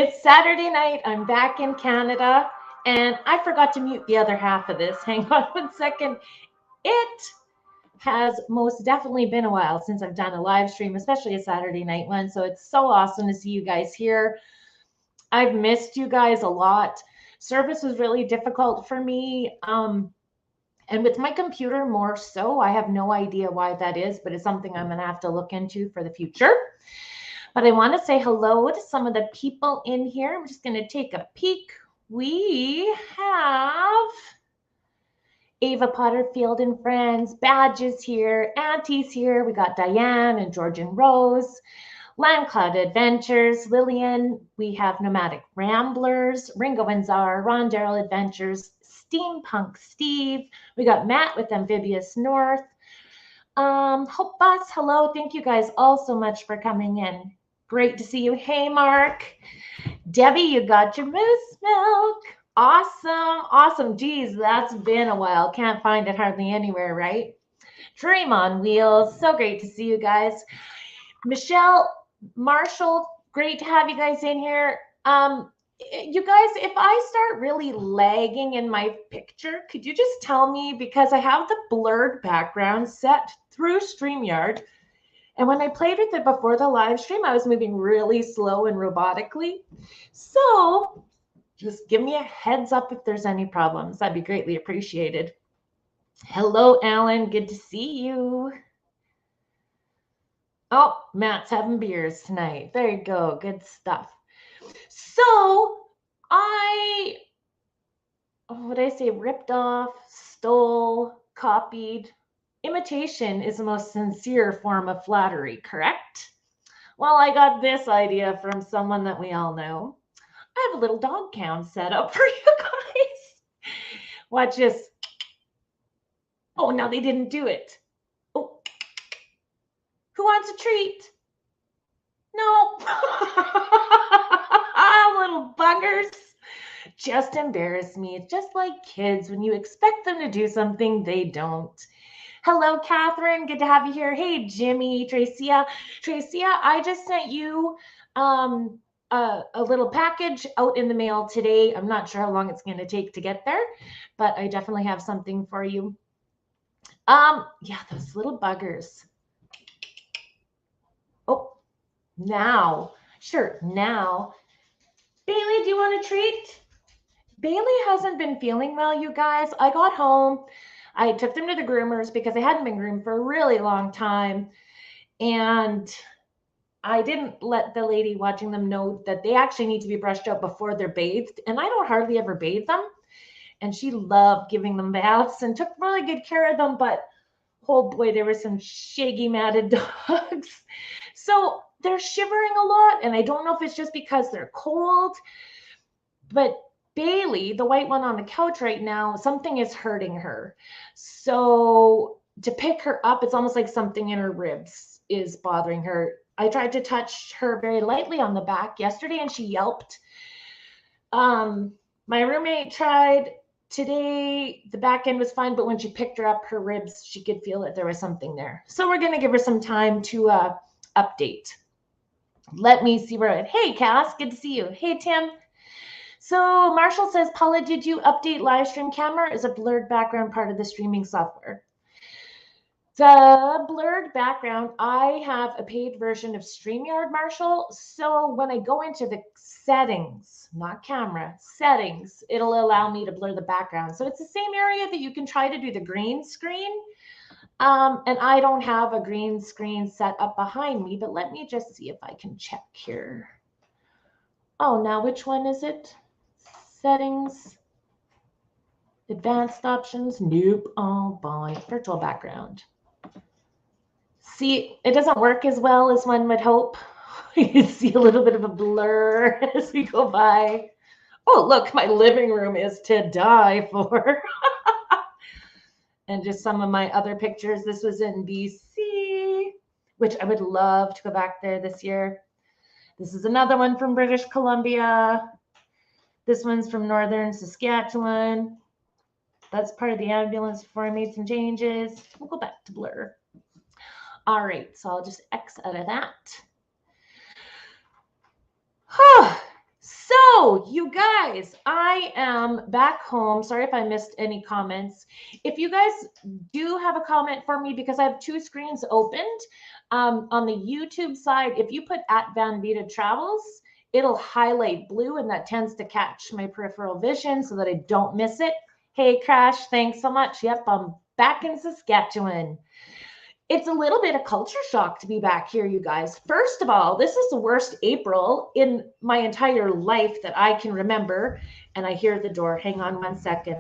It's Saturday night. I'm back in Canada, and I forgot to mute the other half of this. Hang on one second. It has most definitely been a while since I've done a live stream, especially a Saturday night one. So it's so awesome to see you guys here. I've missed you guys a lot. Service was really difficult for me. And with my computer more so, I have no idea why that is, but it's something I'm going to have to look into for the future. But I want to say hello to some of the people in here. I'm just going to take a peek. We have Ava Potterfield and friends, Badges here, Auntie's here. We got Diane and George and Rose, Landcloud Adventures, Lillian. We have Nomadic Ramblers, Ringo and Czar, Ron Darrell Adventures, Steampunk Steve. We got Matt with Amphibious North. Hope Bus, hello. Thank you guys all so much for coming in. Great to see you. Hey, Mark. Debbie, you got your moose milk. Awesome. Geez, that's been a while. Can't find it hardly anywhere, right? Dream on Wheels. So great to see you guys. Michelle, Marshall, great to have you guys in here. You guys, if I start really lagging in my picture, could you just tell me? Because I have the blurred background set through StreamYard. And when I played with it before the live stream, I was moving really slow and robotically. So just give me a heads up if there's any problems. That'd be greatly appreciated. Hello, Alan. Good to see you. Oh, Matt's having beers tonight. There you go. Good stuff. So what did I say? Ripped off, stole, copied. Imitation is the most sincere form of flattery, correct? Well, I got this idea from someone that we all know. I have a little dog cam set up for you guys. Watch this. Oh, no, they didn't do it. Oh, who wants a treat? No. Little buggers. Just embarrass me. It's just like kids. When you expect them to do something, they don't. Hello, Catherine. Good to have you here. Hey, Jimmy, Tracia. I just sent you a little package out in the mail today. I'm not sure how long it's going to take to get there, but I definitely have something for you. Yeah, those little buggers. Oh, now. Sure, now. Bailey, do you want a treat? Bailey hasn't been feeling well, you guys. I got home. I took them to the groomers because they hadn't been groomed for a really long time. And I didn't let the lady watching them know that they actually need to be brushed out before they're bathed. And I don't hardly ever bathe them. And she loved giving them baths and took really good care of them. But oh boy, there were some shaggy matted dogs. So they're shivering a lot. And I don't know if it's just because they're cold, but Bailey, the white one on the couch right now, something is hurting her. So to pick her up, it's almost like something in her ribs is bothering her. I tried to touch her very lightly on the back yesterday and she yelped. My roommate tried today. The back end was fine, but when she picked her up, her ribs, she could feel that there was something there. So we're going to give her some time to update. Let me see where hey, Cass, good to see you. Hey, Tim. So Marshall says, Paula, did you update live stream camera? Is a blurred background part of the streaming software? The blurred background, I have a paid version of StreamYard, Marshall. So when I go into the settings, not camera, settings, it'll allow me to blur the background. So it's the same area that you can try to do the green screen. And I don't have a green screen set up behind me, but let me just see if I can check here. Oh, now which one is it? Settings, advanced options, nope. Oh boy, virtual background. See, it doesn't work as well as one would hope. You see a little bit of a blur as we go by. Oh, look, my living room is to die for. And just some of my other pictures. This was in BC, which I would love to go back there this year. This is another one from British Columbia. This one's from Northern Saskatchewan. That's part of the ambulance before I made some changes. We'll go back to blur. All right, so I'll just X out of that. So, you guys, I am back home. Sorry if I missed any comments. If you guys do have a comment for me, because I have two screens opened, on the YouTube side, if you put at Van Vida Travels, it'll highlight blue, and that tends to catch my peripheral vision so that I don't miss it. Hey, Crash, thanks so much. Yep, I'm back in Saskatchewan. It's a little bit of culture shock to be back here, you guys. First of all, this is the worst April in my entire life that I can remember. And I hear the door. Hang on one second.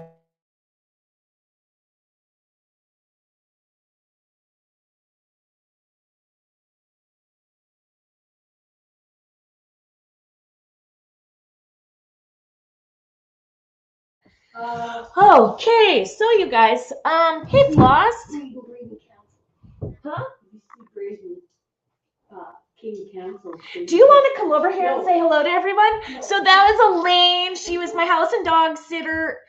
Okay, so you guys, hey Floss. Huh? Do you want to come over here and say hello to everyone? So that was Elaine. She was my house and dog sitter,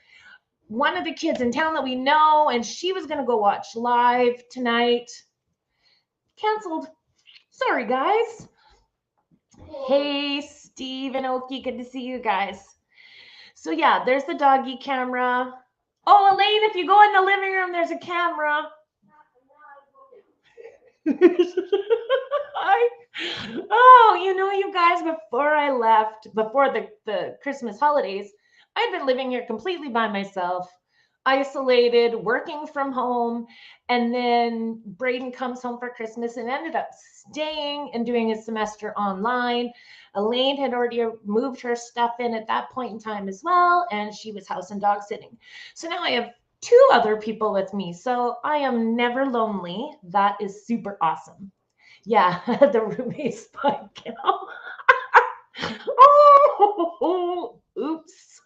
one of the kids in town that we know, and she was going to go watch live tonight. Canceled. Sorry, guys. Hey, Steve and Oki, good to see you guys. So yeah, there's the doggy camera. Oh, Elaine, if you go in the living room, there's a camera. Oh, you know, you guys, before I left, before the Christmas holidays, I'd been living here completely by myself, isolated, working from home. And then Braden comes home for Christmas and ended up staying and doing his semester online. Elaine had already moved her stuff in at that point in time as well, and she was house and dog sitting. So now I have two other people with me. So I am never lonely. That is super awesome. Yeah, the roommate spike. Oh, oops.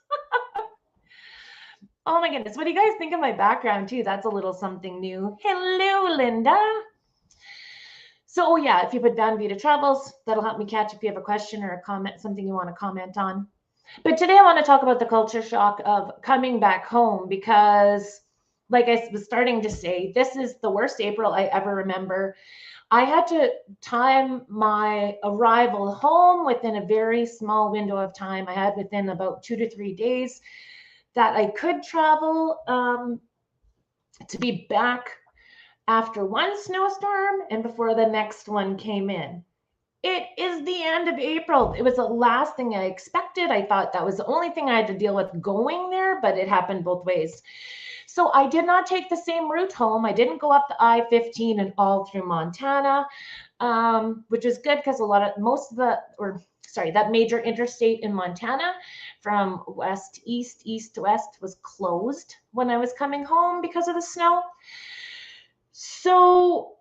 Oh my goodness. What do you guys think of my background too? That's a little something new. Hello, Linda. So yeah, if you put Van Vida Travels, that'll help me catch if you have a question or a comment, something you want to comment on. But today I want to talk about the culture shock of coming back home because, like I was starting to say, this is the worst April I ever remember. I had to time my arrival home within a very small window of time. I had within about 2 to 3 days that I could travel to be back after one snowstorm and before the next one came in. It is the end of April. It was the last thing I expected. I thought that was the only thing I had to deal with going there, but it happened both ways. So I did not take the same route home. I didn't go up the I-15 and all through Montana, which is good because that major interstate in Montana from east to west was closed when I was coming home because of the snow. So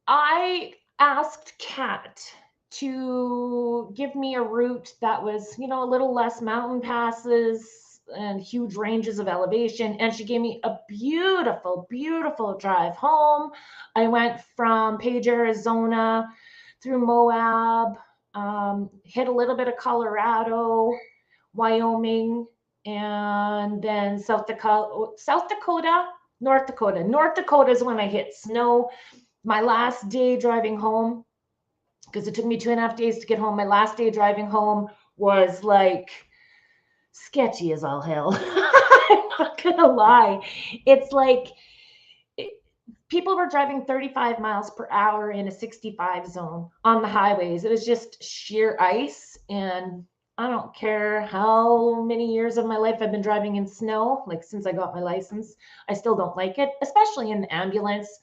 I asked Kat to give me a route that was, a little less mountain passes and huge ranges of elevation. And she gave me a beautiful, beautiful drive home. I went from Page, Arizona through Moab, hit a little bit of Colorado, Wyoming, and then South Dakota, North Dakota. North Dakota is when I hit snow. My last day driving home, because it took me 2.5 days to get home, my last day driving home was like sketchy as all hell. I'm not gonna lie. It's like people were driving 35 miles per hour in a 65 zone on the highways. It was just sheer ice. And I don't care how many years of my life I've been driving in snow, like since I got my license, I still don't like it, especially in the ambulance.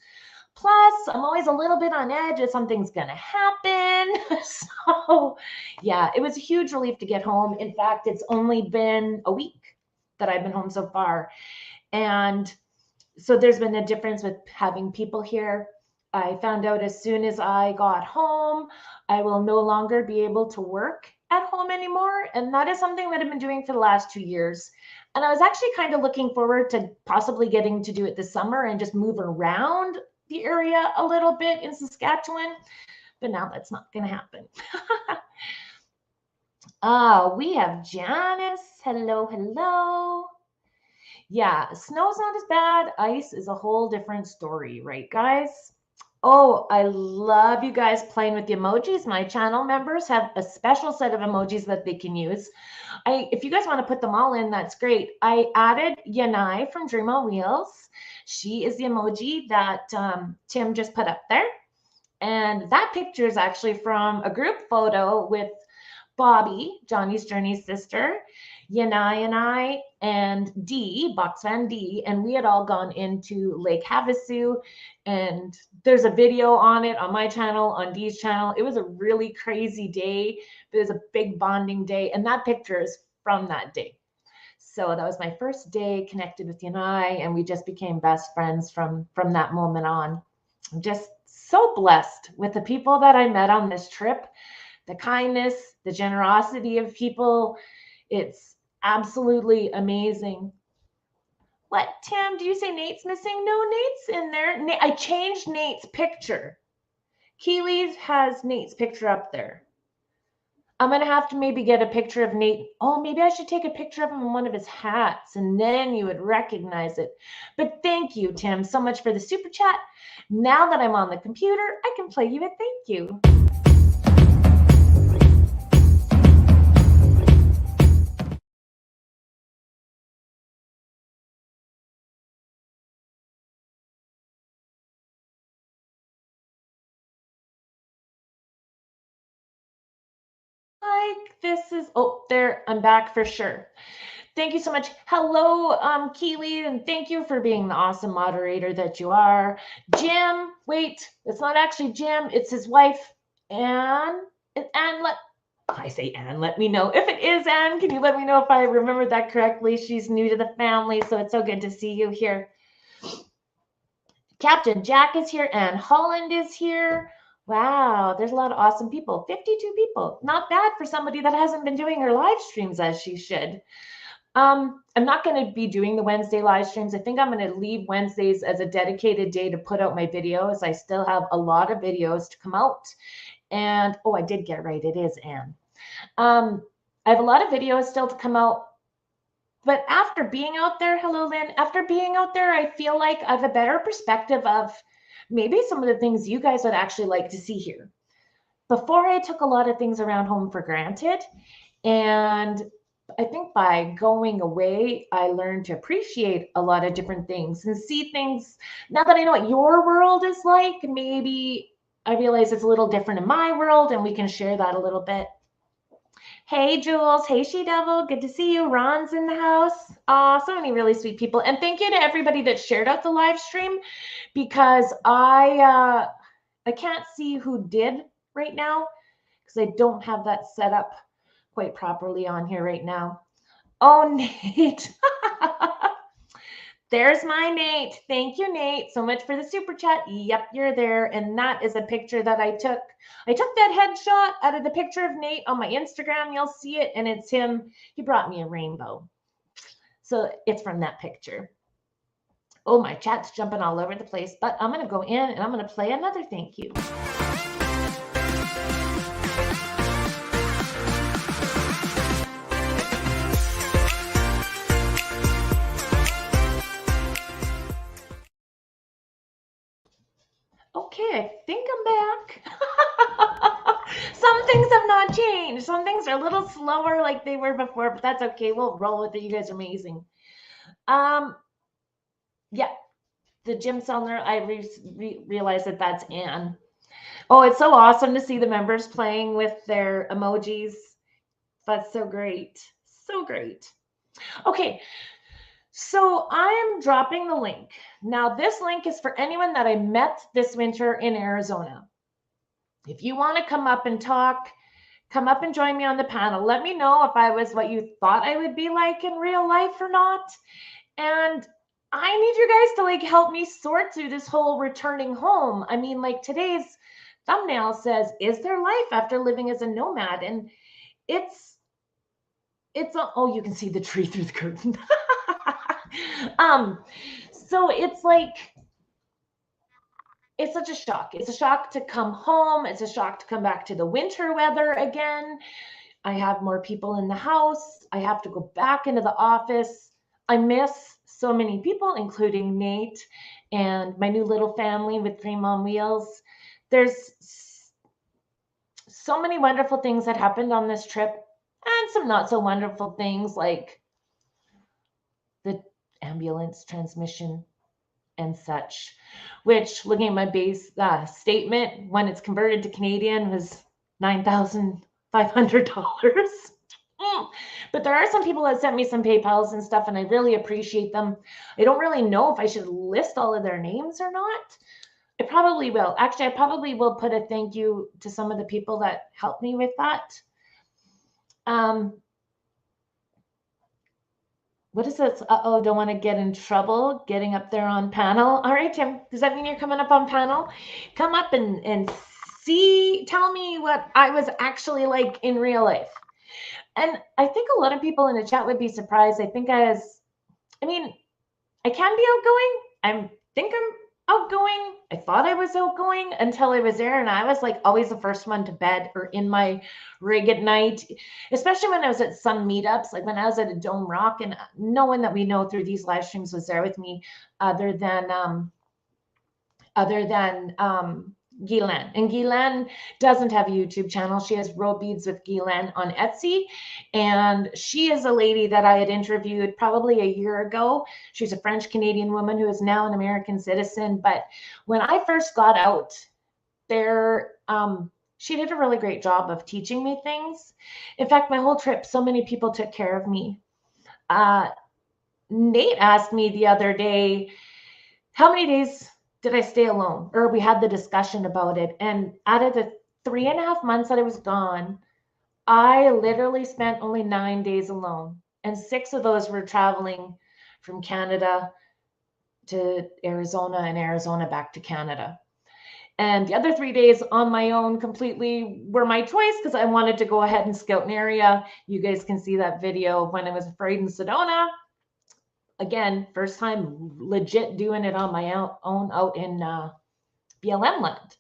Plus, I'm always a little bit on edge if something's going to happen. So, yeah, it was a huge relief to get home. In fact, it's only been a week that I've been home so far. And so there's been a difference with having people here. I found out as soon as I got home, I will no longer be able to work at home anymore. And that is something that I've been doing for the last 2 years. And I was actually kind of looking forward to possibly getting to do it this summer and just move around the area a little bit in Saskatchewan, but now that's not going to happen. We have Janice. Hello, hello. Yeah, snow's not as bad. Ice is a whole different story, right, guys? Oh, I love you guys playing with the emojis. My channel members have a special set of emojis that they can use. If you guys want to put them all in, that's great. I added Yanai from Dream on Wheels. She is the emoji that Tim just put up there. And that picture is actually from a group photo with Bobby, Johnny's Journey's sister, Yanai and I, and D, Box Fan D, and we had all gone into Lake Havasu. And there's a video on it on my channel, on Dee's channel. It was a really crazy day. It was a big bonding day. And that picture is from that day. So that was my first day connected with Yanai, and we just became best friends from that moment on. I'm just so blessed with the people that I met on this trip, the kindness, the generosity of people. It's absolutely amazing. What, Tim? Do you say Nate's missing? No, Nate's in there. I changed Nate's picture. Keeley has Nate's picture up there. I'm going to have to maybe get a picture of Nate. Oh, maybe I should take a picture of him in one of his hats, and then you would recognize it. But thank you, Tim, so much for the super chat. Now that I'm on the computer, I can play you a thank you. Like this is, oh, there, I'm back for sure. Thank you so much. Hello, Keeley, and thank you for being the awesome moderator that you are. Jim, wait, it's not actually Jim, it's his wife, Anne. Anne, let me know. If it is Anne, can you let me know if I remembered that correctly? She's new to the family, so it's so good to see you here. Captain Jack is here, Anne Holland is here. Wow, there's a lot of awesome people. 52 people. Not bad for somebody that hasn't been doing her live streams as she should. I'm not going to be doing the Wednesday live streams. I think I'm going to leave Wednesdays as a dedicated day to put out my videos. I still have a lot of videos to come out. And, oh, I did get it right. It is Anne. I have a lot of videos still to come out. But after being out there, hello, Lynn, after being out there, I feel like I have a better perspective of maybe some of the things you guys would actually like to see here. Before, I took a lot of things around home for granted. And I think by going away, I learned to appreciate a lot of different things and see things. Now that I know what your world is like, maybe I realize it's a little different in my world, and we can share that a little bit. Hey, Jules. Hey, She Devil. Good to see you. Ron's in the house. So many really sweet people. And thank you to everybody that shared out the live stream, because I can't see who did right now because I don't have that set up quite properly on here right now. Oh, Nate. There's my Nate. Thank you, Nate, so much for the super chat. Yep, you're there. And that is a picture that I took. I took that headshot out of the picture of Nate on my Instagram. You'll see it, and it's him. He brought me a rainbow. So it's from that picture. Oh, my chat's jumping all over the place, but I'm going to go in and I'm going to play another thank you. Okay, I think I'm back. Some things have not changed. Some things are a little slower like they were before, but that's okay. We'll roll with it. You guys are amazing. Yeah, the Jim Selner, I realized that that's Anne. Oh, it's so awesome to see the members playing with their emojis. That's so great. So great. Okay, so I am dropping the link. Now, this link is for anyone that I met this winter in Arizona. If you want to come up and talk, come up and join me on the panel. Let me know if I was what you thought I would be like in real life or not. And I need you guys to like help me sort through this whole returning home. I mean, like today's thumbnail says, is there life after living as a nomad? And it's oh, you can see the tree through the curtain. So it's like, it's such a shock. It's a shock to come home. It's a shock to come back to the winter weather again. I have more people in the house. I have to go back into the office. I miss so many people, including Nate. and my new little family with Dream on Wheels. There's so many wonderful things that happened on this trip, and some not so wonderful things like the ambulance transmission and such, which, looking at my base statement, when it's converted to Canadian, was $9,500. But there are some people that sent me some PayPals and stuff, and I really appreciate them. I don't really know if I should list all of their names or not. I probably will. Actually, I probably will put a thank you to some of the people that helped me with that. What is this? Uh-oh, don't want to get in trouble getting up there on panel. All right, Tim, does that mean you're coming up on panel? Come up and tell me what I was actually like in real life. And I think a lot of people in the chat would be surprised. I can be outgoing. I think I'm outgoing. I thought I was outgoing until I was there, and I was like always the first one to bed or in my rig at night, especially when I was at some meetups, like when I was at a Dome Rock, and no one that we know through these live streams was there with me other than Guylaine. And Guylaine doesn't have a YouTube channel. She has Row Beads with Guylaine on Etsy. And she is a lady that I had interviewed probably a year ago. She's a French-Canadian woman who is now an American citizen. But when I first got out there, she did a really great job of teaching me things. In fact, my whole trip, so many people took care of me. Nate asked me the other day, how many days did I stay alone? Or we had the discussion about it. And out of the 3.5 months that I was gone, I literally spent only 9 days alone. And 6 of those were traveling from Canada to Arizona and Arizona back to Canada. And the other 3 days on my own completely were my choice because I wanted to go ahead and scout an area. You guys can see that video of when I was afraid in Sedona. Again, first time legit doing it on my own out in BLM land.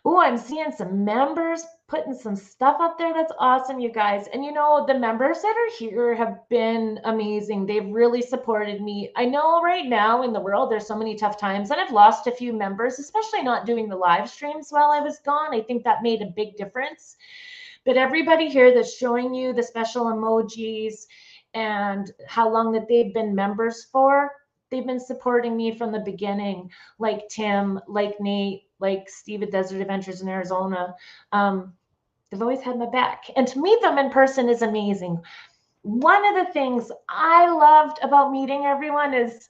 Oh, I'm seeing some members putting some stuff up there. That's awesome, you guys. And you know, the members that are here have been amazing. They've really supported me. I know right now in the world, there's so many tough times, and I've lost a few members, especially not doing the live streams while I was gone. I think that made a big difference. But everybody here that's showing you the special emojis and how long that they've been members for, they've been supporting me from the beginning, like Tim, like Nate, like Steve at Desert Adventures in Arizona. They've always had my back. And to meet them in person is amazing. One of the things I loved about meeting everyone is,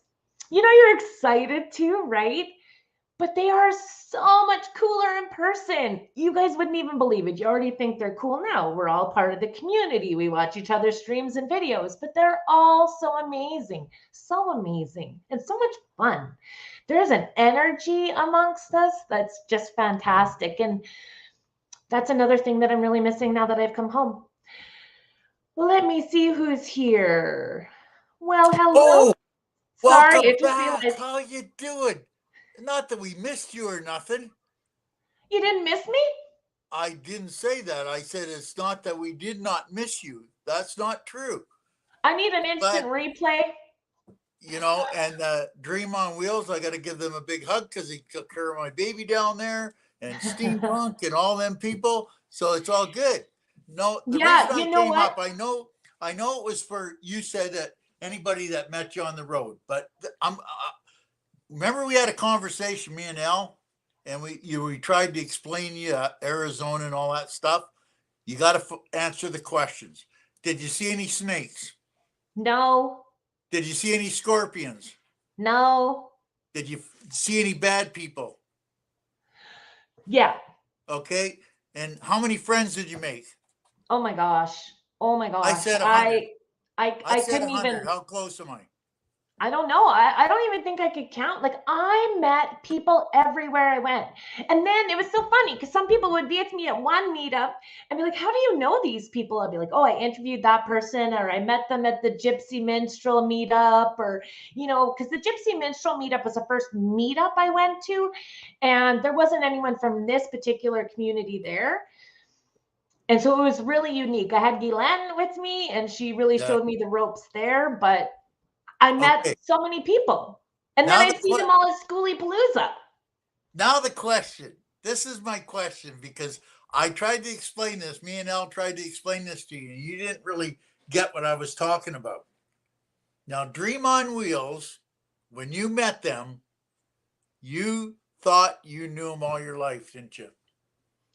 you know, you're excited too, right? But they are so much cooler in person. You guys wouldn't even believe it. You already think they're cool now. We're all part of the community. We watch each other's streams and videos, but they're all so amazing, and so much fun. There's an energy amongst us that's just fantastic. And that's another thing that I'm really missing now that I've come home. Well, let me see who's here. Well, hello. Oh, Sorry, welcome I just back. realized. How you doing? Not that we missed you or nothing. You didn't miss me? I didn't say that. I said it's not that we did not miss you. That's not true. I need an instant But, replay. you know, and Dream on Wheels, I got to give them a big hug because he took care of my baby down there and Steampunk and all them people. So it's all good. No, the Yeah, reason I you know came what? up, I know it was for, you said that anybody that met you on the road, but remember we had a conversation, me and Al, and we tried to explain you Arizona and all that stuff. You got to answer the questions. Did you see any snakes? No. Did you see any scorpions? No. Did you see any bad people? Yeah. Okay. And how many friends did you make? Oh my gosh. Oh my gosh. I said 100. I said couldn't 100. even. How close am I? I don't know. I don't even think I could count. Like, I met people everywhere I went. And then it was so funny because some people would be with me at one meetup and be like, how do you know these people? I'd be like, oh, I interviewed that person, or I met them at the Gypsy Minstrel meetup, or, you know, because the Gypsy Minstrel meetup was the first meetup I went to. And there wasn't anyone from this particular community there. And so it was really unique. I had Guylaine with me, and she really Yeah. showed me the ropes there, but I met Okay. so many people. And then Now I'd see them all at Schoolie Palooza. Now the question, this is my question, because I tried to explain this, me and Elle tried to explain this to you, and you didn't really get what I was talking about. Now, Dream on Wheels, when you met them, you thought you knew them all your life, didn't you?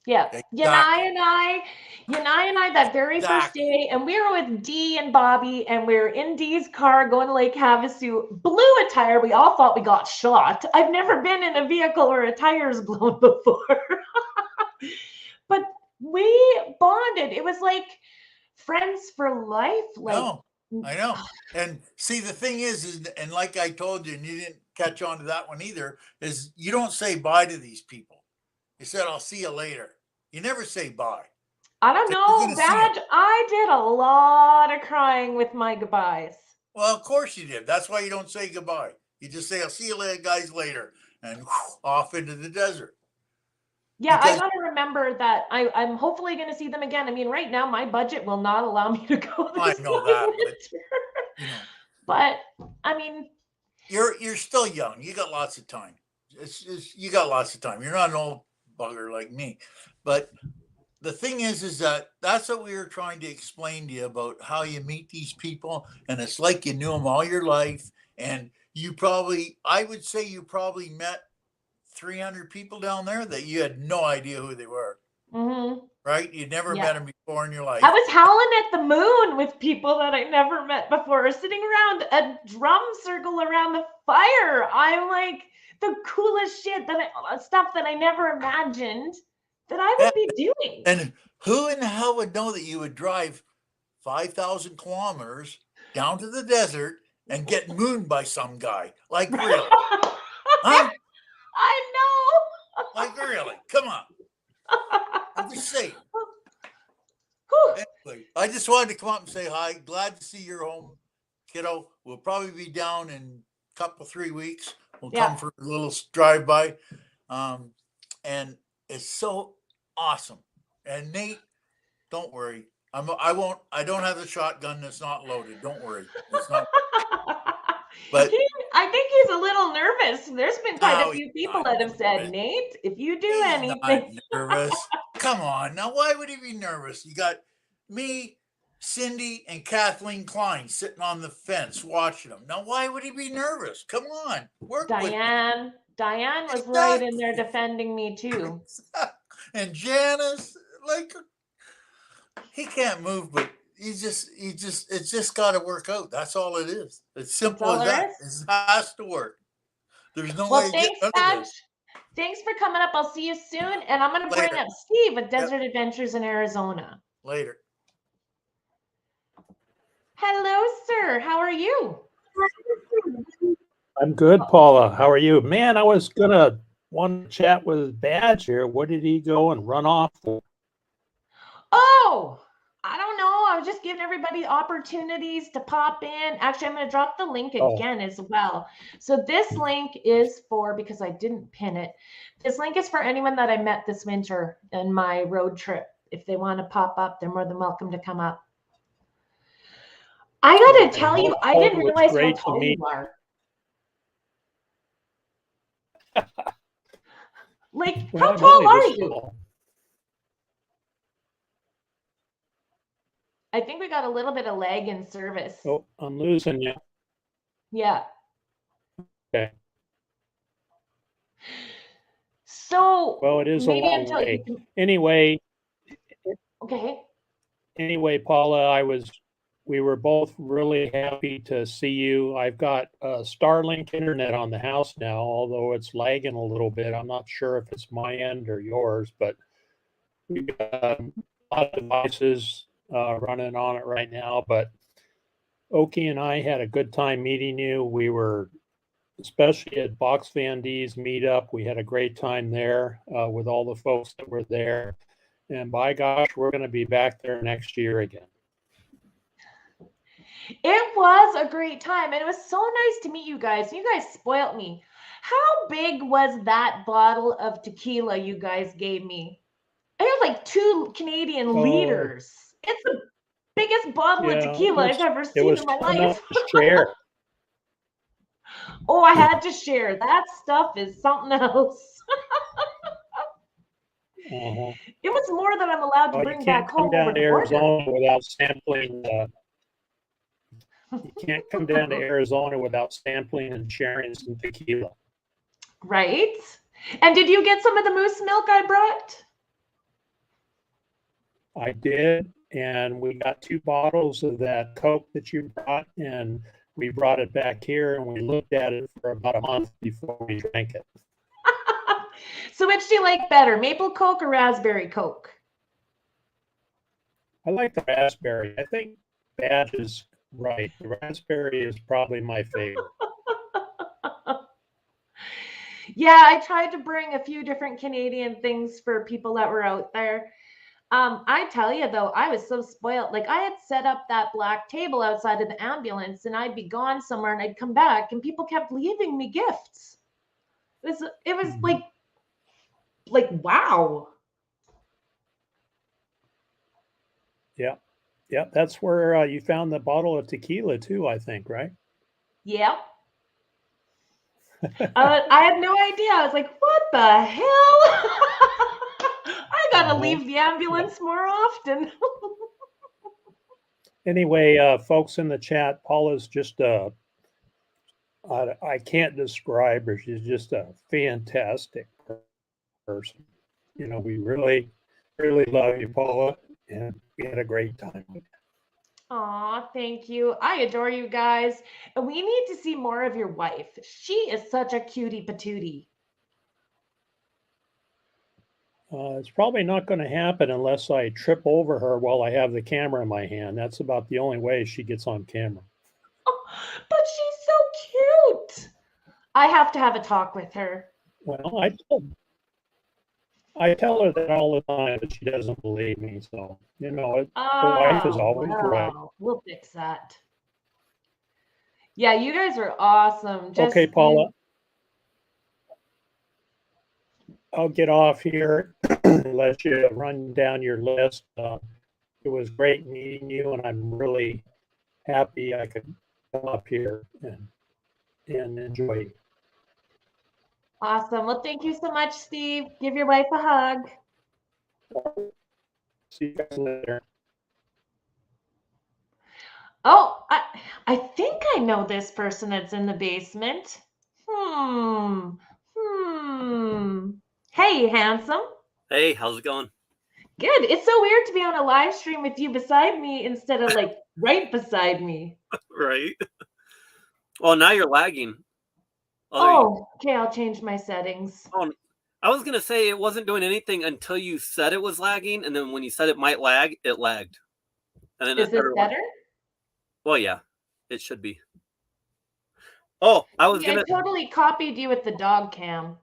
Yeah. Exactly. Yanai and I that very first day, and we were with Dee and Bobby, and we were in Dee's car going to Lake Havasu, blew a tire. We all thought we got shot. I've never been in a vehicle where a tire's blown before. But we bonded. It was like friends for life. Like, No, I know. And see, the thing is, and like I told you, and you didn't catch on to that one either, is you don't say bye to these people. You said, I'll see you later. You never say bye. I don't know, Badge. I did a lot of crying with my goodbyes. Well, of course you did. That's why you don't say goodbye. You just say, I'll see you later, guys, later, and off into the desert. Yeah, because I got to remember that I'm hopefully going to see them again. I mean, right now, my budget will not allow me to go this I know that, but I mean, you're still young. You got lots of time. You got lots of time. You're not an old bugger like me. But the thing is that that's what we were trying to explain to you about how you meet these people. And it's like you knew them all your life. And I would say you probably met 300 people down there that you had no idea who they were. Mm-hmm. Right? You'd never met them before in your life. I was howling at the moon with people that I never met before, sitting around a drum circle around the fire. I'm like the coolest shit stuff that I never imagined that I would be doing. And who in the hell would know that you would drive 5,000 kilometers down to the desert and get mooned by some guy? Like, really? Huh? I know. Like, really? Come on. I'm just saying. Anyway, I just wanted to come up and say hi. Glad to see you're home, kiddo. We'll probably be down in a couple, 3 weeks. We'll come for a little drive-by. And it's so awesome. And Nate, don't worry. I don't have the shotgun that's not loaded. Don't worry. It's not. But I think he's a little nervous. There's been quite a few people that have said, Nate, if you do anything. Not nervous. Come on. Now, why would he be nervous? You got me, Cindy, and Kathleen Klein sitting on the fence watching him. Now, why would he be nervous? Come on. Diane was right in there defending me too. And Janice, like, he can't move, but it's just got to work out. That's all it is. It's simple as that. It has to work. There's no way to get out of this. Thanks for coming up. I'll see you soon. And I'm going to bring up Steve at Desert Adventures in Arizona. Later. Hello, sir. How are you? I'm good, Paula. How are you? Man, I was going to want to chat with Badge here. What did he go and run off for? Oh, I don't know. I was just giving everybody opportunities to pop in. Actually, I'm going to drop the link again as well. So this link is for, because I didn't pin it, this link is for anyone that I met this winter in my road trip. If they want to pop up, they're more than welcome to come up. I got to tell you, I didn't realize how tall you are. Like, how tall are you? I think we got a little bit of lag in service. Oh, I'm losing you. Yeah. Okay. So, well, it is a long way. Anyway. Okay. Anyway, Paula, we were both really happy to see you. I've got Starlink internet on the house now, although it's lagging a little bit. I'm not sure if it's my end or yours, but we've got a lot of devices running on it right now. But Oki and I had a good time meeting you. We were, especially at Box Van D's meetup, we had a great time there with all the folks that were there. And by gosh, we're going to be back there next year again. It was a great time. And it was so nice to meet you guys. You guys spoilt me. How big was that bottle of tequila you guys gave me? It was like 2 Canadian liters. It's the biggest bottle of tequila I've ever seen in my life. Share. Oh, I had to share. That stuff is something else. Uh-huh. It was more than I'm allowed to Well, you bring back can't come home over down to the border. Arizona without sampling. You can't come down to Arizona without sampling and sharing some tequila. Right? And did you get some of the moose milk I brought? I did, and we got 2 bottles of that Coke that you brought, and we brought it back here, and we looked at it for about a month before we drank it. So which do you like better, maple Coke or raspberry Coke? I like the raspberry. I think Badge is right. The raspberry is probably my favorite. Yeah, I tried to bring a few different Canadian things for people that were out there. I tell you though, I was so spoiled. Like I had set up that black table outside of the ambulance, and I'd be gone somewhere, and I'd come back, and people kept leaving me gifts. It was like wow. Yeah, yeah. That's where you found the bottle of tequila too. I think, right? Yep. I had no idea. I was like, what the hell? I gotta leave the ambulance more often. Anyway, folks in the chat, Paula's just I can't describe her. She's just a fantastic person. You know, we really, really love you, Paula, and we had a great time with you. Aw, thank you. I adore you guys. And we need to see more of your wife. She is such a cutie patootie. It's probably not going to happen unless I trip over her while I have the camera in my hand. That's about the only way she gets on camera. Oh, but she's so cute. I have to have a talk with her. Well, I tell her that all the time, but she doesn't believe me. So, you know, the wife is always right. We'll fix that. Yeah, you guys are awesome. Okay, Paula. I'll get off here and let you run down your list. It was great meeting you, and I'm really happy I could come up here and enjoy. Awesome. Well, thank you so much, Steve. Give your wife a hug. See you guys later. Oh, I think I know this person that's in the basement. Hey, handsome. Hey, how's it going? Good. It's so weird to be on a live stream with you beside me instead of like right beside me. Right. Well, now you're lagging. Oh, okay. I'll change my settings. Oh, I was going to say it wasn't doing anything until you said it was lagging. And then when you said it might lag, it lagged. And then is this better? Well, yeah, it should be. Oh, I totally copied you with the dog cam.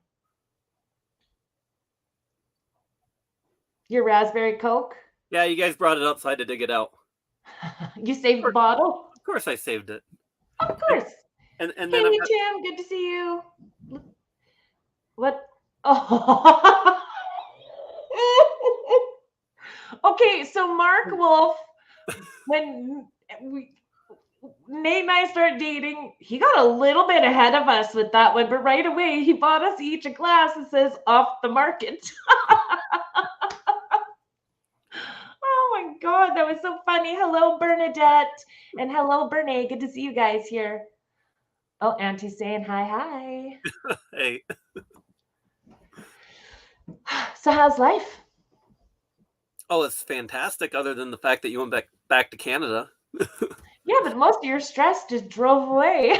Your raspberry Coke? Yeah, you guys brought it up, so I had to dig it out. You saved the bottle? Of course I saved it. Of course. And hey, then Tim, good to see you. What? Oh. Okay, so Mark Wolf, when Nate and I started dating, he got a little bit ahead of us with that one, but right away he bought us each a glass that says off the market. Oh my God, that was so funny. Hello, Bernadette, and hello, Bernay. Good to see you guys here. Oh, Auntie's saying hi. Hey. So how's life? Oh, it's fantastic, other than the fact that you went back to Canada. Yeah, but most of your stress just drove away.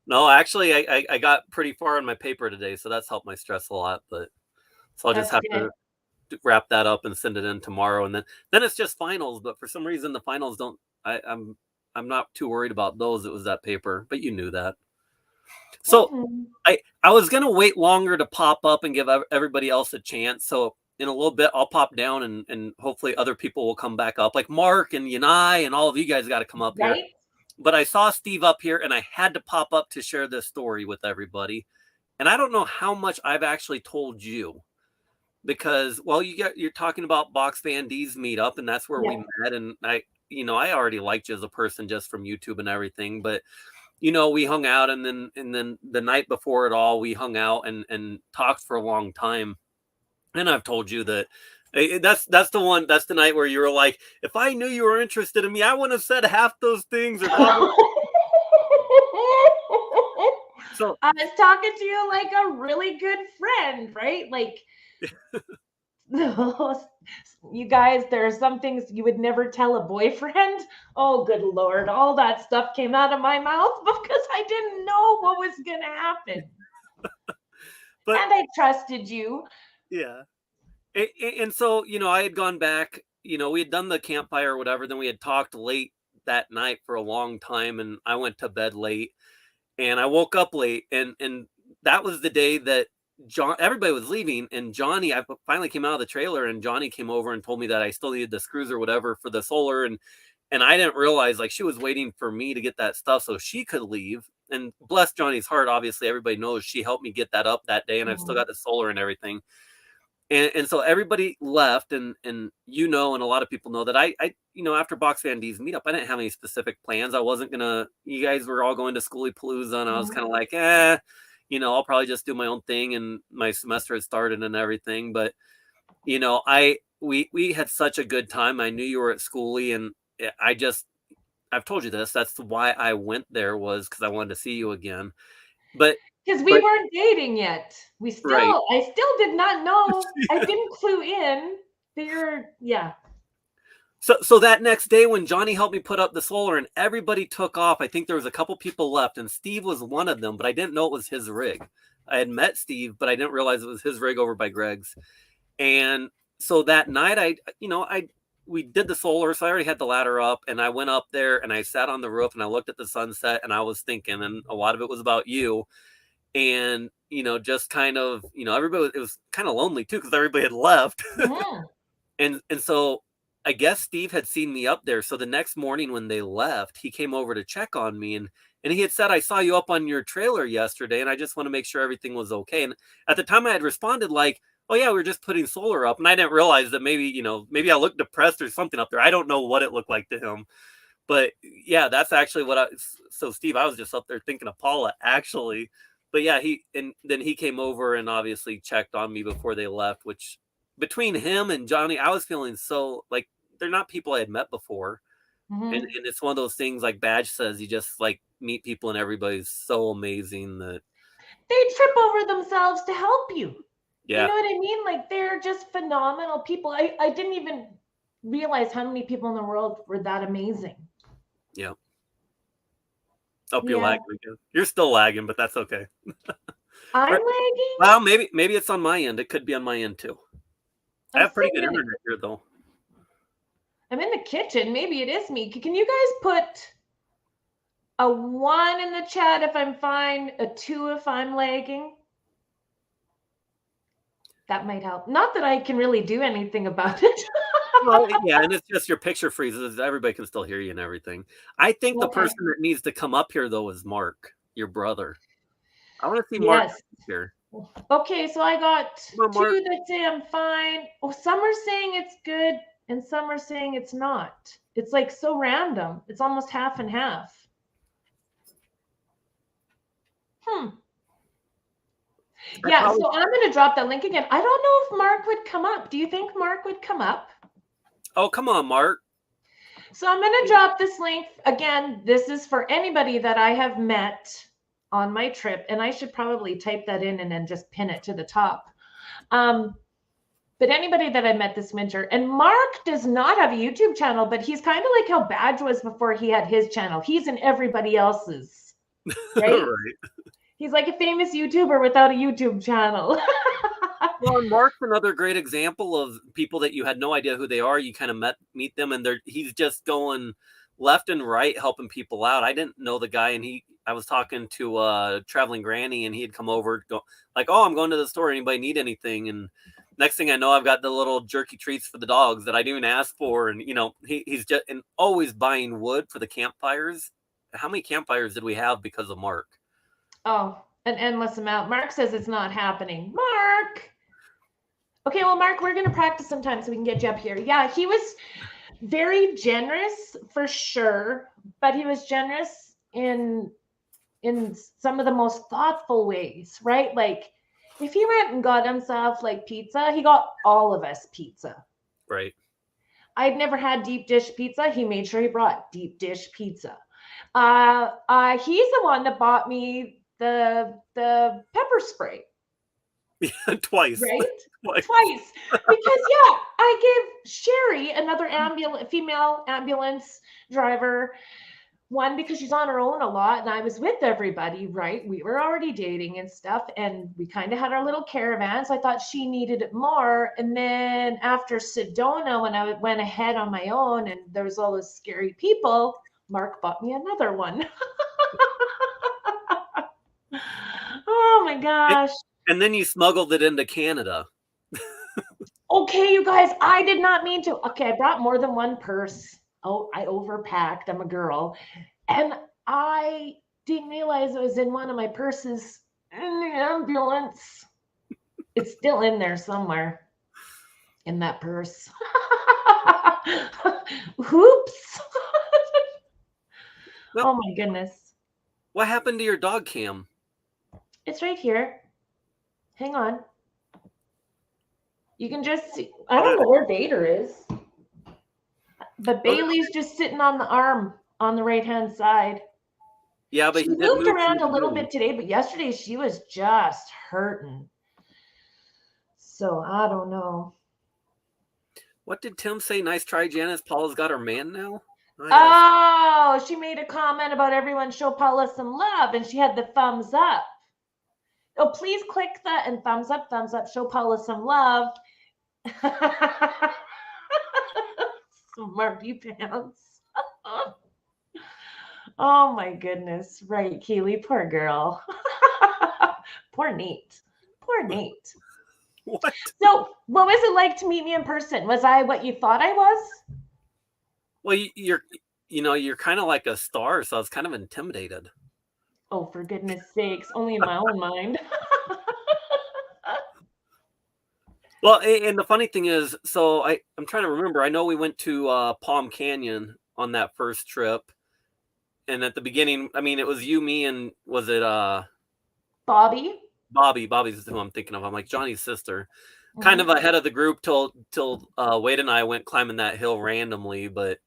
No, actually, I got pretty far on my paper today, so that's helped my stress a lot. But so I'll just have to wrap that up and send it in tomorrow, and then it's just finals. But for some reason, the finals don't. I'm not too worried about those. It was that paper, but you knew that. So I was gonna wait longer to pop up and give everybody else a chance. So in a little bit, I'll pop down and hopefully other people will come back up, like Mark and Yanai and all of you guys got to come up here. But I saw Steve up here and I had to pop up to share this story with everybody. And I don't know how much I've actually told you because, well, you're talking about Box Van D's meetup and that's where we met. And I already liked you as a person just from YouTube and everything, but we hung out, and then the night before it all, we hung out and talked for a long time. And I've told you that that's the night where you were like, if I knew you were interested in me, I wouldn't have said half those things or so I was talking to you like a really good friend, right? Like, you guys, there are some things you would never tell a boyfriend. Oh, good Lord. All that stuff came out of my mouth because I didn't know what was going to happen. but and I trusted you. yeah. And so, I had gone back, we had done the campfire or whatever. Then we had talked late that night for a long time, and I went to bed late and I woke up late. And that was the day that everybody was leaving. And Johnny, I finally came out of the trailer, and Johnny came over and told me that I still needed the screws or whatever for the solar. And I didn't realize, like, she was waiting for me to get that stuff so she could leave. And bless Johnny's heart, obviously, everybody knows she helped me get that up that day. And I've still got the solar and everything. And so everybody left, and and a lot of people know that I after Box Fan D's meetup, I didn't have any specific plans. I wasn't gonna. You guys were all going to Schoolie Palooza, and I was kind of like, I'll probably just do my own thing. And my semester had started and everything, but we had such a good time. I knew you were at Schoolie, and I've told you this. That's why I went there, was because I wanted to see you again. But because we weren't dating yet. I still did not know. Yeah. I didn't clue in. Yeah. So that next day when Johnny helped me put up the solar and everybody took off, I think there was a couple people left, and Steve was one of them, but I didn't know it was his rig. I had met Steve, but I didn't realize it was his rig over by Greg's. And so that night, we did the solar, so I already had the ladder up, and I went up there and I sat on the roof and I looked at the sunset, and I was thinking, and a lot of it was about you. And just kind of everybody, it was kind of lonely too because everybody had left. and so I guess Steve had seen me up there, so the next morning when they left, he came over to check on me, and he had said, I saw you up on your trailer yesterday, and I just want to make sure everything was okay. And at the time I had responded like, oh yeah, we were just putting solar up, and I didn't realize that maybe I looked depressed or something up there. I don't know what it looked like to him. But yeah, that's actually so Steve, I was just up there thinking of Paula actually. But yeah, then he came over and obviously checked on me before they left, which between him and Johnny, I was feeling so like they're not people I had met before. And it's one of those things, like Badge says, you just like meet people and everybody's so amazing that they trip over themselves to help you. Yeah. You know what I mean? Like, they're just phenomenal people. I didn't even realize how many people in the world were that amazing. Yeah. Oh, you're lagging again. You're still lagging, but that's okay. I'm lagging? Well, maybe it's on my end. It could be on my end too. I have pretty good internet here though. I'm in the kitchen. Maybe it is me. Can you guys put a 1 in the chat if I'm fine, a 2 if I'm lagging? That might help. Not that I can really do anything about it. Well, yeah, and it's just your picture freezes. Everybody can still hear you and everything. I think the person that needs to come up here though is Mark, your brother. I want to see Mark here. Okay, so I got 2 that say I'm fine. Oh, some are saying it's good, and some are saying it's not. It's like so random. It's almost half and half. Yeah, so I'm going to drop that link again. I don't know if Mark would come up. Do you think Mark would come up? Oh, come on, Mark. So I'm going to drop this link. Again, this is for anybody that I have met on my trip. And I should probably type that in and then just pin it to the top. But anybody that I met this winter, and Mark does not have a YouTube channel, but he's kind of like how Badge was before he had his channel. He's in everybody else's, right? Right. He's like a famous YouTuber without a YouTube channel. Well, and Mark's another great example of people that you had no idea who they are. You kind of meet them, and he's just going left and right helping people out. I didn't know the guy, and I was talking to Traveling Granny, and he had come over like, oh, I'm going to the store. Anybody need anything? And next thing I know, I've got the little jerky treats for the dogs that I didn't even ask for. And he's just and always buying wood for the campfires. How many campfires did we have because of Mark? Oh, an endless amount. Mark says it's not happening. Mark. Okay, well, Mark, we're going to practice sometime so we can get you up here. Yeah, he was very generous for sure, but he was generous in some of the most thoughtful ways, right? Like if he went and got himself like pizza, he got all of us pizza. Right. I'd never had deep dish pizza. He made sure he brought deep dish pizza. He's the one that bought me the pepper spray. Yeah, twice. Right? Twice. Because yeah, I gave Sherry, another female ambulance driver, one because she's on her own a lot and I was with everybody, right? We were already dating and stuff and we kind of had our little caravan, so I thought she needed it more. And then after Sedona, when I went ahead on my own and there was all those scary people, Mark bought me another one. Oh my gosh. And then you smuggled it into Canada. Okay, you guys, I did not mean to. Okay, I brought more than one purse. Oh, I overpacked. I'm a girl. And I didn't realize it was in one of my purses in the ambulance. It's still in there somewhere in that purse. Oops. Well, oh my goodness. What happened to your dog cam? It's right here. Hang on. You can just see. I don't know where Vader is. But Bailey's just sitting on the arm on the right-hand side. Yeah, but she he moved around a little bit today, but yesterday she was just hurting. So I don't know. What did Tim say? Nice try, Janice. Paula's got her man now? Oh, she made a comment about everyone show Paula some love, and she had the thumbs up. Oh, please click that and thumbs up, show Paula some love. Smarty pants. Oh my goodness. Right, Keely, poor girl. Poor Nate. Poor Nate. What? So what was it like to meet me in person? Was I what you thought I was? Well, you're kind of like a star, so I was kind of intimidated. Oh, for goodness sakes, only in my own mind. Well, and the funny thing is, so I'm trying to remember. I know we went to Palm Canyon on that first trip. And at the beginning, I mean, it was you, me, and was it Bobby? Bobby's who I'm thinking of. I'm like Johnny's sister. Mm-hmm. Kind of ahead of the group till Wade and I went climbing that hill randomly. But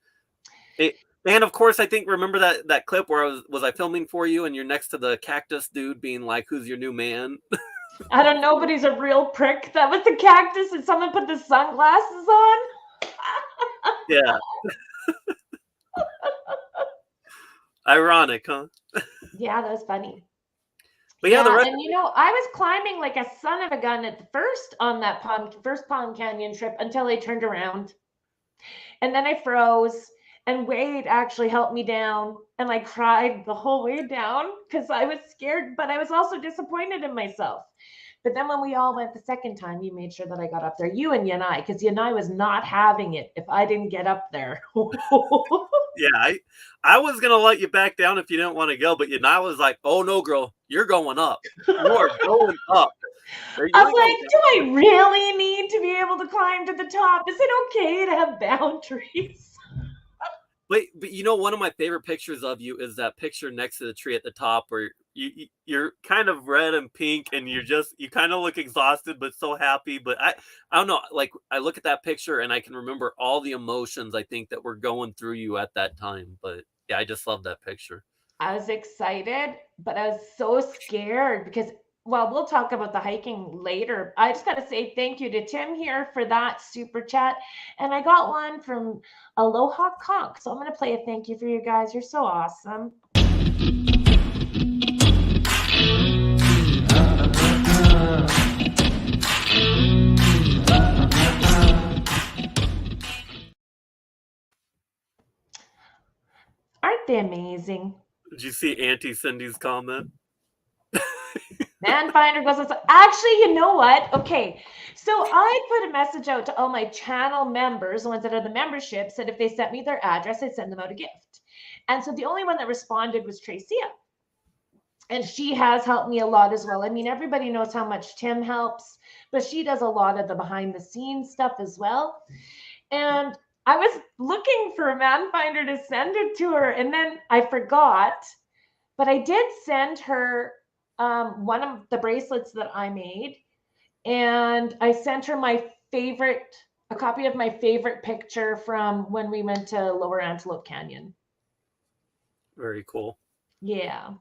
and of course, I think remember that clip where was I filming for you and you're next to the cactus dude being like, "Who's your new man?" I don't know, but he's a real prick. That was the cactus and someone put the sunglasses on. Yeah. Ironic, huh? Yeah, that was funny. But yeah, and you know, I was climbing like a son of a gun at first on that first Palm Canyon trip until I turned around. And then I froze and Wade actually helped me down and I cried the whole way down because I was scared, but I was also disappointed in myself. But then when we all went the second time, you made sure that I got up there. You and Yanai, because Yanai was not having it if I didn't get up there. Yeah, I was going to let you back down if you didn't want to go, but Yanai was like, "Oh, no, girl, you're going up. You are going up." I was like, do I really need to be able to climb to the top? Is it okay to have boundaries? But you know, one of my favorite pictures of you is that picture next to the tree at the top where you're kind of red and pink and you kind of look exhausted but so happy. But I don't know, like I look at that picture and I can remember all the emotions I think that were going through you at that time. But yeah, I just love that picture. I was excited, but I was so scared because, well, we'll talk about the hiking later. I just got to say thank you to Tim here for that super chat. And I got one from Aloha Conk. So I'm going to play a thank you for you guys. You're so awesome. Aren't they amazing? Did you see Auntie Cindy's comment? Man Finder goes, actually, you know what? Okay, so I put a message out to all my channel members, the ones that are the memberships, that if they sent me their address, I'd send them out a gift. And so the only one that responded was Tracia. And she has helped me a lot as well. I mean, everybody knows how much Tim helps, but she does a lot of the behind the scenes stuff as well. And I was looking for a man finder to send it to her, and then I forgot. But I did send her one of the bracelets that I made, and I sent her a copy of my favorite picture from when we went to Lower Antelope Canyon. Very cool. Yeah.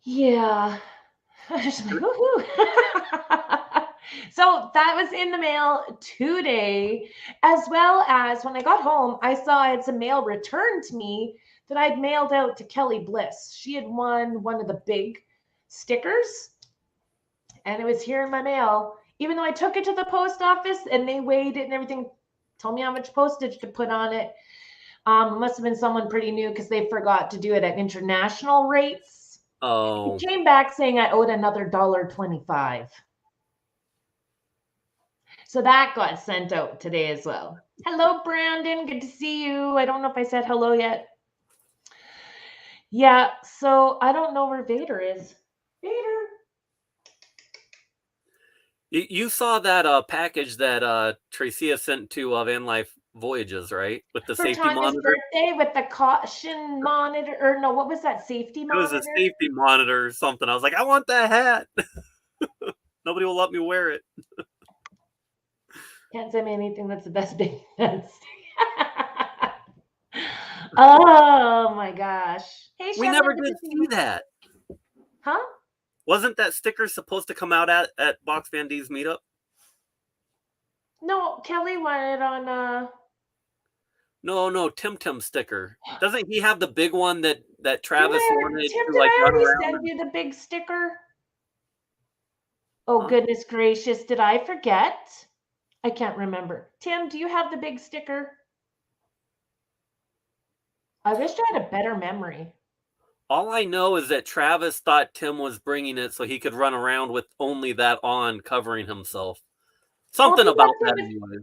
Yeah. I was like, woohoo. So that was in the mail today, as well as when I got home, I saw I had some mail returned to me that I'd mailed out to Kelly Bliss. She had won one of the big stickers, and it was here in my mail. Even though I took it to the post office and they weighed it and everything, told me how much postage to put on it. It must have been someone pretty new because they forgot to do it at international rates. Oh, It came back saying I owed another $1.25. So that got sent out today as well. Hello, Brandon. Good to see you. I don't know if I said hello yet. Yeah, so I don't know where Vader is. Vader. you saw that package that Tracia sent to Van Life Voyages, right? With the For safety Tanya's monitor. birthday with the caution monitor, or no, what was that, safety It was monitor? a safety monitor or something. I was like, I want that hat. Nobody will let me wear it. Can't send me anything that's the best big fence. Oh my gosh. Hey, We Shannon, never good did to see see you. that. Huh? Wasn't that sticker supposed to come out at Box Van D's meetup? No, Kelly wanted on No, Tim sticker. Doesn't he have the big one that Travis wanted Tim, to did like I run already around? send you the big sticker? Oh, Huh? goodness gracious. Did I forget? I can't remember. Tim, do you have the big sticker? I wish I had a better memory. All I know is that Travis thought Tim was bringing it so he could run around with only that on, covering himself. Something Well, about that's that it. anyway.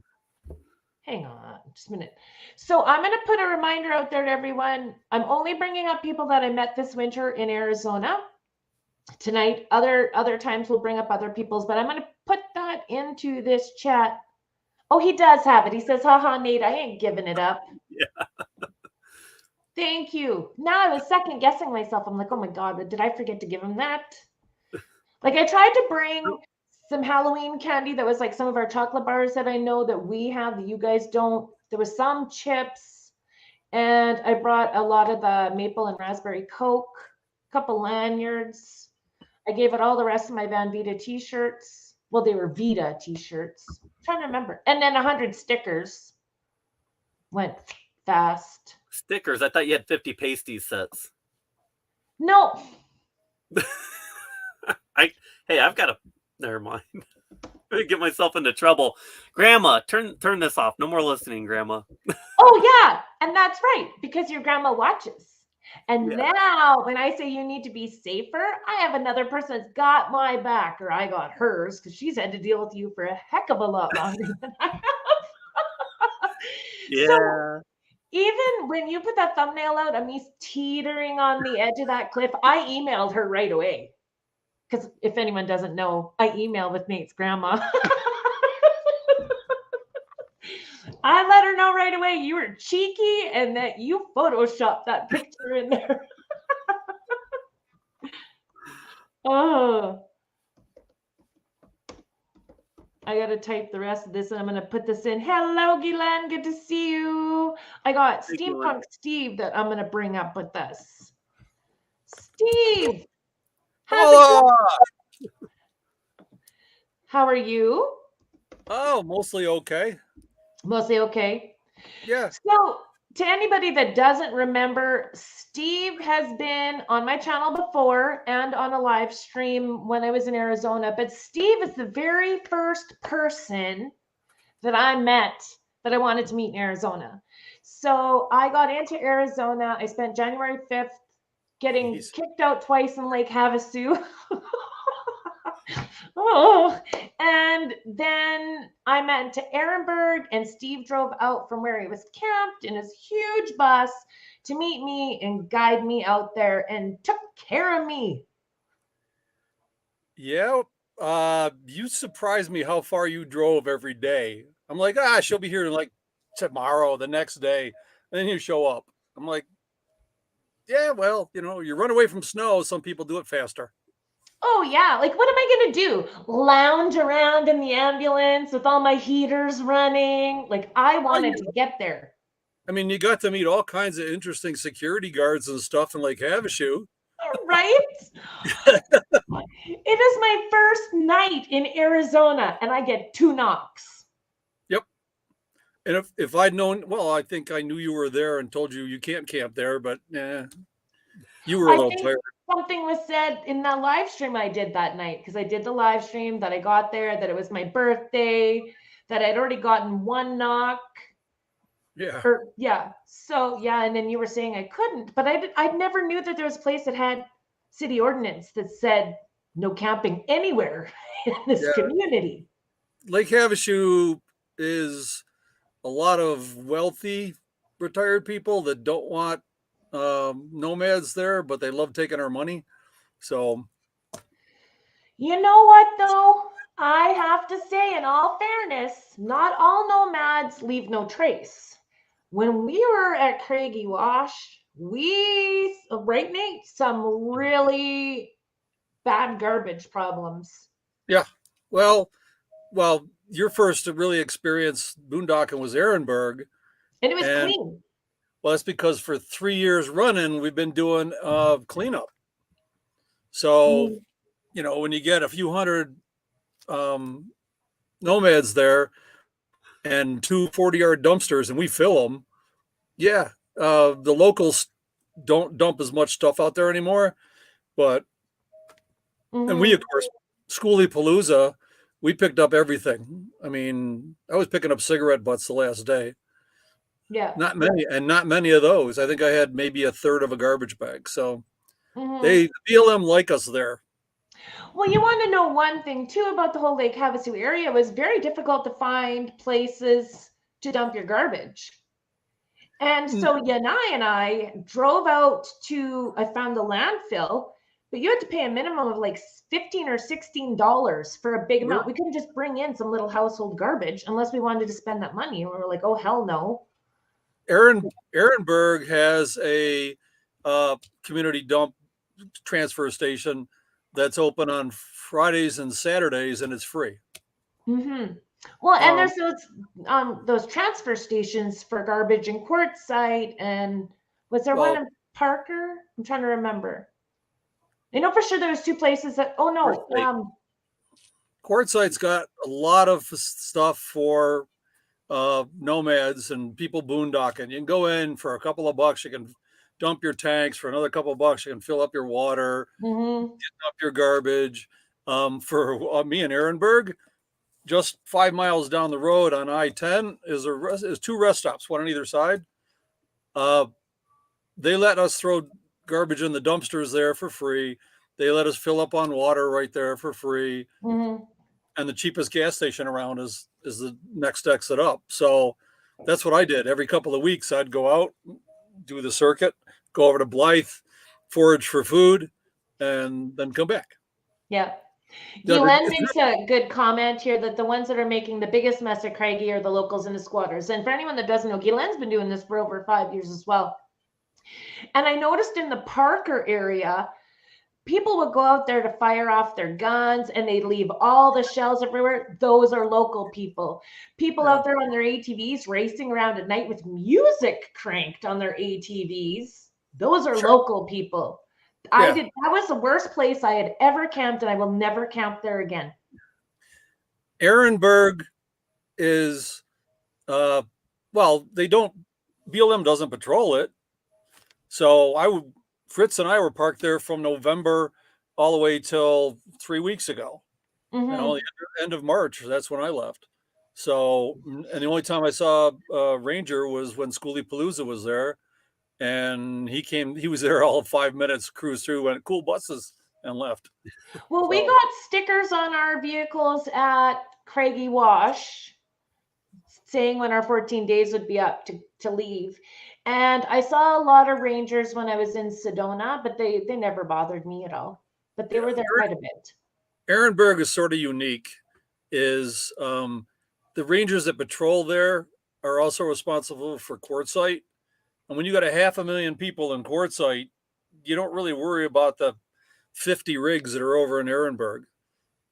Hang on just a minute. So I'm going to put a reminder out there to everyone. I'm only bringing up people that I met this winter in Arizona. Tonight, other times we'll bring up other people's, but I'm going to put that into this chat. Oh, he does have it. He says, haha, Nate, I ain't giving it up. Yeah. Thank you. Now I was second guessing myself. I'm like, oh my God, did I forget to give him that? Like I tried to bring some Halloween candy that was like some of our chocolate bars that I know that we have that you guys don't. There was some chips, and I brought a lot of the maple and raspberry Coke, a couple lanyards. I gave it all the rest of my Van Vida t-shirts. Well, they were Vida t-shirts. I'm trying to remember. And then 100 stickers. Went fast. Stickers. I thought you had 50 pasty sets. No. Hey, I've got a. Never mind. Get myself into trouble. Grandma, turn this off. No more listening, Grandma. Oh yeah, and that's right, because your grandma watches. And Yeah. now when I say you need to be safer, I have another person that's got my back, or I got hers, because she's had to deal with you for a heck of a lot longer than I have. Yeah. So even when you put that thumbnail out of me teetering on the edge of that cliff, I emailed her right away. Because if anyone doesn't know, I email with Nate's grandma. I let her know right away you were cheeky and that you photoshopped that picture in there. Oh, I got to type the rest of this and I'm going to put this in. Hello, Guylaine. Good to see you. I got Hey, Steampunk Steve that I'm going to bring up with us. Steve. Hello. How are you? Oh, mostly okay. Mostly okay. Yeah. So, to anybody that doesn't remember, Steve has been on my channel before and on a live stream when I was in Arizona. But Steve is the very first person that I met that I wanted to meet in Arizona. So I got into Arizona. I spent January 5th getting kicked out twice in Lake Havasu. Oh, and then I went to Ehrenberg, and Steve drove out from where he was camped in his huge bus to meet me and guide me out there and took care of me. Yeah. You surprised me how far you drove every day. I'm like, she'll be here in like tomorrow, the next day, and then you show up. I'm like, yeah, well, you run away from snow. Some people do it faster. Oh yeah, like what am I gonna do? Lounge around in the ambulance with all my heaters running? Like I wanted to get there. I mean, you got to meet all kinds of interesting security guards and stuff in Lake Havasu. Right? It is my first night in Arizona and I get 2 knocks. Yep. And if I'd known, well, I think I knew you were there and told you can't camp there, but you were a little tired. Something was said in that live stream I did that night, because I did the live stream that I got there, that it was my birthday, that I'd already gotten 1 knock. Yeah. So and then you were saying I couldn't, but I never knew that there was a place that had city ordinance that said no camping anywhere in this community. Lake Havasu is a lot of wealthy retired people that don't want nomads there, but they love taking our money. So, you know what though? I have to say, in all fairness, not all nomads leave no trace. When we were at Craigie Wash, right, Nate, some really bad garbage problems. Yeah. Well, your first to really experience boondocking was Ehrenberg. And it was clean. Well, that's because for 3 years running, we've been doing cleanup. So, when you get a few hundred nomads there and 2 40-yard dumpsters and we fill them, the locals don't dump as much stuff out there anymore. But, and we, of course, Schoolie Palooza, we picked up everything. I mean, I was picking up cigarette butts the last day. Yeah. Not many of those. I think I had maybe a third of a garbage bag. So the BLM like us there. Well, you want to know one thing too about the whole Lake Havasu area. It was very difficult to find places to dump your garbage. And so Yanai and I drove out I found the landfill, but you had to pay a minimum of like $15 or $16 for a big amount. We couldn't just bring in some little household garbage unless we wanted to spend that money. And we were like, oh, hell no. Ehrenberg has a community dump transfer station that's open on Fridays and Saturdays, and it's free. Well, and there's those transfer stations for garbage in Quartzsite, and was there one in Parker? I'm trying to remember. I know for sure there was 2 places that. Oh no, Quartzsite's got a lot of stuff for nomads and people boondocking. You can go in for a couple of bucks. You can dump your tanks. For another couple of bucks, you can fill up your water, get up your garbage. For me in Ehrenberg, just 5 miles down the road on I-10 is 2 rest stops, one on either side. They let us throw garbage in the dumpsters there for free. They let us fill up on water right there for free. And the cheapest gas station around is the next exit up. So that's what I did. Every couple of weeks, I'd go out, do the circuit, go over to Blythe, forage for food, and then come back. Yeah. Guylaine makes a good comment here that the ones that are making the biggest mess at Craigie are the locals and the squatters. And for anyone that doesn't know, Guylaine's been doing this for over 5 years as well. And I noticed in the Parker area, people would go out there to fire off their guns and they'd leave all the shells everywhere. Those are local people. People out there on their ATVs racing around at night with music cranked on their ATVs. Those are local people. That was the worst place I had ever camped, and I will never camp there again. Ehrenberg is BLM doesn't patrol it. So Fritz and I were parked there from November all the way till 3 weeks ago. The end of March, that's when I left. So, and the only time I saw Ranger was when Schoolie Palooza was there. And he was there all 5 minutes, cruised through, went cool buses, and left. Well, we got stickers on our vehicles at Craigie Wash saying when our 14 days would be up to leave. And I saw a lot of Rangers when I was in Sedona, but they never bothered me at all. But they were there quite a bit. Ehrenberg is sort of unique. The Rangers that patrol there are also responsible for quartzite. And when you got 500,000 people in quartzite, you don't really worry about the 50 rigs that are over in Ehrenberg.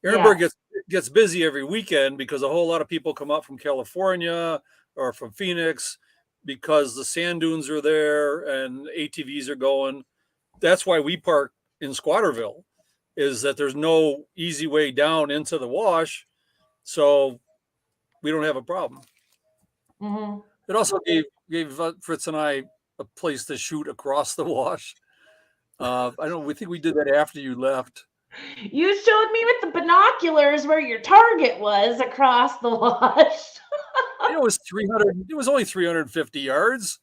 Ehrenberg gets busy every weekend because a whole lot of people come up from California or from Phoenix because the sand dunes are there and ATVs are going. That's why we park in Squatterville, is that there's no easy way down into the wash. So we don't have a problem. Mm-hmm. It also gave Fritz and I a place to shoot across the wash. I don't. We think we did that after you left. You showed me with the binoculars where your target was across the wash. It was 300. It was only 350 yards.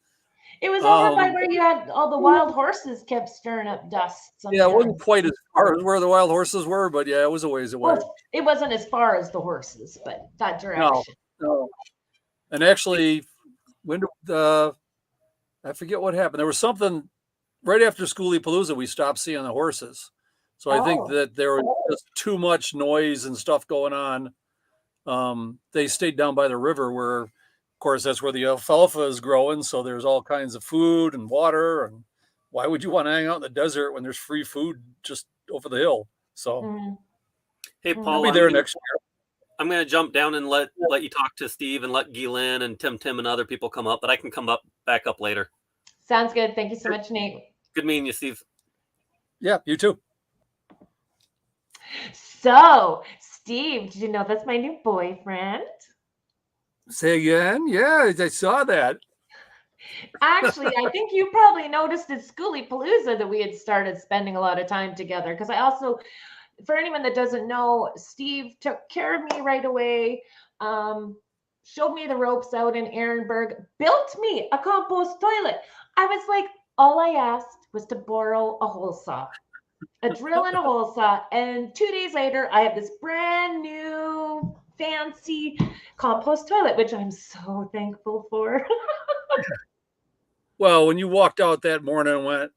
It was over by where you had all the wild horses kept stirring up dust. Yeah, it wasn't quite as far as where the wild horses were, but yeah, it was a ways away. Well, it wasn't as far as the horses, but that direction. No. And actually, when I forget what happened. There was something right after Schoolie Palooza, we stopped seeing the horses. So I think that there was just too much noise and stuff going on. They stayed down by the river where, of course, that's where the alfalfa is growing. So there's all kinds of food and water. And why would you want to hang out in the desert when there's free food just over the hill? So, Hey, Paul, we'll be there next year. I'm going to jump down and let you talk to Steve and let Guylaine and Tim and other people come up, but I can come back up later. Sounds good. Thank you so much, Nate. Good meeting you, Steve. Yeah, you too. So, Steve, did you know that's my new boyfriend? Say again? Yeah, I saw that. Actually, I think you probably noticed at Schoolie Palooza that we had started spending a lot of time together. Because I also, for anyone that doesn't know, Steve took care of me right away, showed me the ropes out in Ehrenberg, built me a compost toilet. I was like, all I asked was to borrow a hole saw, a drill and a hole saw. And 2 days later, I have this brand new fancy compost toilet, which I'm so thankful for. Well, when you walked out that morning and went,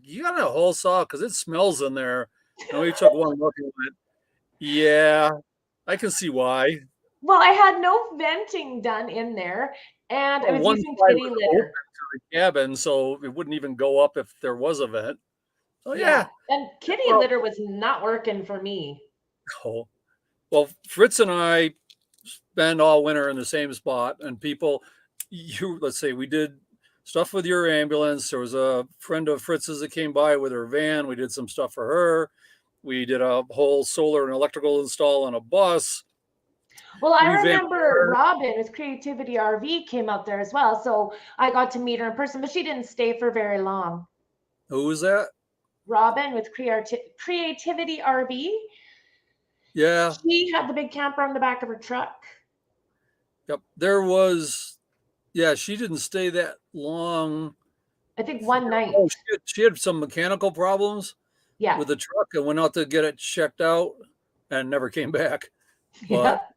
you got a hole saw? Because it smells in there. And we took one look and went, yeah, I can see why. Well, I had no venting done in there, and I was using kitty litter. To the cabin, so it wouldn't even go up if there was a vent. Oh, yeah. And kitty litter was not working for me. Oh. Well, Fritz and I spend all winter in the same spot, and people, let's say we did stuff with your ambulance. There was a friend of Fritz's that came by with her van. We did some stuff for her. We did a whole solar and electrical install on a bus. Well, I remember Robin with Creativity RV came out there as well. So I got to meet her in person, but she didn't stay for very long. Who was that? Robin with Creativity RV. Yeah. She had the big camper on the back of her truck. Yep. There was, yeah, she didn't stay that long. I think one night. Oh, she had some mechanical problems with the truck and went out to get it checked out and never came back. But,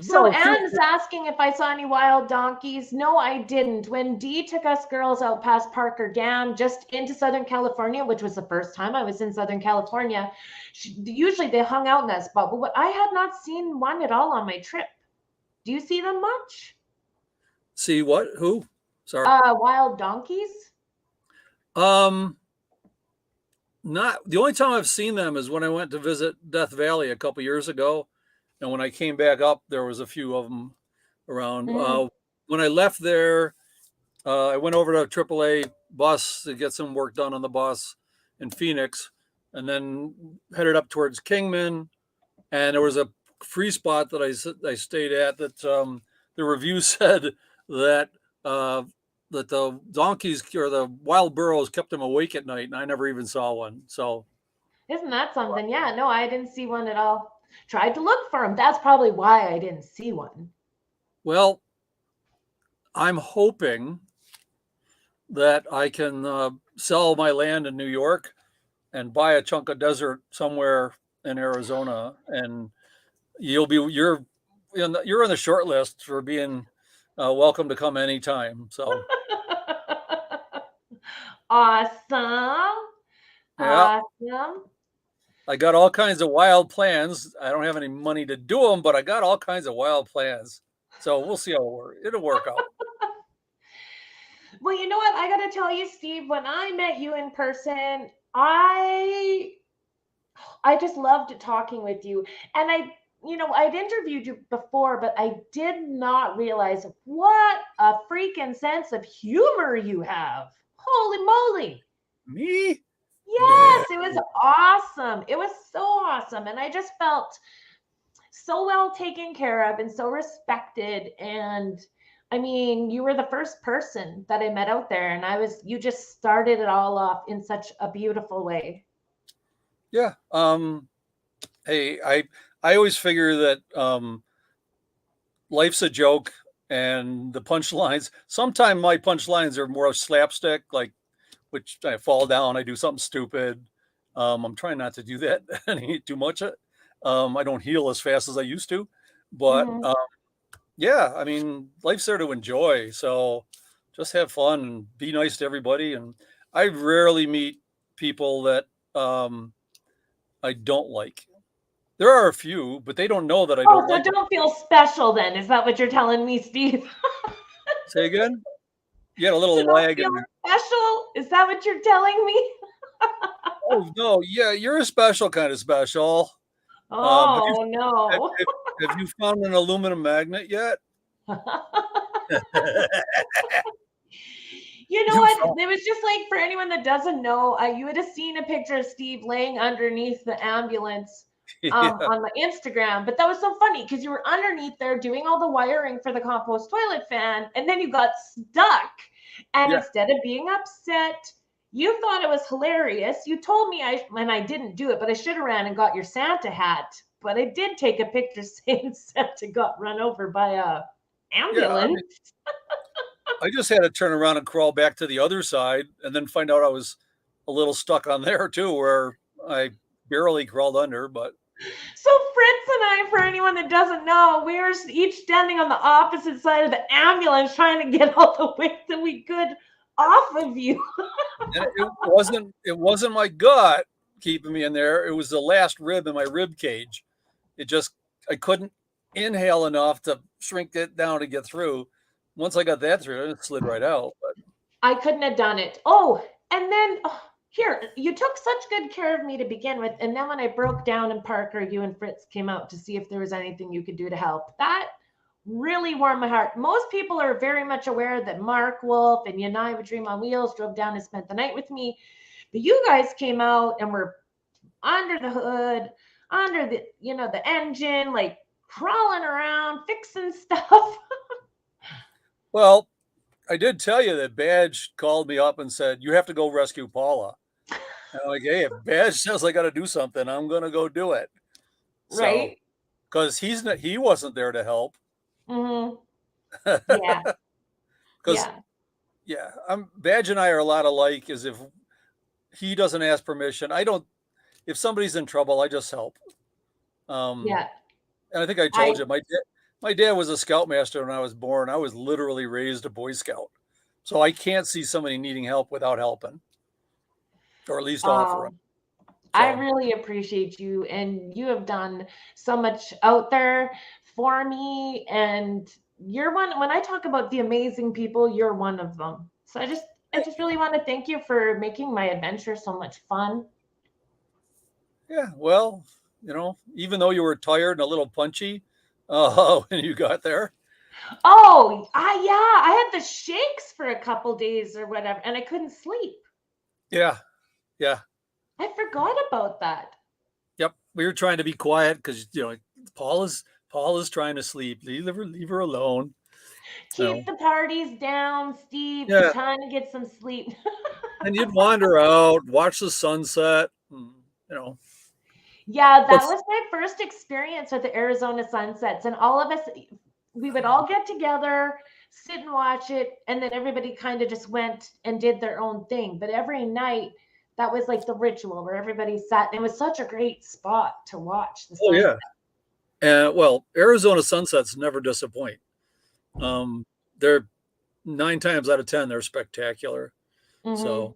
so Anne's asking if I saw any wild donkeys. No, I didn't. When Dee took us girls out past Parker Dam, just into Southern California, which was the first time I was in Southern California, usually they hung out in that spot, but I had not seen one at all on my trip. Do you see them much? See what? Who? Sorry. Wild donkeys? Not the only time I've seen them is when I went to visit Death Valley a couple years ago. And when I came back up, there was a few of them around. When I left there, I went over to AAA bus to get some work done on the bus in Phoenix, and then headed up towards Kingman. And there was a free spot that I stayed at that the review said that that the donkeys or the wild burros kept them awake at night, and I never even saw one. So, isn't that something? Yeah, no, I didn't see one at all. Tried to look for them. That's probably why I didn't see one. Well, I'm hoping that I can sell my land in New York and buy a chunk of desert somewhere in Arizona, and you're on the short list for being welcome to come anytime. So awesome. Yeah. Awesome. I got all kinds of wild plans. I don't have any money to do them, but I got all kinds of wild plans. So we'll see how it works. It'll work out. Well, you know what? I got to tell you, Steve, when I met you in person, I just loved talking with you. And I'd interviewed you before, but I did not realize what a freaking sense of humor you have. Holy moly. Me? Yes, it was awesome. It was so awesome. And I just felt so well taken care of and so respected. And I mean, you were the first person that I met out there, and you just started it all off in such a beautiful way. Yeah. Hey, I always figure that life's a joke, and the punchlines, sometimes my punchlines are more slapstick, like which I fall down, I do something stupid. I'm trying not to do that any too much. I don't heal as fast as I used to, but yeah, I mean, life's there to enjoy. So just have fun and be nice to everybody. And I rarely meet people that I don't like. There are a few, but they don't know that I don't so like don't feel special then. Is that what you're telling me, Steve? Say again? You had a little So don't lag feel in there. special? Is that what you're telling me? Oh no, yeah, you're a special kind of special. Oh, no. Have you found an aluminum magnet yet? You know what? It was just like, for anyone that doesn't know, you would have seen a picture of Steve laying underneath the ambulance on my Instagram. But that was so funny because you were underneath there doing all the wiring for the compost toilet fan, and then you got stuck. And instead of being upset, you thought it was hilarious. You told me and I didn't do it, but I should have ran and got your Santa hat. But I did take a picture saying Santa got run over by a ambulance. I just had to turn around and crawl back to the other side and then find out I was a little stuck on there too, where I barely crawled under. But so Fritz and I, for anyone that doesn't know, we were each standing on the opposite side of the ambulance trying to get all the weight that we could off of you. And it wasn't my gut keeping me in there. It was the last rib in my rib cage. I couldn't inhale enough to shrink it down to get through. Once I got that through, it slid right out. But I couldn't have done it. Oh, and then here, you took such good care of me to begin with. And then when I broke down in Parker, you and Fritz came out to see if there was anything you could do to help. That really warmed my heart. Most people are very much aware that Mark Wolf and Yanai with Dream on Wheels drove down and spent the night with me. But you guys came out and were under the hood, under the engine, like crawling around, fixing stuff. Well, I did tell you that Badge called me up and said, you have to go rescue Paula. And I'm like, hey, if Badge says I got to do something, I'm going to go do it. Right. Because he wasn't there to help. Mm-hmm. Yeah. Because, Badge and I are a lot alike, as if he doesn't ask permission. If somebody's in trouble, I just help. And I think I told you, my dad was a scoutmaster when I was born. I was literally raised a Boy Scout. So I can't see somebody needing help without helping, or at least offering. So. I really appreciate you, and you have done so much out there for me. And you're one, when I talk about the amazing people, you're one of them. So I just really want to thank you for making my adventure so much fun. Yeah, well, even though you were tired and a little punchy when you got there. Oh, I had the shakes for a couple days or whatever, and I couldn't sleep. Yeah. I forgot about that. Yep, we were trying to be quiet because Paul is trying to sleep. Leave her alone. Keep the parties down, Steve. Yeah. Trying to get some sleep. And you'd wander out, watch the sunset. Yeah, that was my first experience with the Arizona sunsets, and all of us, we would all get together, sit and watch it, and then everybody kind of just went and did their own thing. But every night, that was like the ritual where everybody sat, and it was such a great spot to watch the sunset. And well, Arizona sunsets never disappoint. They're 9 times out of 10, they're spectacular. Mm-hmm. So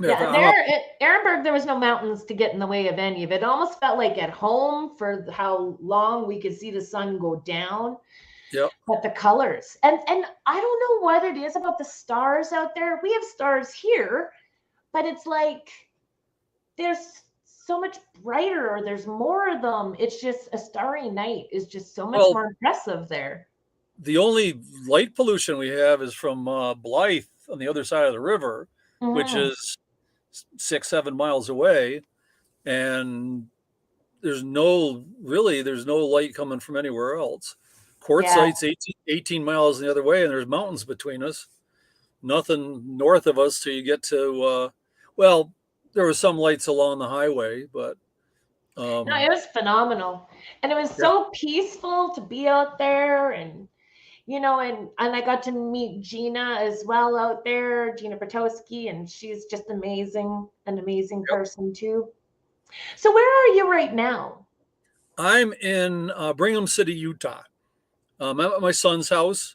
there at Ehrenberg, there was no mountains to get in the way of any of it. It almost felt like at home for how long we could see the sun go down. Yep. but the colors. And I don't know what it is about the stars out there. We have stars here, but it's like there's so much brighter, or there's more of them. It's just a starry night is just so much Well, more impressive there. the only light pollution we have is from Blythe on the other side of the river, which Mhm. is 6-7 miles away, and there's no light coming from anywhere else. Yeah. Quartzsite's 18 miles the other way, and there's mountains between us. Nothing north of us till you get to well, there were some lights along the highway, but No, it was phenomenal. And it was yeah. so peaceful to be out there, and and I got to meet Gina as well out there, Gina Bertowski, and she's just amazing, an amazing Yep. person too. So where are you right now? I'm in Brigham City, Utah. I'm at my son's house.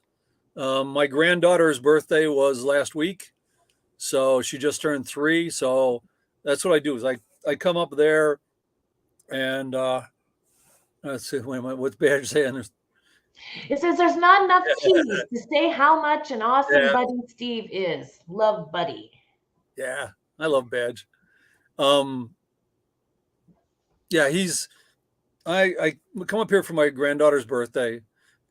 My granddaughter's birthday was last week, so she just turned 3. So that's what I do is I come up there and let's see, what's badge saying? It says there's not enough keys to say how much an awesome Yeah. buddy Steve is. Love, Buddy. Yeah, I love Badge. Yeah, I come up here for my granddaughter's birthday,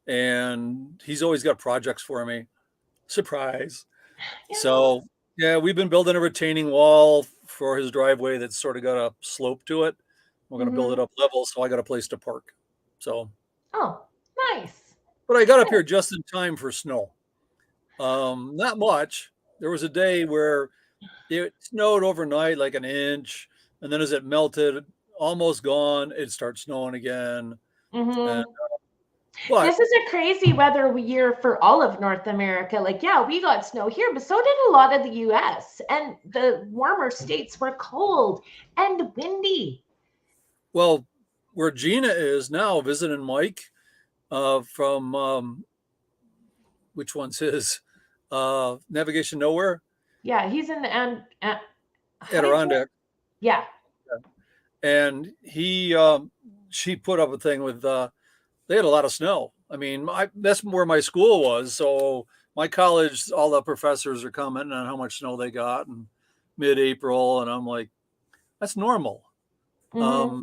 and he's always got projects for me. Surprise. Yes. So yeah, we've been building a retaining wall for his driveway that's sort of got a slope to it. We're going to build it up level, so I got a place to park. So, Oh, nice. but I got up here just in time for snow. Not much. There was a day where it snowed overnight, like an inch, and then as it melted, almost gone, it'd start snowing again. Mhm. But This is a crazy weather year for all of North America. Like, yeah, we got snow here, but so did a lot of the US. And the warmer states were cold and windy. well, where Gina is now visiting Mike from which one's his? Navigation Nowhere, Yeah, he's in the Adirondack. Yeah. And she put up a thing with they had a lot of snow. I mean, that's where my school was. So my college, all the professors are commenting on how much snow they got in mid-April, and I'm like, that's normal. Mhm.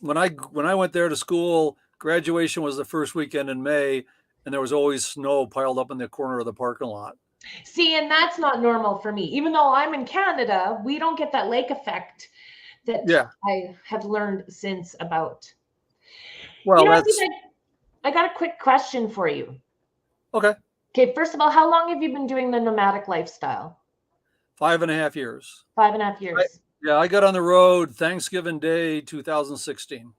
When I went there to school, graduation was the first weekend in May, and there was always snow piled up in the corner of the parking lot. See, and that's not normal for me. Even though I'm in Canada, we don't get that lake effect that Yeah. I have learned since about. Well, Steve, I got a quick question for you. okay. Okay, first of all, how long have you been doing the nomadic lifestyle? 5.5 years. 5.5 years. I got on the road Thanksgiving Day, 2016.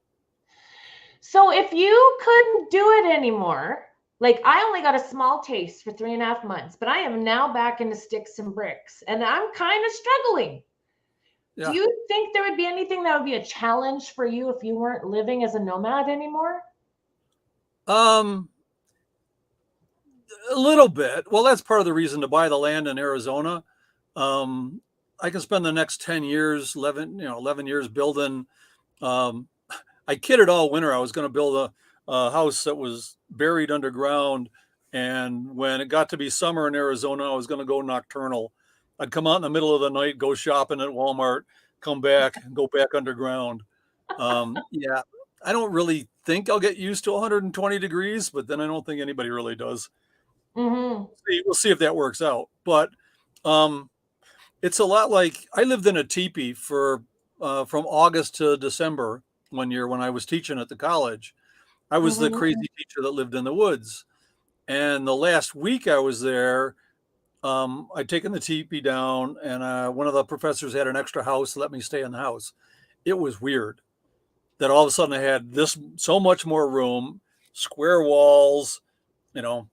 So if you couldn't do it anymore, like I only got a small taste for 3.5 months, but I am now back into sticks and bricks, and I'm kind of struggling. Yeah. Do you think there would be anything that would be a challenge for you if you weren't living as a nomad anymore? A little bit. Well, that's part of the reason to buy the land in Arizona. I can spend the next 10 years, 11 years building. I kidded all winter I was going to build a house that was buried underground. And when it got to be summer in Arizona, I was going to go nocturnal. I'd come out in the middle of the night, go shopping at Walmart, come back and go back underground. Yeah, I don't really think I'll get used to 120 degrees, but then I don't think anybody really does. Mm-hmm. We'll see if that works out. But it's a lot like I lived in a teepee for from August to December one year when I was teaching at the college. I was the crazy teacher that lived in the woods. And the last week I was there, I'd taken the teepee down, and one of the professors had an extra house to let me stay in the house. It was weird that all of a sudden I had this so much more room, square walls, but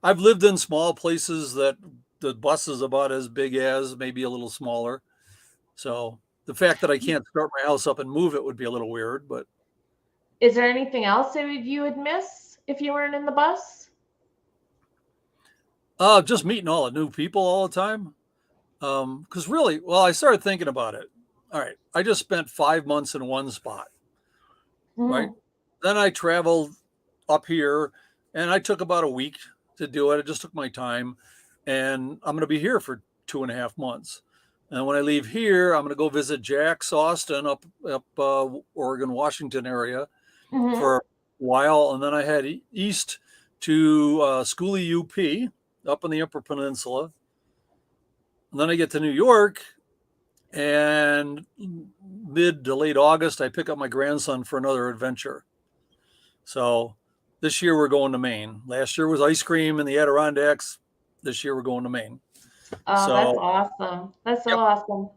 I've lived in small places that the bus is about as big as, maybe a little smaller. So the fact that I can't start my house up and move it would be a little weird, but. Is there anything else that you would miss if you weren't in the bus? Just meeting all the new people all the time. Because I started thinking about it. All right, I just spent 5 months in one spot. right? Then I traveled up here, and I took about a week to do it. I just took my time, and I'm going to be here for 2.5 months. And when I leave here, I'm going to go visit Jack's Austin up Oregon, Washington area for a while, and then I head east to Schooley, UP, up in the Upper Peninsula. And then I get to New York, and mid to late August, I pick up my grandson for another adventure. So this year we're going to Maine. Last year was ice cream in the Adirondacks. This year we're going to Maine. Oh, so, that's awesome. That's so awesome.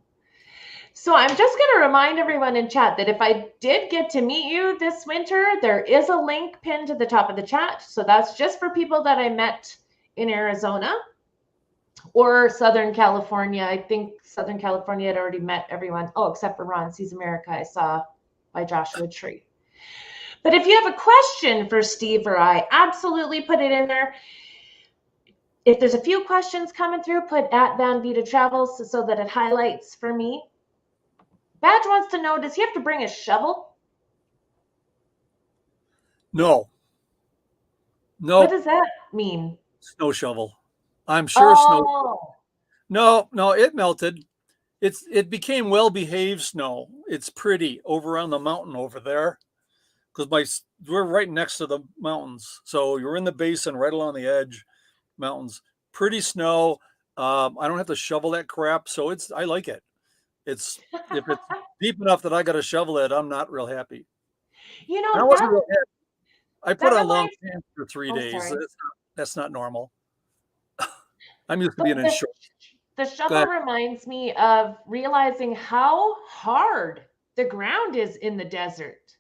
So I'm just going to remind everyone in chat that if I did get to meet you this winter, there is a link pinned to the top of the chat. So that's just for people that I met in Arizona or Southern California. I think Southern California had already met everyone. Oh, except for Ron Sees America, I saw by Joshua Tree. But if you have a question for Steve or I, absolutely put it in there. If there's a few questions coming through, put at Van Vida Travels so that it highlights for me. Badge wants to know, does he have to bring a shovel? No. What does that mean? Snow shovel. I'm sure snow. No, it melted. It became well-behaved snow. It's pretty over on the mountain over there, because we're right next to the mountains. So you're in the basin, right along the edge, mountains. Pretty snow. I don't have to shovel that crap, so I like it. If it's deep enough that I got to shovel it, I'm not real happy. You know, I wasn't real happy. I put on long pants for 3 days. That's not normal. I'm used to being in shorts. The shovel reminds me of realizing how hard the ground is in the desert.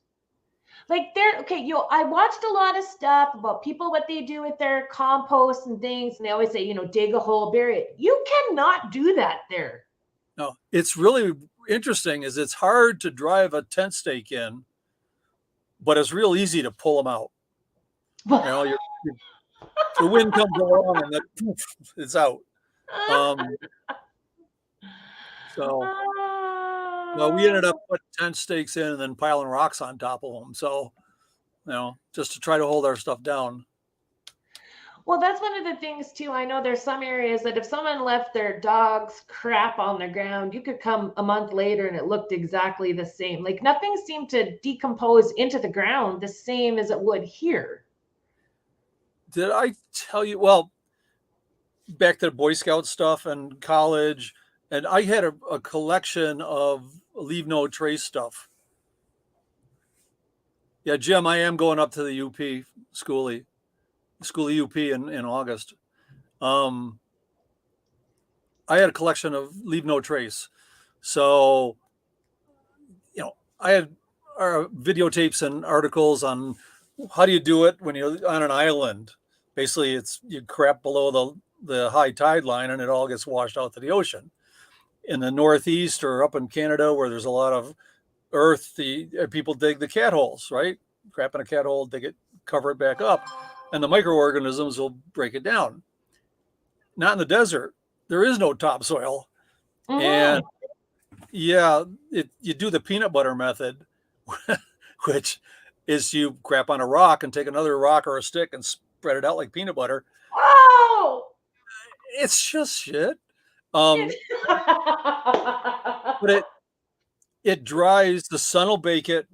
Like I watched a lot of stuff about people, what they do with their compost and things. And they always say, dig a hole, bury it. You cannot do that there. No, it's really interesting is it's hard to drive a tent stake in, but it's real easy to pull them out. The wind comes along and then it's out. We ended up putting tent stakes in and then piling rocks on top of them. So, just to try to hold our stuff down. Well, that's one of the things too. I know there's some areas that if someone left their dog's crap on the ground, you could come a month later and it looked exactly the same. Like nothing seemed to decompose into the ground the same as it would here. Did I tell you? Well, back to the Boy Scout stuff and college, and I had a collection of leave no trace stuff. Yeah, Jim, I am going up to the UP Schooley UP in August. I had a collection of leave no trace. So, I had videotapes and articles on how do you do it when you're on an island. Basically, you crap below the high tide line and it all gets washed out to the ocean. In the Northeast or up in Canada where there's a lot of earth, people dig the cat holes, right? Crap in a cat hole, dig it, cover it back up. And the microorganisms will break it down. Not in the desert. There is no topsoil. And you do the peanut butter method, which is you crap on a rock and take another rock or a stick and spread it out like peanut butter. Oh! It's just shit. But it dries. The sun will bake it,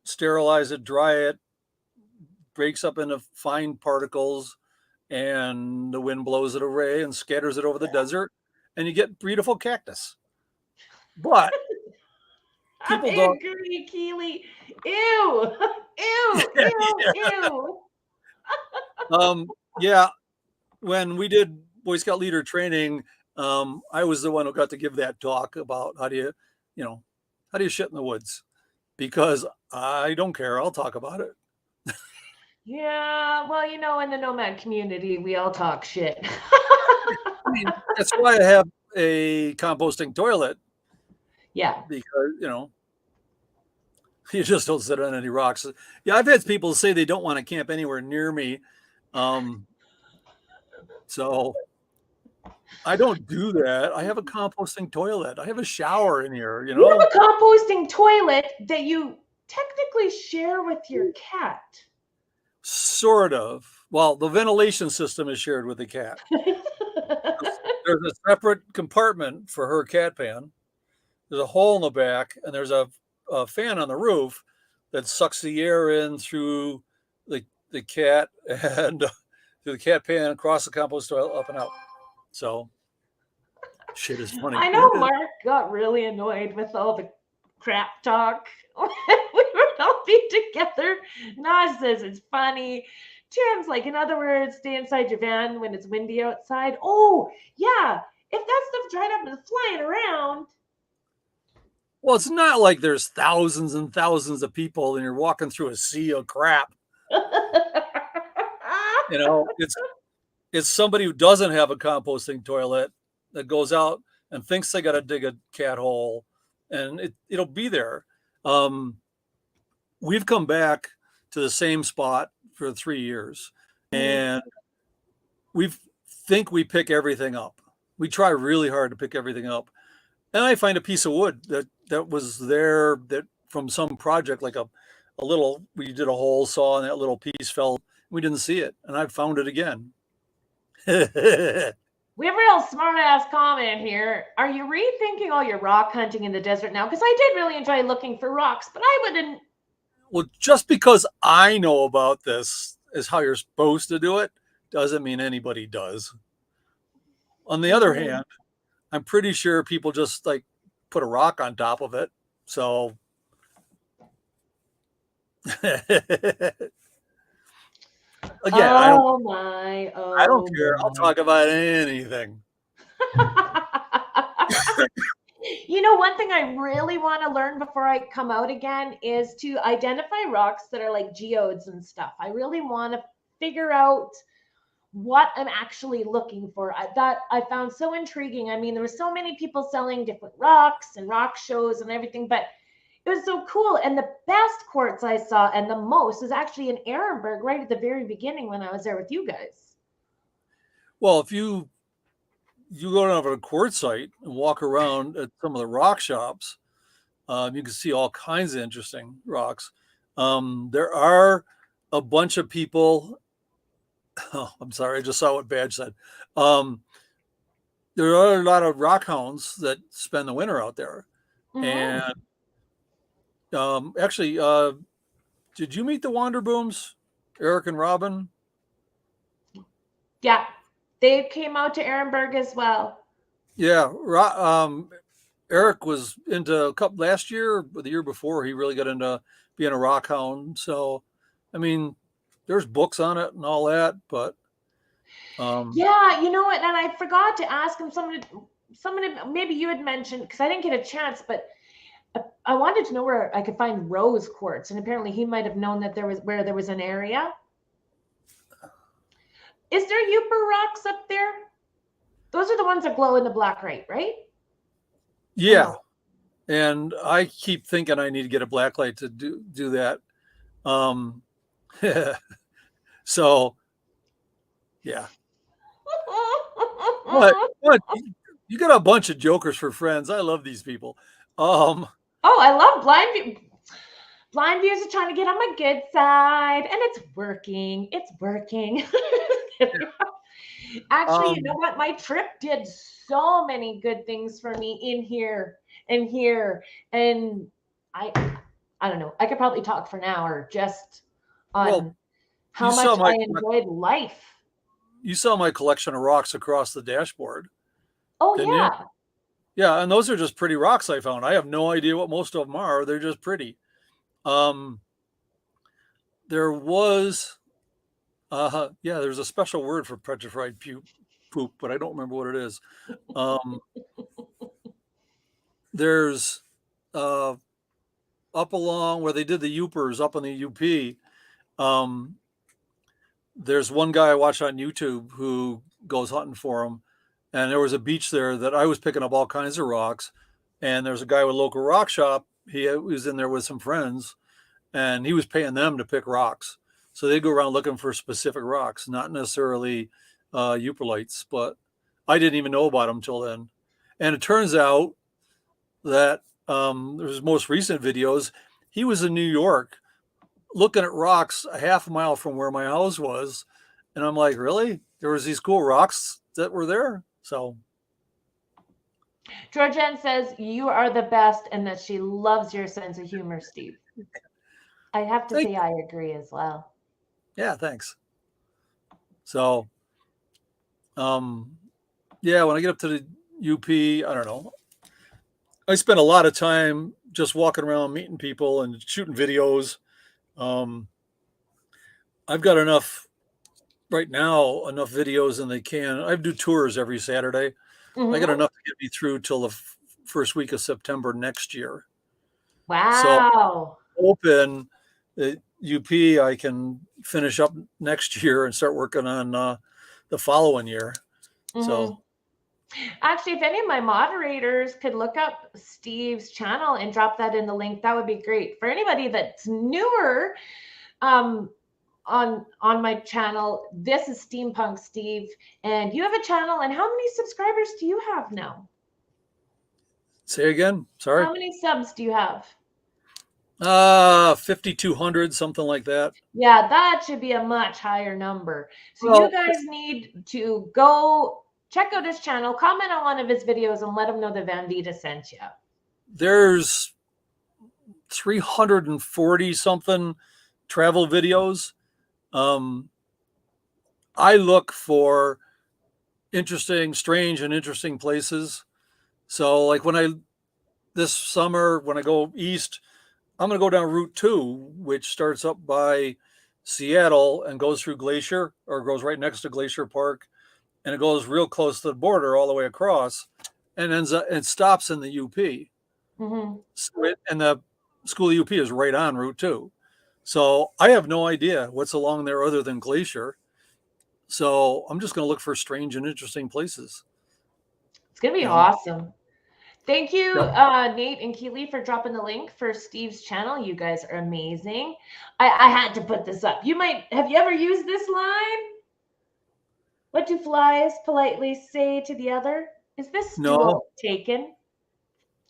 sterilize it, dry it, breaks up into fine particles, and the wind blows it away and scatters it over the desert, and you get beautiful cactus. But people don't agree, Keely. Ew. Yeah. When we did Boy Scout leader training, I was the one who got to give that talk about how do you shit in the woods, because I don't care. I'll talk about it. Yeah, well, in the nomad community, we all talk shit. I mean, that's why I have a composting toilet. Yeah. Because, you just don't sit on any rocks. Yeah, I've had people say they don't want to camp anywhere near me. So I don't do that. I have a composting toilet. I have a shower in here, You have a composting toilet that you technically share with your cat. Sort of. Well, the ventilation system is shared with the cat. There's a separate compartment for her cat pan. There's a hole in the back, and there's a fan on the roof that sucks the air in through the cat and through the cat pan across the compost toilet up and out. So shit is funny. I know Mark got really annoyed with all the crap talk when we were helping together. Naz says it's funny. Tim's like, in other words, stay inside your van when it's windy outside. Oh, yeah. If that stuff dried up and flying around. Well, it's not like there's thousands and thousands of people and you're walking through a sea of crap. You know, it's somebody who doesn't have a composting toilet that goes out and thinks they got to dig a cat hole, and it'll be there. We've come back to the same spot for 3 years, and we think we pick everything up. We try really hard to pick everything up, and I find a piece of wood that was there that from some project, like a little, we did a hole saw and that little piece fell. We didn't see it, and I found it again. We have a real smart ass comment here. Are you rethinking all your rock hunting in the desert now? Because I did really enjoy looking for rocks, but I wouldn't. Well, just because I know about this is how you're supposed to do it doesn't mean anybody does. On the other hand, I'm pretty sure people just like put a rock on top of it. So again, I don't care. I'll talk about anything. You know, one thing I really want to learn before I come out again is to identify rocks that are like geodes and stuff. I really want to figure out what I'm actually looking for. That I found so intriguing. I mean, there were so many people selling different rocks and rock shows and everything, but it was so cool. And the best quartz I saw and the most is actually in Ehrenberg, right at the very beginning when I was there with you guys. Well, if you go down to the quartz site and walk around at some of the rock shops, you can see all kinds of interesting rocks. There are a bunch of people. Oh, I'm sorry, I just saw what Badge said. There are a lot of rock hounds that spend the winter out there. And actually, did you meet the Wanderbooms, Eric and Robin? Yeah, they came out to Ehrenberg as well. Yeah, Eric was into a couple last year, or the year before. He really got into being a rock hound. So, I mean, there's books on it and all that, but yeah, you know what? And I forgot to ask him. Somebody, maybe you had mentioned, because I didn't get a chance, but I wanted to know where I could find rose quartz, and apparently he might have known that there was an area. Is there Uper rocks up there? Those are the ones that glow in the black, right? Yeah. And I keep thinking I need to get a black light to do that. So, yeah. What? You got a bunch of jokers for friends. I love these people. Oh, I love Blind View. Blind Views are trying to get on my good side, and it's working. Actually, you know what? My trip did so many good things for me in here and here. And I don't know. I could probably talk for an hour just on how much I enjoyed life. You saw my collection of rocks across the dashboard. Oh, yeah. You? Yeah, and those are just pretty rocks I found. I have no idea what most of them are. They're just pretty. There was, there's a special word for petrified poop, but I don't remember what it is. There's up along where they did the Upers up on the UP. There's one guy I watch on YouTube who goes hunting for them. And there was a beach there that I was picking up all kinds of rocks. And there's a guy with a local rock shop. He was in there with some friends, and he was paying them to pick rocks. So they go around looking for specific rocks, not necessarily Uperlites, but I didn't even know about them till then. And it turns out that there's most recent videos, he was in New York looking at rocks a half a mile from where my house was. And I'm like, really? There was these cool rocks that were there. So Georgianne says you are the best and that she loves your sense of humor, Steve. I have to say I agree as well. Yeah, thanks. So, yeah, when I get up to the UP, I don't know. I spend a lot of time just walking around, meeting people and shooting videos. I've got enough right now, enough videos than they can. I do tours every Saturday. I got enough to get me through till the first week of September next year. Wow. So open at UP, I can finish up next year and start working on the following year. So actually, if any of my moderators could look up Steve's channel and drop that in the link, that would be great. For anybody that's newer on my channel, this is Steampunk Steve, and you have a channel, and how many subscribers do you have now? Say again, sorry. How many subs do you have? 5,200, something like that. Yeah, that should be a much higher number. So you guys need to go check out his channel, comment on one of his videos, and let him know that Van Vida sent you. There's 340 something travel videos. I look for strange and interesting places. So like this summer, when I go east, I'm going to go down Route 2, which starts up by Seattle and goes through Glacier, or goes right next to Glacier Park. And it goes real close to the border all the way across and and stops in the UP. So and the school of UP is right on Route 2. So I have no idea what's along there other than Glacier. So I'm just going to look for strange and interesting places. It's going to be awesome. Thank you, Nate and Keely, for dropping the link for Steve's channel. You guys are amazing. I had to put this up. Have you ever used this line? What do flies politely say to the other? Is this stool taken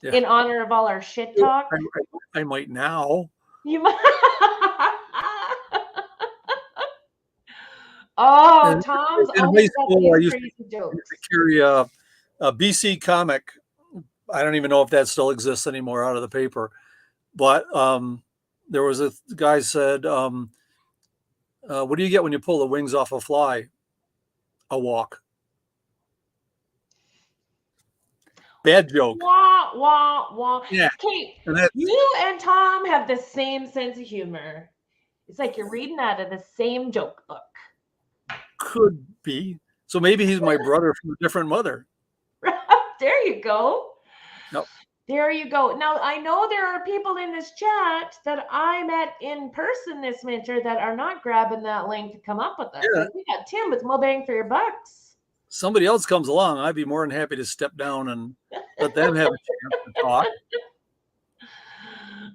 in honor of all our shit talk? I might now. You might. Oh, Tom's always got these crazy jokes. To carry a BC comic. I don't even know if that still exists anymore out of the paper. But there was a guy said, what do you get when you pull the wings off a fly? A walk. Bad joke. Wah, wah, wah. Yeah. Okay, you and Tom have the same sense of humor. It's like you're reading out of the same joke book. Could be. So maybe he's my brother from a different mother. There you go. Yep. There you go. Now, I know there are people in this chat that I met in person this winter that are not grabbing that link to come up with us. Yeah. Like we got Tim with more bang for your bucks. Somebody else comes along, I'd be more than happy to step down and let them have a chance to talk.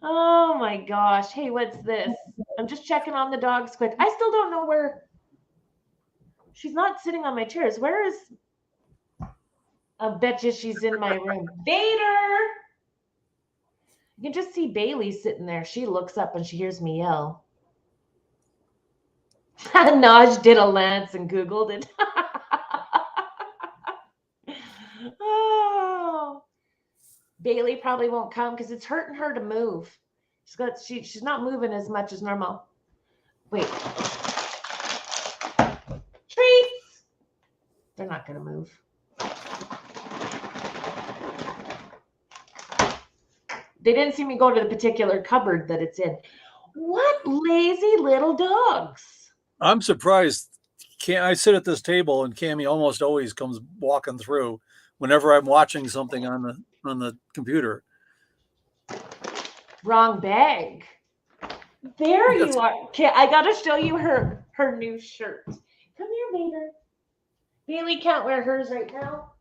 Oh my gosh. Hey, what's this? I'm just checking on the dogs quick. I still don't know where. She's not sitting on my chairs. Where is... I bet you she's in my room. Vader! You can just see Bailey sitting there. She looks up and she hears me yell. Naj did a Lance and Googled it. Oh. Bailey probably won't come because it's hurting her to move. She's not moving as much as normal. Wait. Treats! They're not going to move. They didn't see me go to the particular cupboard that it's in. What lazy little dogs. I'm surprised. I sit at this table and Cammie almost always comes walking through whenever I'm watching something on the computer. Wrong bag. There you are. Okay, I got to show you her new shirt. Come here, Vader. Bailey can't wear hers right now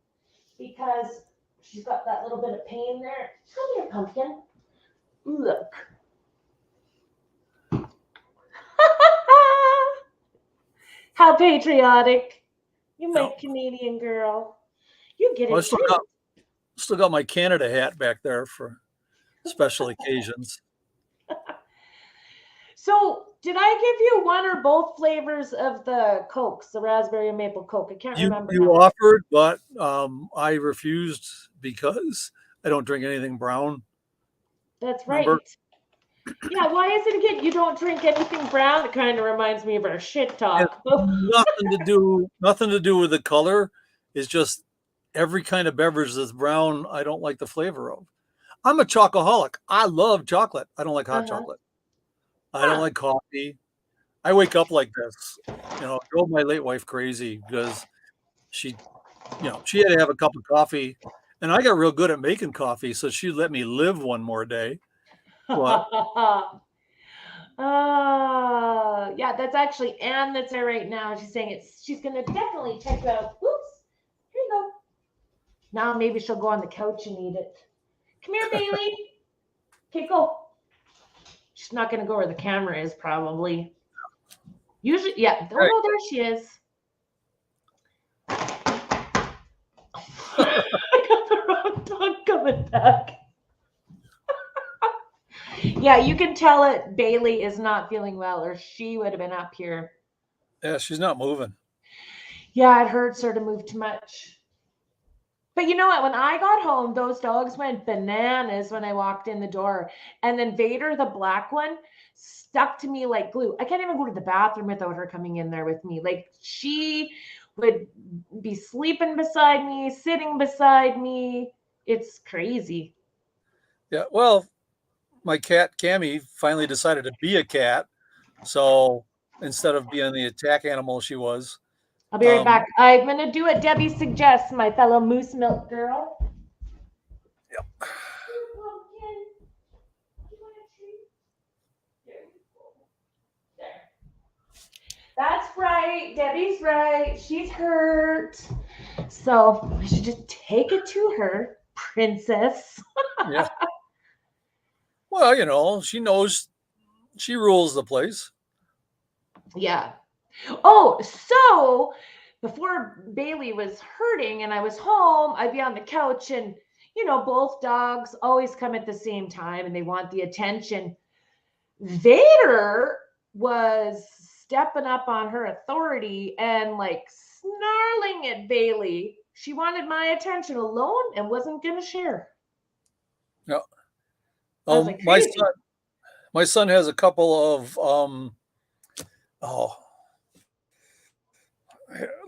because she's got that little bit of pain there. Come here, pumpkin. Look. How patriotic. You my Canadian girl. You get it. Still got my Canada hat back there for special occasions. So did I give you one or both flavors of the Cokes, the raspberry and maple Coke? I can't remember You now. offered, but I refused because I don't drink anything brown. That's right. Remember? Yeah, why is it again you don't drink anything brown? It kind of reminds me of our shit It talk. has nothing to do with the color. It's just every kind of beverage that's brown, I don't like the flavor of. I'm a chocoholic. I love chocolate. I don't like hot Uh-huh. chocolate. I don't like coffee. I wake up like this. It drove my late wife crazy because she she had to have a cup of coffee, and I got real good at making coffee, so she let me live one more day. But Yeah, that's actually Anne that's there right now. She's saying she's gonna definitely check you out. Oops, here you go. Now maybe she'll go on the couch and eat it. Come here, Bailey. Okay, go. She's not gonna go where the camera is, probably. Usually, yeah. Oh no, there she is. I got the wrong dog coming back. Yeah, you can tell it. Bailey is not feeling well, or she would have been up here. yeah, she's not moving. Yeah, it hurts her to move too much. But you know what? When I got home, those dogs went bananas when I walked in the door. And then Vader, the black one, stuck to me like glue. I can't even go to the bathroom without her coming in there with me. Like she would be sleeping beside me, sitting beside me. It's crazy. Yeah, well, my cat Cammy finally decided to be a cat. So instead of being the attack animal she was, I'll be right back. I'm going to do what Debbie suggests, my fellow moose milk girl. Yep. That's right. Debbie's right. She's hurt. So we should just take it to her, princess. Yeah. Well, she knows she rules the place. Yeah. Oh, so before Bailey was hurting and I was home, I'd be on the couch and, both dogs always come at the same time and they want the attention. Vader was stepping up on her authority and like snarling at Bailey. She wanted my attention alone and wasn't going to share. Yeah. Like my son has a couple of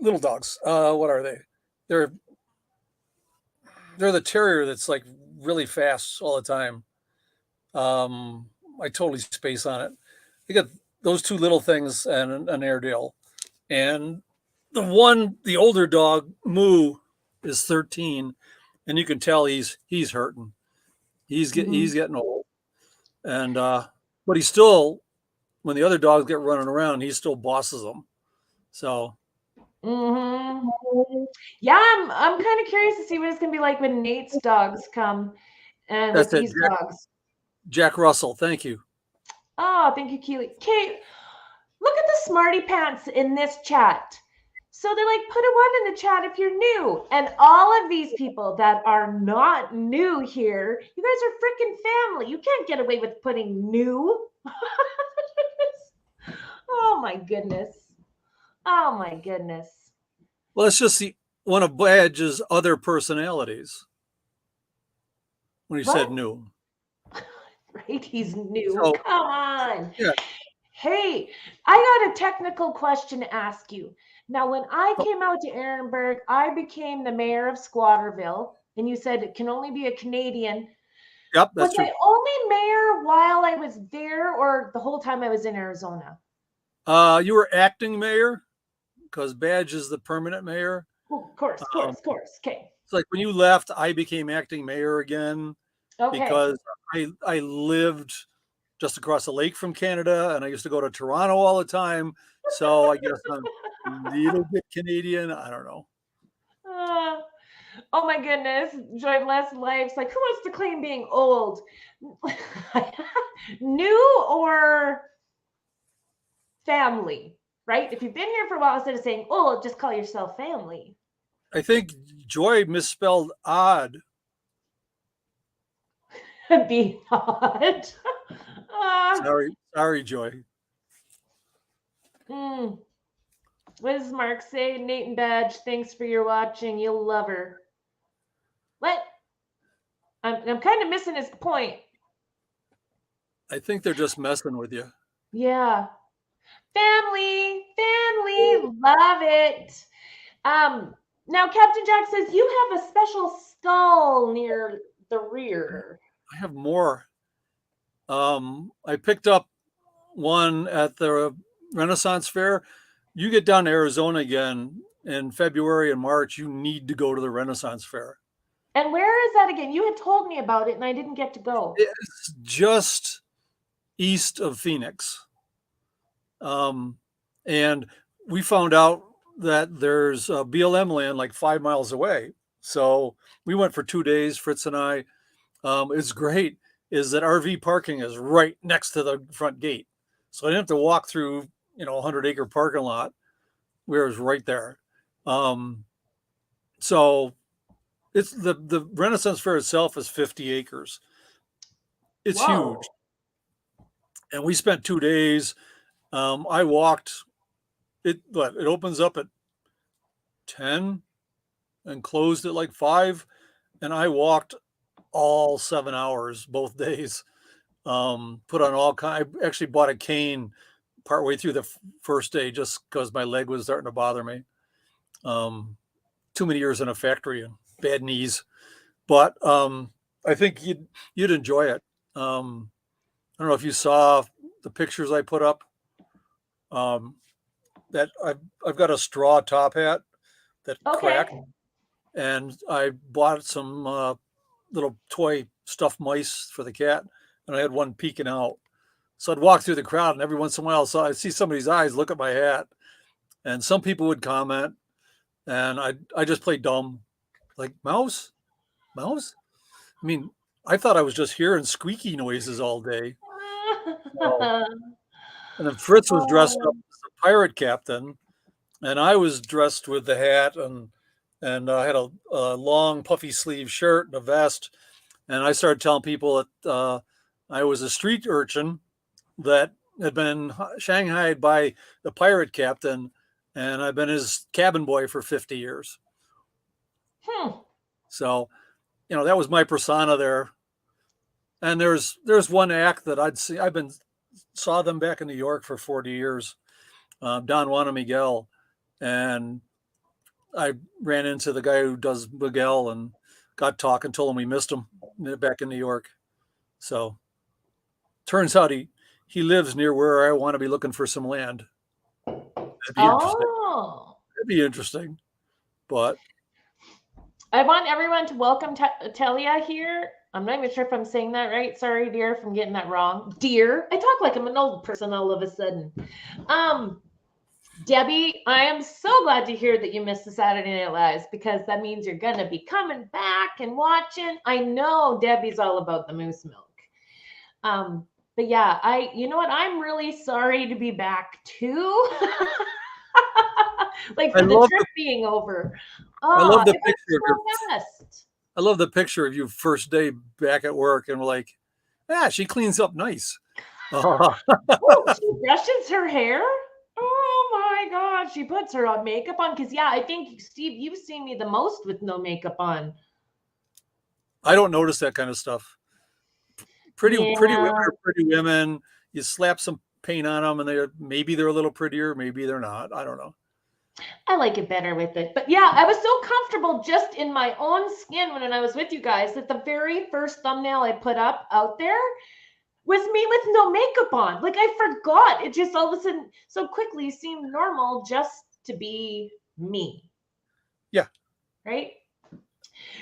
little dogs. What are they? They're the terrier that's like really fast all the time. I totally space on it. They got those two little things and an Airedale, and the older dog Moo is 13, and you can tell he's hurting. He's getting old, and but he's still, when the other dogs get running around, he still bosses them. So. Yeah, I'm kind of curious to see what it's gonna be like when Nate's dogs come and with these dogs. Jack Russell, thank you. Oh, thank you, Keely. Kate, look at the smarty pants in this chat. So they're like, put a 1 in the chat if you're new. And all of these people that are not new here, you guys are freaking family. You can't get away with putting new. Oh my goodness. Oh my goodness. Well, it's just one of Badge's other personalities. When he said new. Right? He's new. So, come on. Yeah. Hey, I got a technical question to ask you. Now, when I came out to Ehrenberg, I became the mayor of Squatterville, and you said it can only be a Canadian. Yep, that's true. Was I only mayor while I was there, or the whole time I was in Arizona? You were acting mayor, because Badge is the permanent mayor. Oh, of course. Okay. It's like when you left, I became acting mayor again. Okay. Because I lived just across the lake from Canada, and I used to go to Toronto all the time. So I guess I'm a little bit Canadian. I don't know. Oh my goodness. Joy Bless Life's like, who wants to claim being old? New or family, right? If you've been here for a while, instead of saying old, just call yourself family. I think Joy misspelled odd. Be odd. Sorry, Joy. Mm. What does Mark say? Nate and Badge, thanks for your watching. You'll love her. What? I'm kind of missing his point. I think they're just messing with you. Yeah. Family, love it. Now Captain Jack says you have a special skull near the rear. I have more. I picked up one at the Renaissance Fair. You get down to Arizona again in February and March, you need to go to the Renaissance Fair. And where is that again? You had told me about it and I didn't get to go. It's just east of Phoenix. And we found out that there's BLM land like 5 miles away. So we went for 2 days, Fritz and I. It's great is that RV parking is right next to the front gate. So I didn't have to walk through, a 100-acre parking lot where it was right there. So it's the Renaissance Fair itself is 50 acres. It's Whoa. huge. And we spent 2 days. I walked it opens up at 10 and closed at like 5. And I walked all 7 hours both days. Put on all kind. I actually bought a cane partway through the first day just because my leg was starting to bother me. Too many years in a factory and bad knees. But I think you'd enjoy it. I don't know if you saw the pictures I put up. That I've got a straw top hat that cracked, and I bought some little toy stuffed mice for the cat, and I had one peeking out. So I'd walk through the crowd, and every once in a while, I'd see somebody's eyes look at my hat, and some people would comment, and I just play dumb, like mouse. I mean, I thought I was just hearing squeaky noises all day. And then Fritz was dressed up as a pirate captain, and I was dressed with the hat and I had a long puffy sleeve shirt and a vest. And I started telling people that I was a street urchin that had been shanghaied by the pirate captain, and I've been his cabin boy for 50 years. So, that was my persona there. And there's one act that saw them back in New York for 40 years, Don Juan and Miguel. And I ran into the guy who does Miguel and got talking, told him we missed him back in New York. So turns out he lives near where I want to be looking for some land. That'd be interesting. But I want everyone to welcome Telia here. I'm not even sure if I'm saying that right. Sorry, dear, if I'm getting that wrong. Dear, I talk like I'm an old person all of a sudden. Debbie, I am so glad to hear that you missed the Saturday Night Lives, because that means you're going to be coming back and watching. I know Debbie's all about the moose milk. But yeah, you know what? I'm really sorry to be back too. Like for the trip being over. I love the picture. I love the picture of you first day back at work, and we're like, she cleans up nice. Oh, she brushes her hair. Oh my God, she puts her makeup on. Because I think Steve, you've seen me the most with no makeup on. I don't notice that kind of stuff. Pretty women are pretty women. You slap some paint on them, and maybe they're a little prettier, maybe they're not. I don't know. I like it better with it. But yeah, I was so comfortable just in my own skin when I was with you guys that the very first thumbnail I put up out there was me with no makeup on. Like I forgot. It just all of a sudden so quickly seemed normal just to be me. Yeah. Right?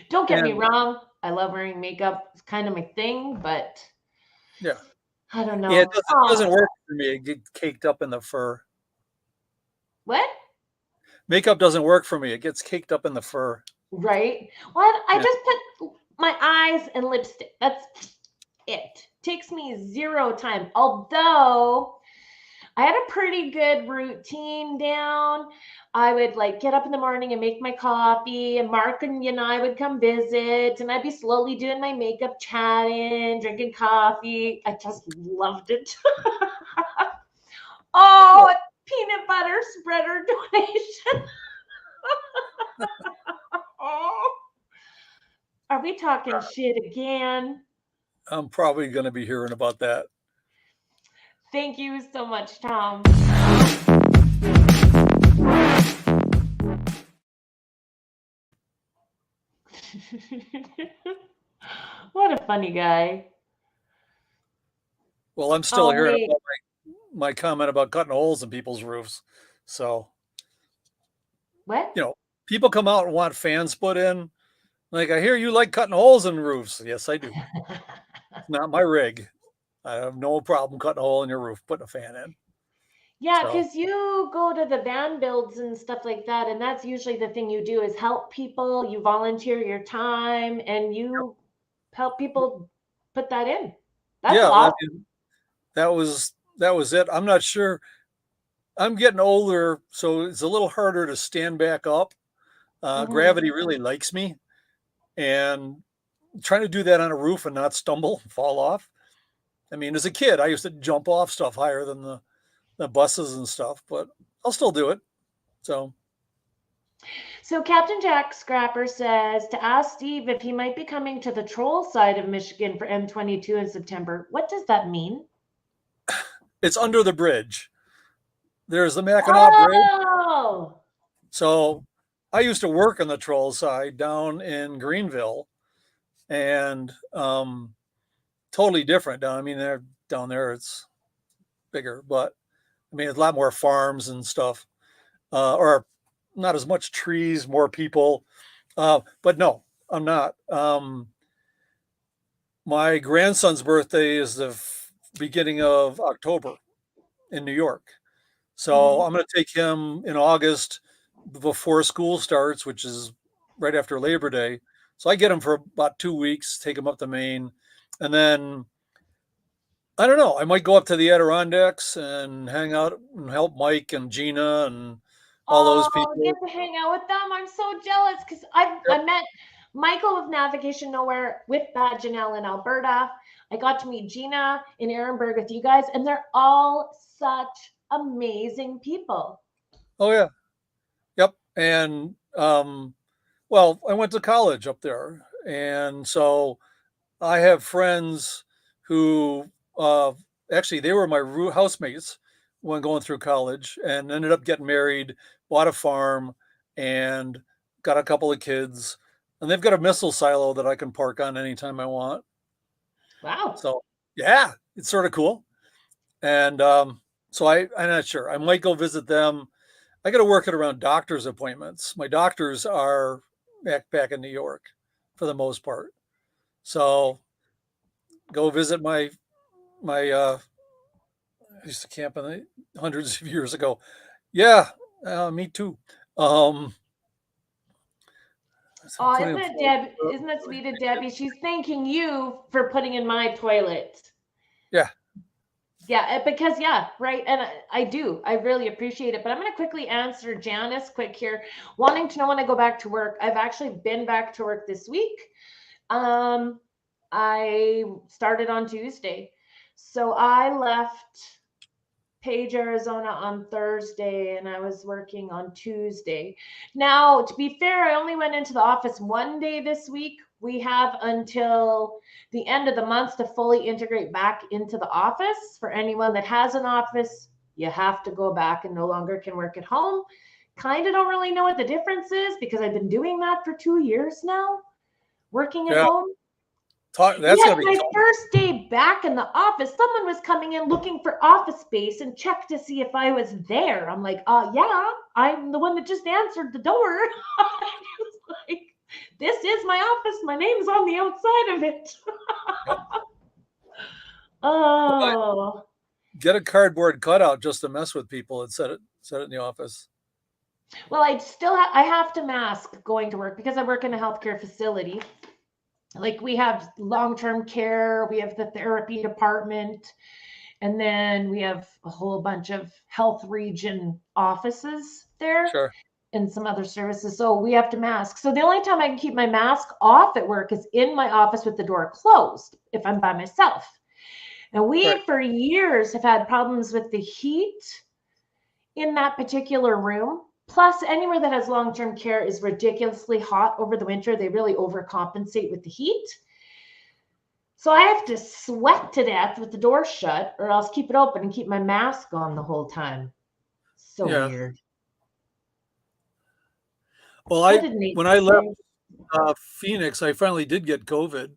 Don't get me wrong. I love wearing makeup. It's kind of my thing, but yeah. I don't know. Yeah, it doesn't work for me. It gets caked up in the fur. What? Makeup doesn't work for me. It gets caked up in the fur. Right. Well, I just put my eyes and lipstick. That's it. Takes me 0 time. Although I had a pretty good routine down. I would get up in the morning and make my coffee, and Mark and I would come visit, and I'd be slowly doing my makeup, chatting, drinking coffee. I just loved it. peanut butter spreader donation. Oh, are we talking shit again? I'm probably going to be hearing about that. Thank you so much, Tom. What a funny guy. Well, I'm still Oh, hearing wait. about my comment about cutting holes in people's roofs. So, What? people come out and want fans put in. Like, I hear you like cutting holes in roofs. Yes, I do. It's not my rig. I have no problem cutting a hole in your roof, putting a fan in. Yeah, So, because you go to the van builds and stuff like that, and that's usually the thing you do is help people. You volunteer your time and you help people put that in. That's yeah, awesome. that was it. I'm not sure. I'm getting older, so it's a little harder to stand back up. Gravity really likes me, and trying to do that on a roof and not stumble, fall off. I mean, as a kid, I used to jump off stuff higher than the buses and stuff, but I'll still do it. So, So Captain Jack Scrapper says to ask Steve if he might be coming to the troll side of Michigan for M22 in September. What does that mean? it's under the bridge. There's the Mackinac Bridge. Oh, So, I used to work on the troll side down in Greenville, and totally different down. I mean, they're down there. It's bigger, but I mean, it's a lot more farms and stuff, or not as much trees, more people. But no, I'm not. My grandson's birthday is the beginning of October in New York. So I'm going to take him in August before school starts, which is right after Labor Day. So I get him for about 2 weeks, take him up to Maine. And then I don't know, I might go up to the Adirondacks and hang out and help Mike and Gina and all those people. get to hang out with them. I'm so jealous because I met Michael with Navigation Nowhere with Janelle in Alberta. I got to meet Gina in Ehrenberg with you guys, and they're all such amazing people. Oh yeah. Yep. And well, I went to college up there. And so I have friends who actually they were my housemates when going through college and ended up getting married, bought a farm, and got a couple of kids. And they've got a missile silo that I can park on anytime I want. Wow. So yeah, it's sort of cool. And so I'm not sure. I might go visit them. I got to work it around doctor's appointments. My doctors are back in New York for the most part. So go visit my I used to camp in the hundreds of years ago. Yeah, me too. Oh, isn't that sweet of Debbie? She's thanking you for putting in my toilet. Yeah. Yeah, because right. And I really appreciate it. But I'm going to quickly answer Janice quick here, wanting to know when I go back to work. I've actually been back to work this week. I started on Tuesday. So I left Page, Arizona on Thursday, and I was working on Tuesday. Now, to be fair, I only went into the office one day this week. We have until the end of the month to fully integrate back into the office. For anyone that has an office, you have to go back and no longer can work at home. Kind of don't really know what the difference is because I've been doing that for 2 years now, working at home. That's gonna be my first day back in the office. Someone was coming in looking for office space and checked to see if I was there. I'm like, yeah, I'm the one that just answered the door. Like, this is my office. My name's on the outside of it. Oh. Get a cardboard cutout just to mess with people and set it in the office. Well, I have to mask going to work because I work in a healthcare facility. Like we have long-term care, we have the therapy department, and then we have a whole bunch of health region offices there. Sure. And some other services. So we have to mask. So the only time I can keep my mask off at work is in my office with the door closed if I'm by myself. And we for years have had problems with the heat in that particular room. Plus, anywhere that has long-term care is ridiculously hot over the winter. They really overcompensate with the heat. So I have to sweat to death with the door shut, or else keep it open and keep my mask on the whole time. So weird. Well, when I left Phoenix, I finally did get COVID.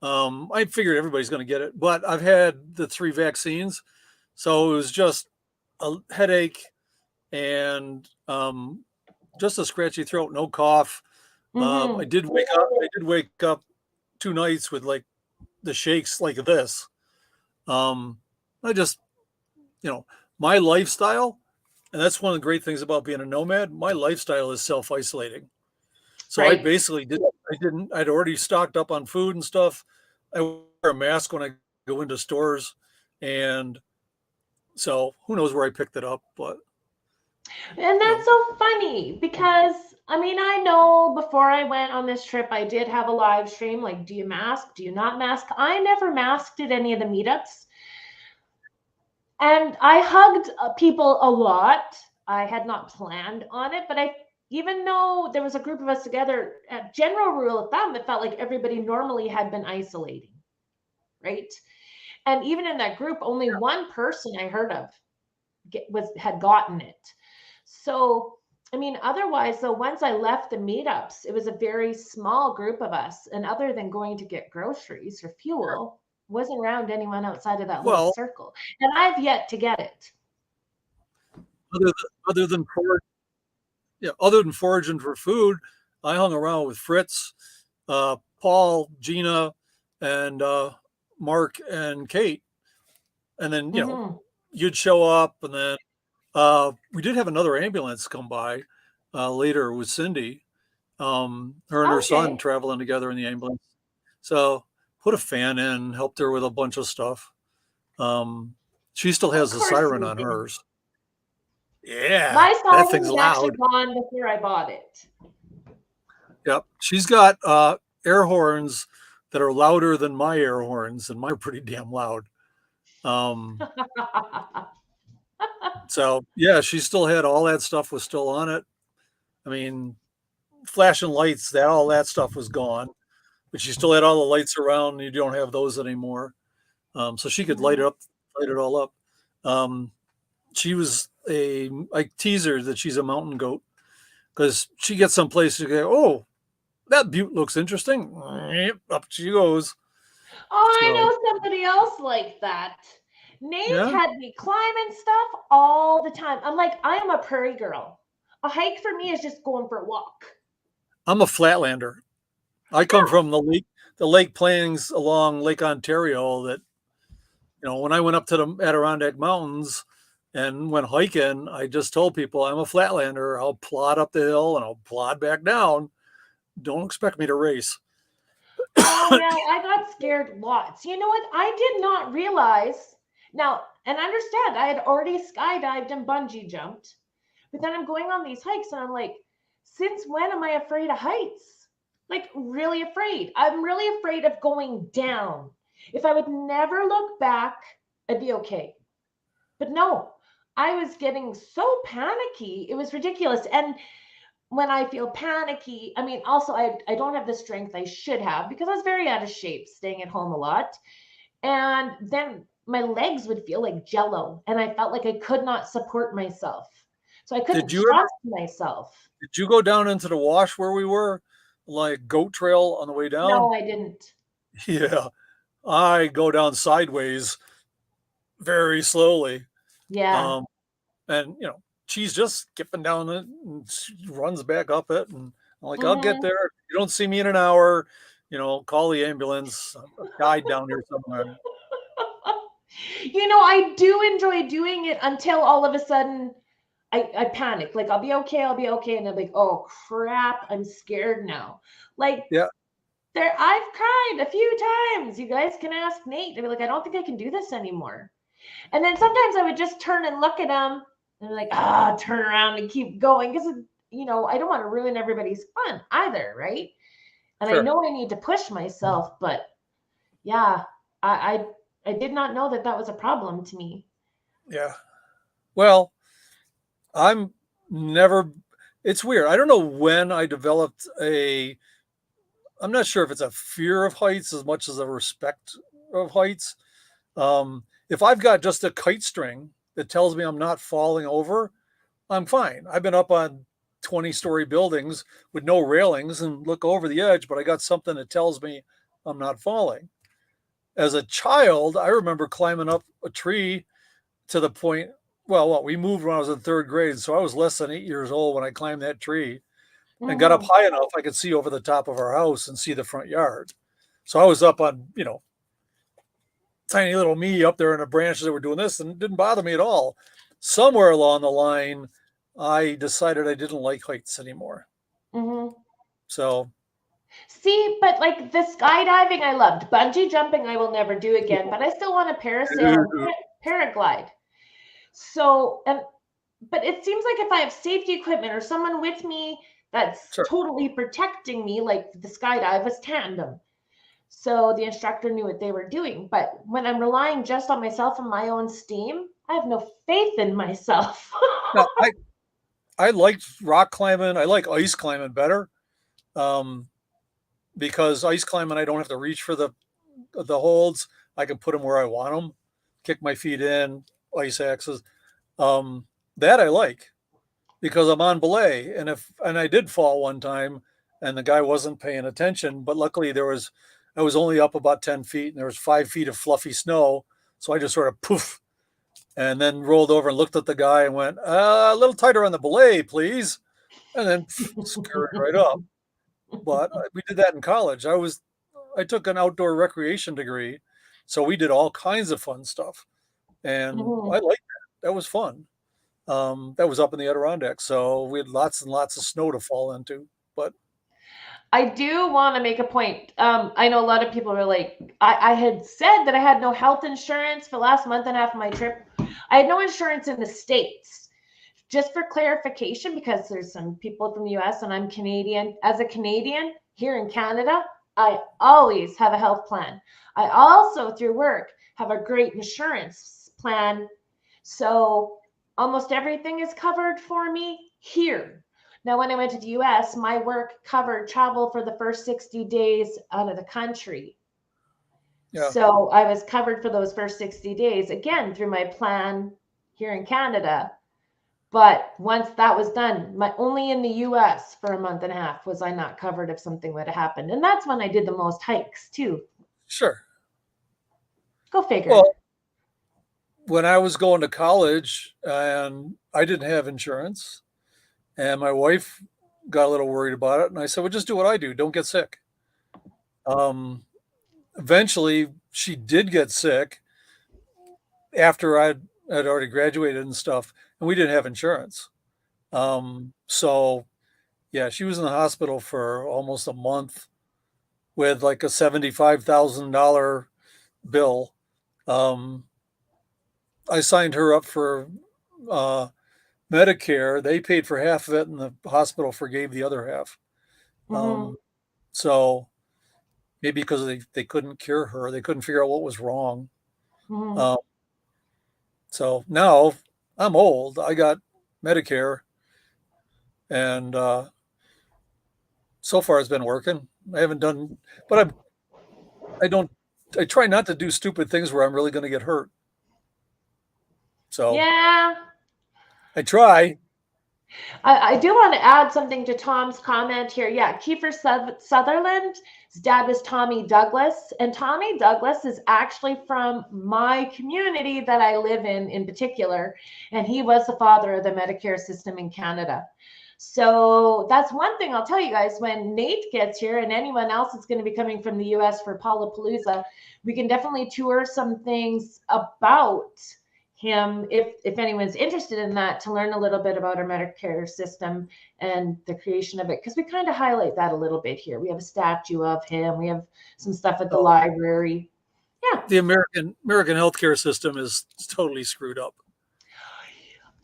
I figured everybody's going to get it, but I've had the 3 vaccines, so it was just a headache and just a scratchy throat, no cough. I did wake up 2 nights with like the shakes like this. I just, my lifestyle, and that's one of the great things about being a nomad. My lifestyle is self-isolating. So I basically I'd already stocked up on food and stuff. I wear a mask when I go into stores. And so who knows where I picked it up, but. And that's so funny because, I mean, I know before I went on this trip, I did have a live stream, like, do you mask? Do you not mask? I never masked at any of the meetups. And I hugged people a lot. I had not planned on it, but even though there was a group of us together, at general rule of thumb, it felt like everybody normally had been isolating, right? And even in that group, only one person I heard of had gotten it. So, I mean, otherwise, though, once I left the meetups, it was a very small group of us. And other than going to get groceries or fuel, wasn't around anyone outside of that little circle. And I've yet to get it. Other than foraging for food, I hung around with Fritz, Paul, Gina, and Mark and Kate. And then, you'd show up, and then we did have another ambulance come by later with Cindy, her and her son traveling together in the ambulance. So put a fan in, helped her with a bunch of stuff. She still has a siren on hers. Yeah, my that thing's was loud. actually gone before I bought it. Yep, she's got air horns that are louder than my air horns, and mine are pretty damn loud. So yeah, she still had all that stuff was still on it. I mean, flashing lights, all that stuff was gone, but she still had all the lights around. You don't have those anymore. So she could light it all up. I tease her that she's a mountain goat because she gets someplace to go, oh, that butte looks interesting. Up she goes. Oh, I know somebody else like that. Nate had me climbing stuff all the time. I'm like, I am a prairie girl. A hike for me is just going for a walk. I'm a flatlander. I come from the Lake Plains along Lake Ontario that, when I went up to the Adirondack Mountains and went hiking, I just told people I'm a flatlander. I'll plod up the hill and I'll plod back down. Don't expect me to race. Oh, yeah, I got scared lots. You know what? I did not realize. Now, and understand, I had already skydived and bungee jumped, but then I'm going on these hikes and I'm like, since when am I afraid of heights? Like, really afraid. I'm really afraid of going down. If I would never look back, I'd be okay. But no, I was getting so panicky. It was ridiculous. And when I feel panicky, I mean, also, I don't have the strength I should have because I was very out of shape, staying at home a lot. And then my legs would feel like jello, and I felt like I could not support myself. So I couldn't trust myself. Did you go down into the wash where we were, like goat trail on the way down? No, I didn't. Yeah, I go down sideways very slowly. Yeah. And she's just skipping down it and she runs back up it, and I'm like, I'll get there. You don't see me in an hour, call the ambulance. I died down here somewhere. I do enjoy doing it until all of a sudden I panic. Like, I'll be okay. And I'm like, oh crap, I'm scared now. Like, I've cried a few times. You guys can ask Nate. I'd be like, I don't think I can do this anymore. And then sometimes I would just turn and look at him and I'm like, turn around and keep going. Because, I don't want to ruin everybody's fun either, right? And I know I need to push myself, but yeah, I did not know that was a problem to me. Yeah. Well, I'm never, it's weird. I don't know when I developed I'm not sure if it's a fear of heights as much as a respect of heights. If I've got just a kite string that tells me I'm not falling over, I'm fine. I've been up on 20-story buildings with no railings and look over the edge, but I got something that tells me I'm not falling. As a child, I remember climbing up a tree to the point, well, we moved when I was in third grade, so I was less than 8 years old when I climbed that tree and got up Mhm. high enough I could see over the top of our house and see the front yard. So I was up on, tiny little me up there in the branches that were doing this, and it didn't bother me at all. Somewhere along the line, I decided I didn't like heights anymore. Mhm. So See, but like the skydiving, I loved. Bungee jumping, I will never do again, but I still want to parasail and paraglide. So, but it seems like if I have safety equipment or someone with me that's sure. totally protecting me, like the skydive was tandem. So the instructor knew what they were doing. But when I'm relying just on myself and my own steam, I have no faith in myself. Now, I liked rock climbing. I like ice climbing better, because ice climbing I don't have to reach for the holds. I can put them where I want them. Kick my feet in, ice axes. That I like because I'm on belay, and I did fall one time, and the guy wasn't paying attention. But luckily I was only up about 10 feet, and there was 5 feet of fluffy snow, so I just sort of poof, and then rolled over and looked at the guy and went, a little tighter on the belay, please, and then scurried right up. But we did that in college. I took an outdoor recreation degree, so we did all kinds of fun stuff, and I liked that. That was fun. That was up in the Adirondacks, so we had lots and lots of snow to fall into. But I do want to make a point. I know a lot of people were like, I had said that I had no health insurance for the last month and a half of my trip. I had no insurance in the States. Just for clarification, because there's some people from the US and I'm Canadian. As a Canadian here in Canada, I always have a health plan. I also, through work, have a great insurance plan. So almost everything is covered for me here. Now, when I went to the US, my work covered travel for the first 60 days out of the country. yeah, So I was covered for those first 60 days, again, through my plan here in Canada. But once that was done, only in the US for a month and a half was I not covered if something would have happened. And that's when I did the most hikes too. sure. Go figure. Well, when I was going to college and I didn't have insurance, and my wife got a little worried about it, and I said, "Well, just do what I do. Don't get sick." Eventually, she did get sick after I'd already graduated and stuff, and we didn't have insurance. So yeah, she was in the hospital for almost a month with like a $75,000 bill. I signed her up for Medicare. They paid for half of it, and the hospital forgave the other half. Mhm. So maybe because they couldn't cure her, they couldn't figure out what was wrong. Mhm. Um, so now I'm old. I got Medicare, and so far it's been working. I haven't done, but I don't. I try not to do stupid things where I'm really going to get hurt. So Yeah. I try. I do want to add something to Tom's comment here. Yeah, Kiefer Sutherland, his dad was Tommy Douglas, and Tommy Douglas is actually from my community that I live in particular, and he was the father of the Medicare system in Canada. So that's one thing I'll tell you guys, when Nate gets here and anyone else that's going to be coming from the US for Palapalooza, we can definitely tour some things about him if anyone's interested in that, to learn a little bit about our Medicare system and the creation of it, because we kind of highlight that a little bit here. We have a statue of him, we have some stuff at the So library. Yeah, the American healthcare system is totally screwed up.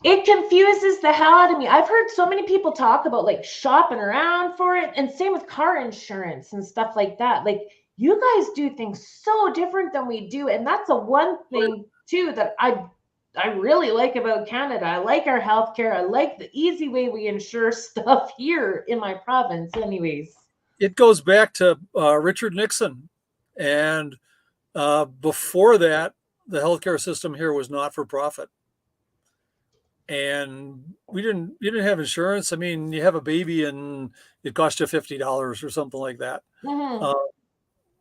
it confuses the hell out of me. I've heard so many people talk about like shopping around for it, and same with car insurance and stuff like that. Like, you guys do things so different than we do, and that's the one thing too that I I really like about Canada. I like our healthcare. I like the easy way we insure stuff here in my province, anyways. It goes back to Richard Nixon. And before that, the healthcare system here was not for profit. And you didn't have insurance. I mean, you have a baby and it costs you $50 or something like that. Mm-hmm.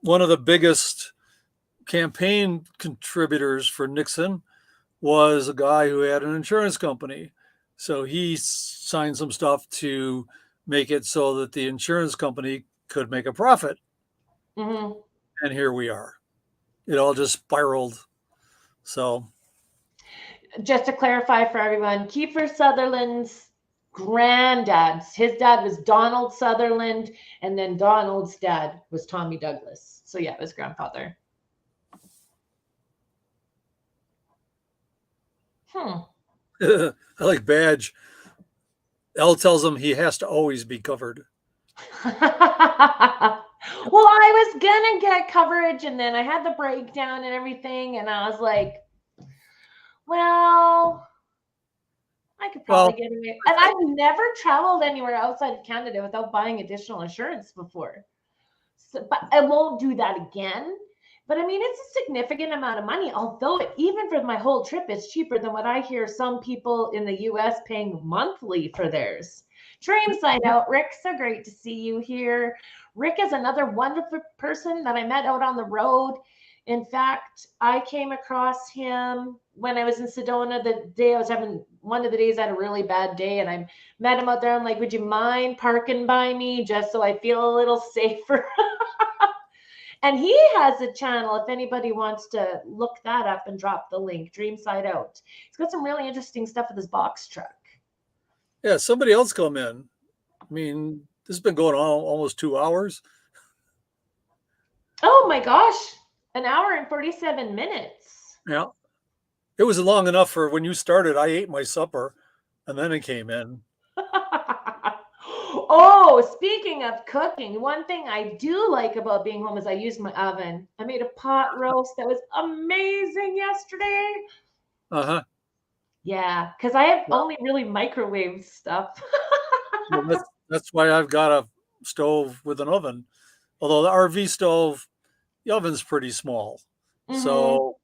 One of the biggest campaign contributors for Nixon was a guy who had an insurance company. So he signed some stuff to make it so that the insurance company could make a profit. Mm-hmm. And here we are. It all just spiraled. So Just to clarify for everyone, Kiefer Sutherland's granddad, his dad was Donald Sutherland, and then Donald's dad was Tommy Douglas. So yeah, his grandfather. I like Badge. L tells him he has to always be covered. Well, I was gonna get coverage, and then I had the breakdown and everything, and I was like, well, I could probably get away. And I've never traveled anywhere outside of Canada without buying additional insurance before. So, but I won't do that again. But I mean, it's a significant amount of money, although even for my whole trip, it's cheaper than what I hear some people in the US paying monthly for theirs. Dream side out, Rick. So great to see you here. Rick is another wonderful person that I met out on the road. In fact, I came across him when I was in Sedona the day I was having one of the days I had a really bad day, and I met him out there. I'm like, would you mind parking by me just so I feel a little safer? And he has a channel if anybody wants to look that up and drop the link, Dream Side Out. He's got some really interesting stuff with his box truck. Yeah, somebody else come in. I mean, this has been going on almost 2 hours. Oh my gosh, an hour and 47 minutes. Yeah. It was long enough for when you started, I ate my supper and then it came in. Oh, speaking of cooking, one thing I do like about being home is I use my oven. I made a pot roast that was amazing yesterday. Uh-huh. Yeah, because I have only really microwave stuff. Well, that's why I've got a stove with an oven. Although the RV stove, the oven's pretty small. Mm-hmm. So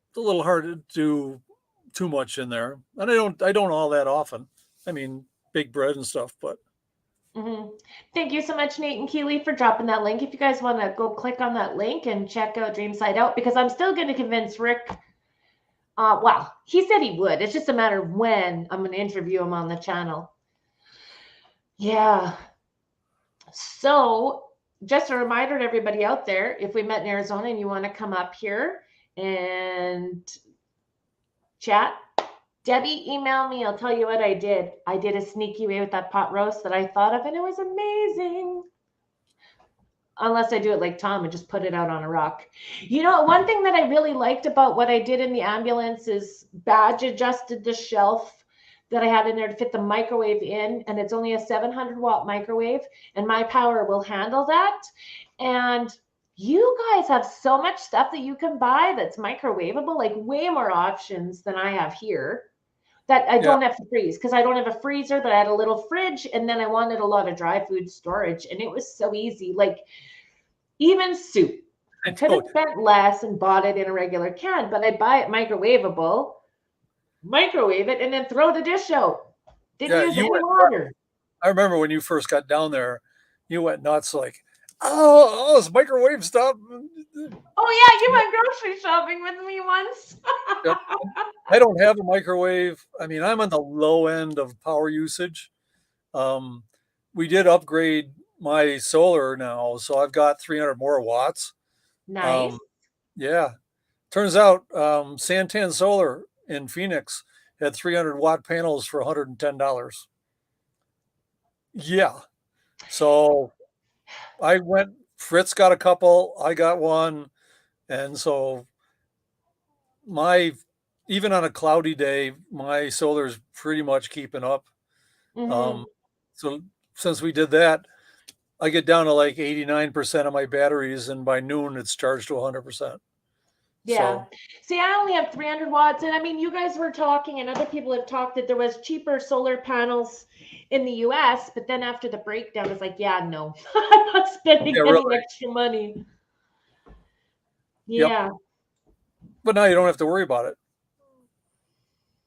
it's a little hard to do too much in there. And I don't all that often. I mean, bake bread and stuff, but Mm-hmm. Thank you so much, Nate and Keely, for dropping that link. If you guys want to go click on that link and check out Dream Side Out, because I'm still going to convince Rick. Well, he said he would. It's just a matter of when I'm going to interview him on the channel. Yeah. So just a reminder to everybody out there, if we met in Arizona and you want to come up here and chat, Debbie, email me. I'll tell you what I did. I did a sneaky way with that pot roast that I thought of, and it was amazing. Unless I do it like Tom and just put it out on a rock. You know, one thing that I really liked about what I did in the ambulance is Badge adjusted the shelf that I had in there to fit the microwave in, and it's only a 700-watt microwave, and my power will handle that. And you guys have so much stuff that you can buy that's microwavable, like way more options than I have here. That I don't have to freeze, because I don't have a freezer, but I had a little fridge, and then I wanted a lot of dry food storage, and it was so easy. Like even soup, I could have spent less and bought it in a regular can, but I buy it microwavable, microwave it, and then throw the dish out. Didn't use any water. I remember when you first got down there, you went nuts like, oh, it's microwave stuff. Oh yeah, you went grocery shopping with me once. Yep. I don't have a microwave. I mean, I'm on the low end of power usage. We did upgrade my solar now, so I've got 300 more watts. Nice. Yeah. Turns out Santan Solar in Phoenix had 300-watt panels for $110. Yeah. So I went, Fritz got a couple, I got one. And so even on a cloudy day, my solar is pretty much keeping up. Mm-hmm. So since we did that, I get down to like 89% of my batteries, and by noon it's charged to 100%. Yeah. So See, I only have 300 watts. And I mean, you guys were talking, and other people have talked that there was cheaper solar panels in the US. But then after the breakdown, it's like, yeah, no, I'm not spending yeah, any really. extra money. Yep. Yeah. But now you don't have to worry about it.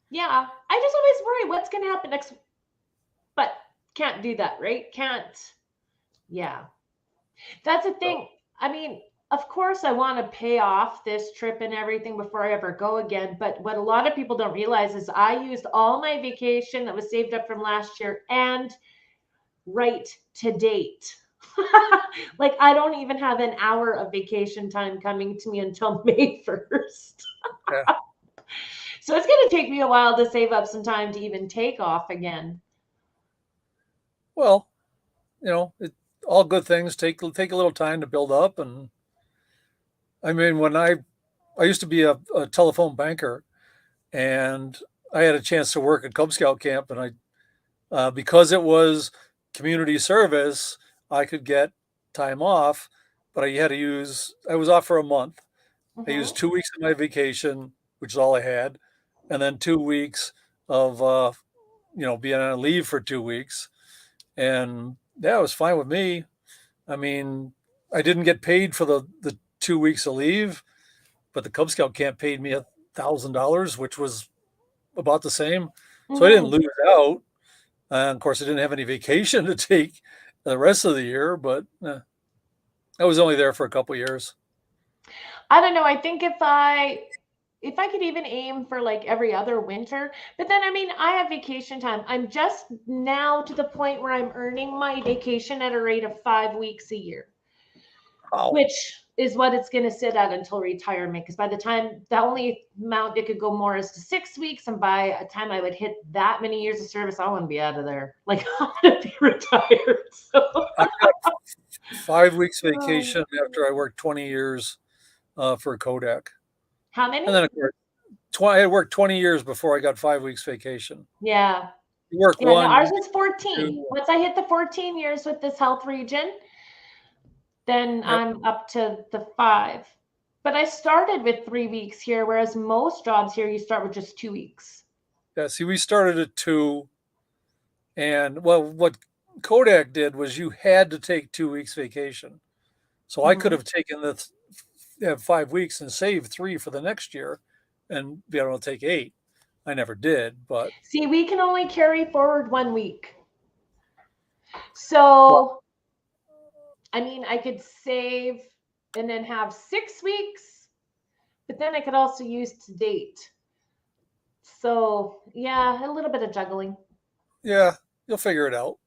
Yeah. I just always worry what's going to happen next. But can't do that, right? Can't. Yeah. That's the thing. I mean, of course, I want to pay off this trip and everything before I ever go again. But what a lot of people don't realize is I used all my vacation that was saved up from last year and right to date. Like, I don't even have an hour of vacation time coming to me until May 1st. Yeah. So it's going to take me a while to save up some time to even take off again. Well, all good things take a little time to build up. And I mean, when I used to be a telephone banker, and I had a chance to work at Cub Scout camp, and because it was community service, I could get time off, but I was off for a month. I used 2 weeks of my vacation, which is all I had, and then 2 weeks of, being on leave for 2 weeks. And that was fine with me. I mean, I didn't get paid for the 2 weeks of leave, but the Cub Scout camp paid me $1,000, which was about the same. So I didn't lose out. And of course, I didn't have any vacation to take the rest of the year, but I was only there for a couple of years. I don't know. I think if I could even aim for like every other winter, but then I mean, I have vacation time. I'm just now to the point where I'm earning my vacation at a rate of 5 weeks a year, which is what it's going to sit at until retirement. Because by the time the only amount it could go more is to 6 weeks, and by the time I would hit that many years of service, I want to be out of there. Like, I want to be retired. So I got 5 weeks vacation after I worked 20 years for Kodak. How many? And then of course, I had worked 20 years before I got 5 weeks vacation. Yeah. You work Yeah, one. no, ours is 14. Once I hit the 14 years with this health region, then I'm up to the 5. But I started with 3 weeks here, whereas most jobs here, you start with just 2 weeks. Yeah, see, we started at 2. And well, what Kodak did was you had to take 2 weeks vacation. So I could have taken the 5 weeks and saved 3 for the next year and be able to take 8. I never did, but see, we can only carry forward 1 week. So, I mean, I could save and then have 6 weeks, but then I could also use to date. So, yeah, a little bit of juggling. yeah, you'll figure it out.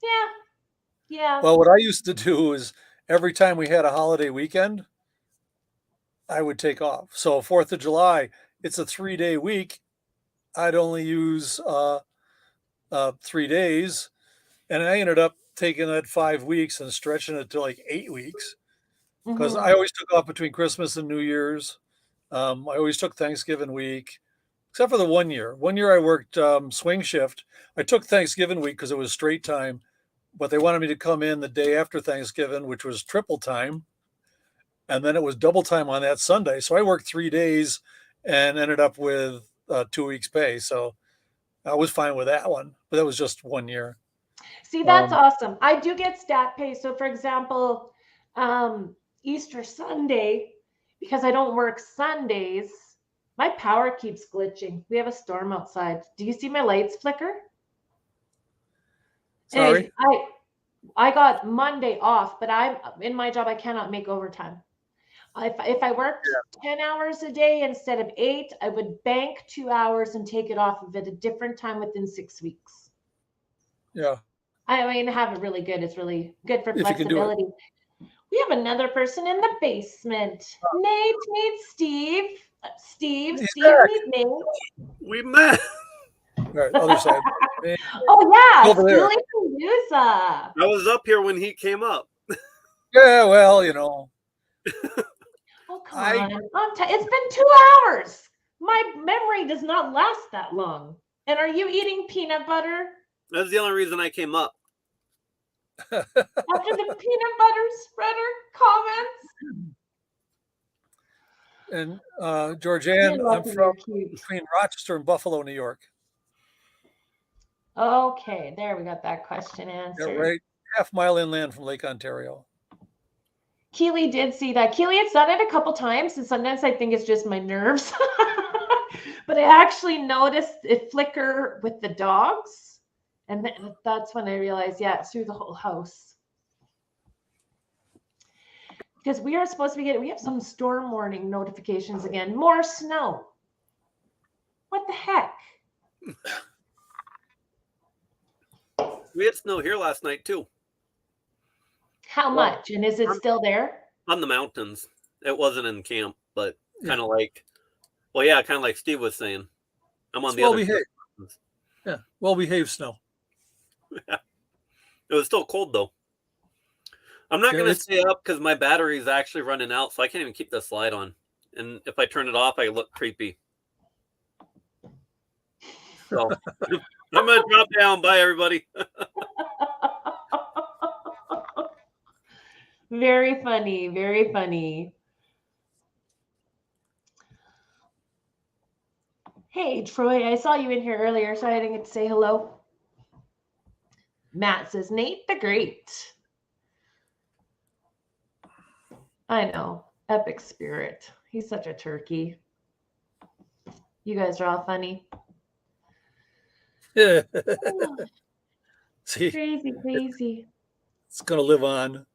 Yeah. Yeah. Well, what I used to do is every time we had a holiday weekend, I would take off. So 4th of July, it's a 3-day week. I'd only use 3 days, and I ended up taking that 5 weeks and stretching it to like 8 weeks because I always took off between Christmas and New Year's. I always took Thanksgiving week, except for the 1 year. 1 year I worked swing shift. I took Thanksgiving week because it was straight time, but they wanted me to come in the day after Thanksgiving, which was triple time. And then it was double time on that Sunday. So I worked 3 days and ended up with 2 weeks pay. So I was fine with that one, but that was just 1 year. See, that's awesome. I do get stat pay. So for example, Easter Sunday, because I don't work Sundays, my power keeps glitching. We have a storm outside. Do you see my lights flicker? Sorry. Anyways, I got Monday off, but I'm in my job, I cannot make overtime. If I worked 10 hours a day instead of 8, I would bank 2 hours and take it off of at a different time within 6 weeks. Yeah. I mean, have it really good. It's really good for If you can do it. flexibility. We have another person in the basement. Nate, meet Steve. Steve, meet Nate. We met. All right, other side. Oh, yeah. Over there. Julie I was up here when he came up. Yeah, well, you know. Oh, come on. It's been 2 hours. My memory does not last that long. And are you eating peanut butter? That's the only reason I came up. After the peanut butter spreader comments? And You're Georgianne, I'm lucky, from you're cute. between Rochester and Buffalo, New York. Okay, there we got that question Yeah, answered. right. Half-mile inland from Lake Ontario. Keely did see that. Keely had done it a couple times, and sometimes I think it's just my nerves. But I actually noticed it flicker with the dogs. And that's when I realized, yeah, it's through the whole house. Because we are supposed to be getting, we have some storm warning notifications again. More snow. What the heck? We had snow here last night too. How much? And is it still there? On the mountains. It wasn't in camp, but Yeah. kind of like, well, yeah, kind of like Steve was saying. I'm on It's the other well-behaved. side. Yeah, well-behaved snow. It was still cold though. I'm not Yeah, going to it's- stay up because my battery is actually running out, so I can't even keep the slide on. And if I turn it off, I look creepy. So I'm going to drop down. Bye, everybody. Very funny. Very funny. Hey, Troy, I saw you in here earlier, so I didn't get to say hello. Matt says, Nate the Great. I know. Epic spirit. He's such a turkey. You guys are all funny. Yeah. Oh, See, crazy, crazy. it's going to live on.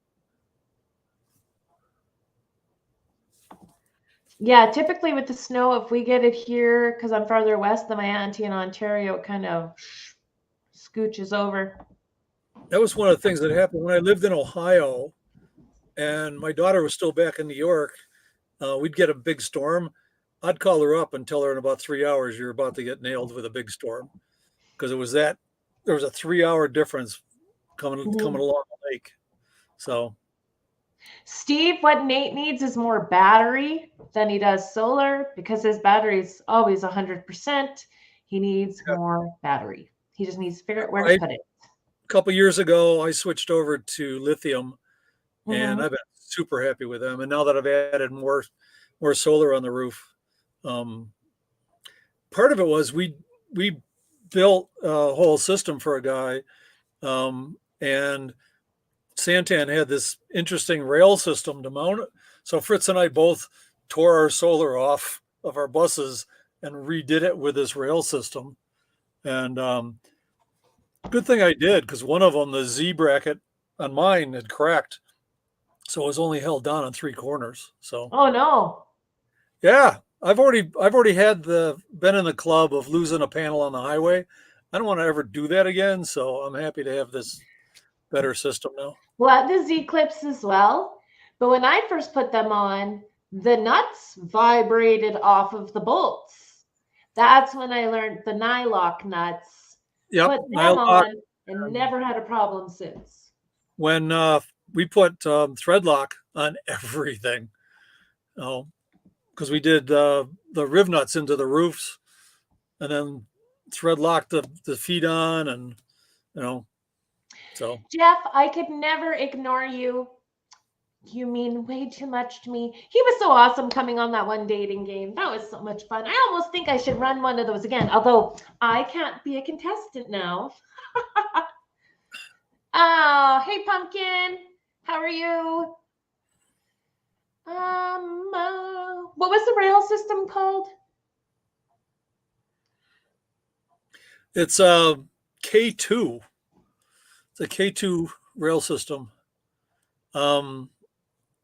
Yeah, typically with the snow, if we get it here, because I'm farther west than my auntie in Ontario, it kind of scooches over. That was one of the things that happened when I lived in Ohio and my daughter was still back in New York. We'd get a big storm. I'd call her up and tell her in about 3 hours you're about to get nailed with a big storm, because it was that there was a 3-hour difference coming along the lake. So Steve, what Nate needs is more battery than he does solar, because his battery is always 100%. He needs more battery. He just needs to figure out where to put it. a couple years ago, I switched over to lithium, and I've been super happy with them. And now that I've added more solar on the roof, part of it was we built a whole system for a guy, and Santan had this interesting rail system to mount it. So Fritz and I both tore our solar off of our buses and redid it with this rail system. And good thing I did, because one of them, the Z bracket on mine, had cracked, so it was only held down on 3 corners. So oh no, yeah, I've already had been in the club of losing a panel on the highway. I don't want to ever do that again, so I'm happy to have this better system now. well, the Z clips as well. But when I first put them on, the nuts vibrated off of the bolts. That's when I learned the nylock nuts. Yep, Put them nylock, on and never had a problem since. when we put thread lock on everything, because we did the riv nuts into the roofs and then thread locked the feet on, and so Jeff, I could never ignore you. You mean way too much to me. He was so awesome coming on that one dating game. That was so much fun. I almost think I should run one of those again, although I can't be a contestant now. Oh, hey, Pumpkin. How are you? What was the rail system called? it's a K2. It's a K2 rail system.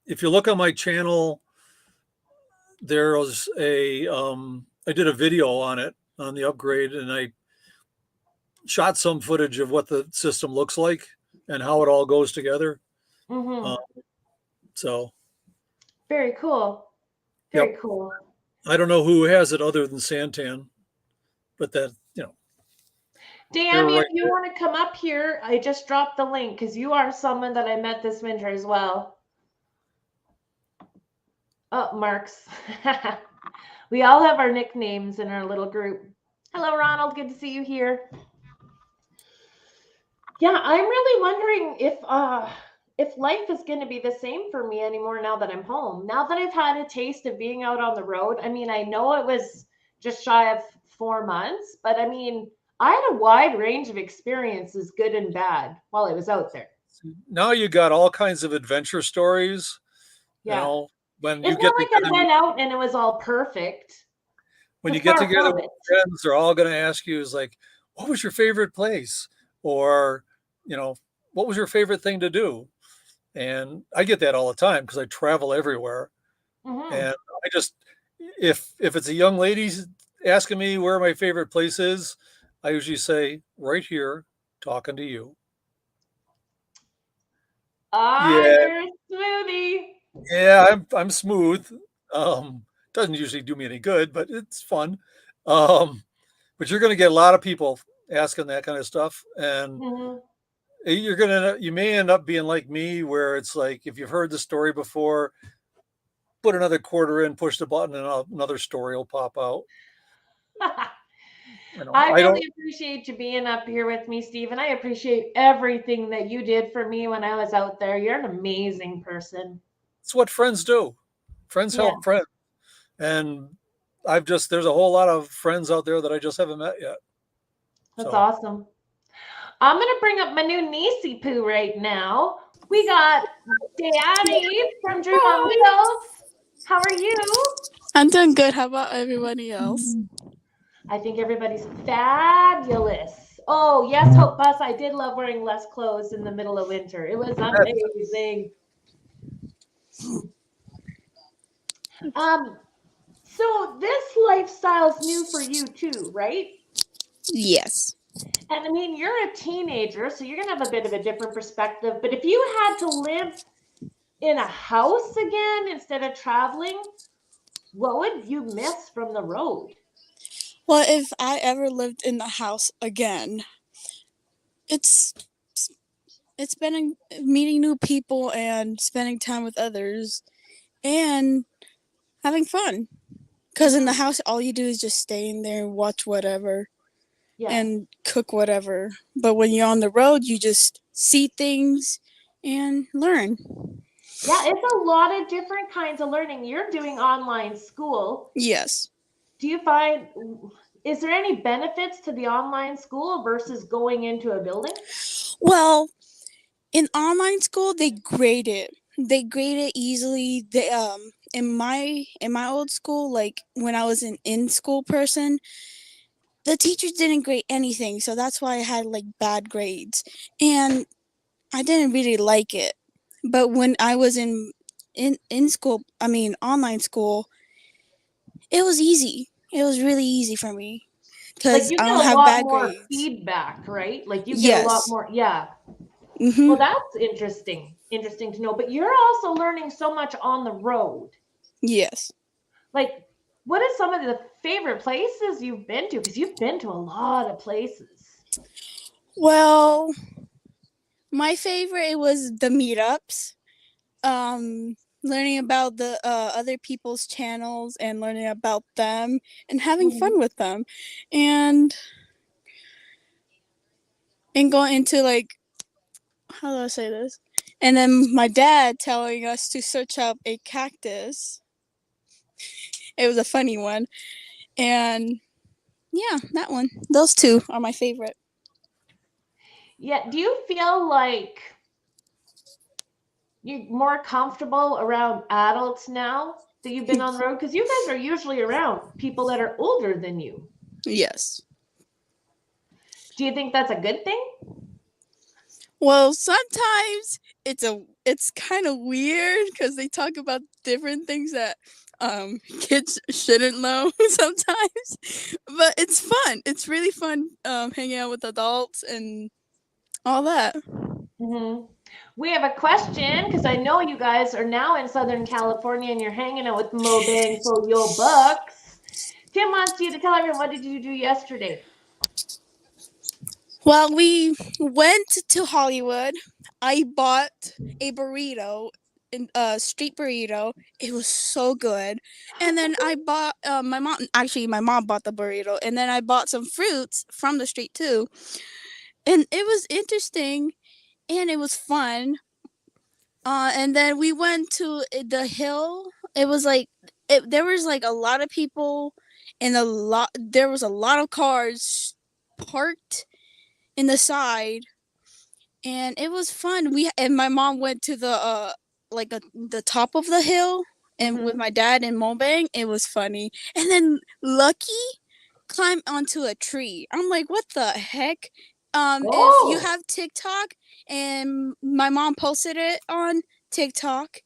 If you look on my channel, there was I did a video on it, on the upgrade, and I shot some footage of what the system looks like and how it all goes together. So Very cool. Very cool. I don't know who has it other than Santan, but that, Dammy, right if you want to come up here, I just dropped the link, because you are someone that I met this winter as well. Oh, Marks. We all have our nicknames in our little group. Hello, Ronald. Good to see you here. Yeah, I'm really wondering if life is going to be the same for me anymore now that I'm home. Now that I've had a taste of being out on the road, I mean, I know it was just shy of 4 months, but I mean, I had a wide range of experiences, good and bad, while I was out there. Now you got all kinds of adventure stories. You Yeah. know, when you It's get not like I together, went out and it was all perfect. when you But get far together from with it. friends, they're all going to ask you is like, what was your favorite place? Or, what was your favorite thing to do? And I get that all the time because I travel everywhere. Mm-hmm. And I just, if it's a young lady asking me where my favorite place is, I usually say, right here, talking to you. Ah, Yeah, you're a smoothie. yeah, I'm smooth. Doesn't usually do me any good, but it's fun. Um, but you're going to get a lot of people asking that kind of stuff, and Mm-hmm. you may end up being like me, where it's like if you've heard the story before, put another quarter in, push the button, and another story will pop out. I I don't. really appreciate you being up here with me, Stephen. I appreciate everything that you did for me when I was out there. You're an amazing person. It's what friends do. Friends Yeah, help friends, and there's a whole lot of friends out there that I just haven't met yet. that's So awesome. I'm gonna bring up my new niecey poo right now. We got Daddy from Dream on Wheels. How are you? I'm doing good. How about everybody else? I think everybody's fabulous. Oh, yes, Hope Bus. I did love wearing less clothes in the middle of winter. It was amazing. Um, so this lifestyle's new for you too, right? Yes. And I mean, you're a teenager, so you're gonna have a bit of a different perspective. But if you had to live in a house again instead of traveling, what would you miss from the road? Well, if I ever lived in the house again, it's spending meeting new people and spending time with others and having fun. Because in the house, all you do is just stay in there and watch whatever Yeah. and cook whatever. But when you're on the road, you just see things and learn. Yeah, it's a lot of different kinds of learning. You're doing online school. Yes. Do you find, is there any benefits to the online school versus going into a building? Well, in online school, they grade it. They grade it easily. They in my old school, like when I was an in school person, the teachers didn't grade anything, so that's why I had like bad grades, and I didn't really like it. But when I was in school, I mean online school, it was easy. It was really easy for me Like because you I get don't a have lot bad more grades. feedback, right? Like you get a lot Yes. more, yeah. Well, Mhm. that's interesting. Interesting to know. But you're also learning so much on the road. Yes. Like, what are some of the favorite places you've been to? Because you've been to a lot of places. Well, my favorite was the meetups. Learning about the other people's channels and learning about them and having Mhm. fun with them, and going into like, how do I say this? And then my dad telling us to search up a cactus. It was a funny one, and yeah, that one. Those two are my favorite. Yeah. Do you feel like you're more comfortable around adults now that you've been on the road? Because you guys are usually around people that are older than you. Yes. Do you think that's a good thing? Well, sometimes it's kind of weird because they talk about different things that kids shouldn't know sometimes, but it's fun. It's really fun hanging out with adults and all that. Mm-hmm. We have a question because I know you guys are now in Southern California and you're hanging out with Mo Bang for your bucks. Tim wants you to tell everyone, what did you do yesterday? Well, we went to Hollywood. I bought a burrito, a street burrito. It was so good. And then I bought my mom bought the burrito, and then I bought some fruits from the street too. And it was interesting and it was fun. And then we went to the hill. It was like there was like a lot of people, and there was a lot of cars parked in the side, and it was fun. And my mom went to the the top of the hill, and with my dad and Mobang, it was funny. And then Lucky climbed onto a tree. I'm like, what the heck? If you Oh, have TikTok, and my mom posted it on TikTok,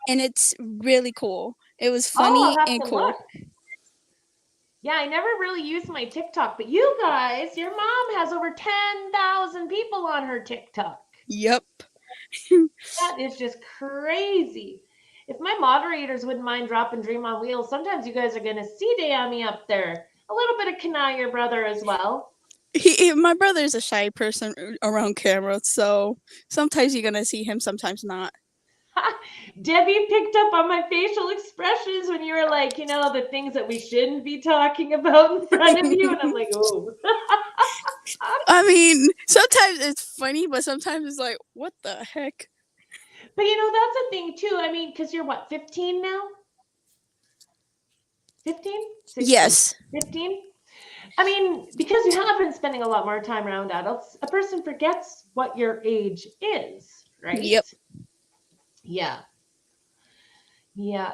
and it's really cool. It was oh, funny I'll have and to cool. look. Yeah, I never really used my TikTok, but you guys, your mom has over 10,000 people on her TikTok. Yep. That is just crazy. If my moderators wouldn't mind dropping Dream on Wheels, sometimes you guys are going to see Dammy up there. A little bit of Kanai, your brother, as well. My brother's a shy person around camera, so sometimes you're gonna see him, sometimes not. Debbie picked up on my facial expressions when you were like, you know, the things that we shouldn't be talking about in front of you. And I'm like, oh. I mean, sometimes it's funny, but sometimes it's like, what the heck? But you know, that's a thing too. I mean, because you're what, 15 now? 15? 16? Yes. 15? I mean, because you have been spending a lot more time around adults, a person forgets what your age is, right? Yep. Yeah. Yeah.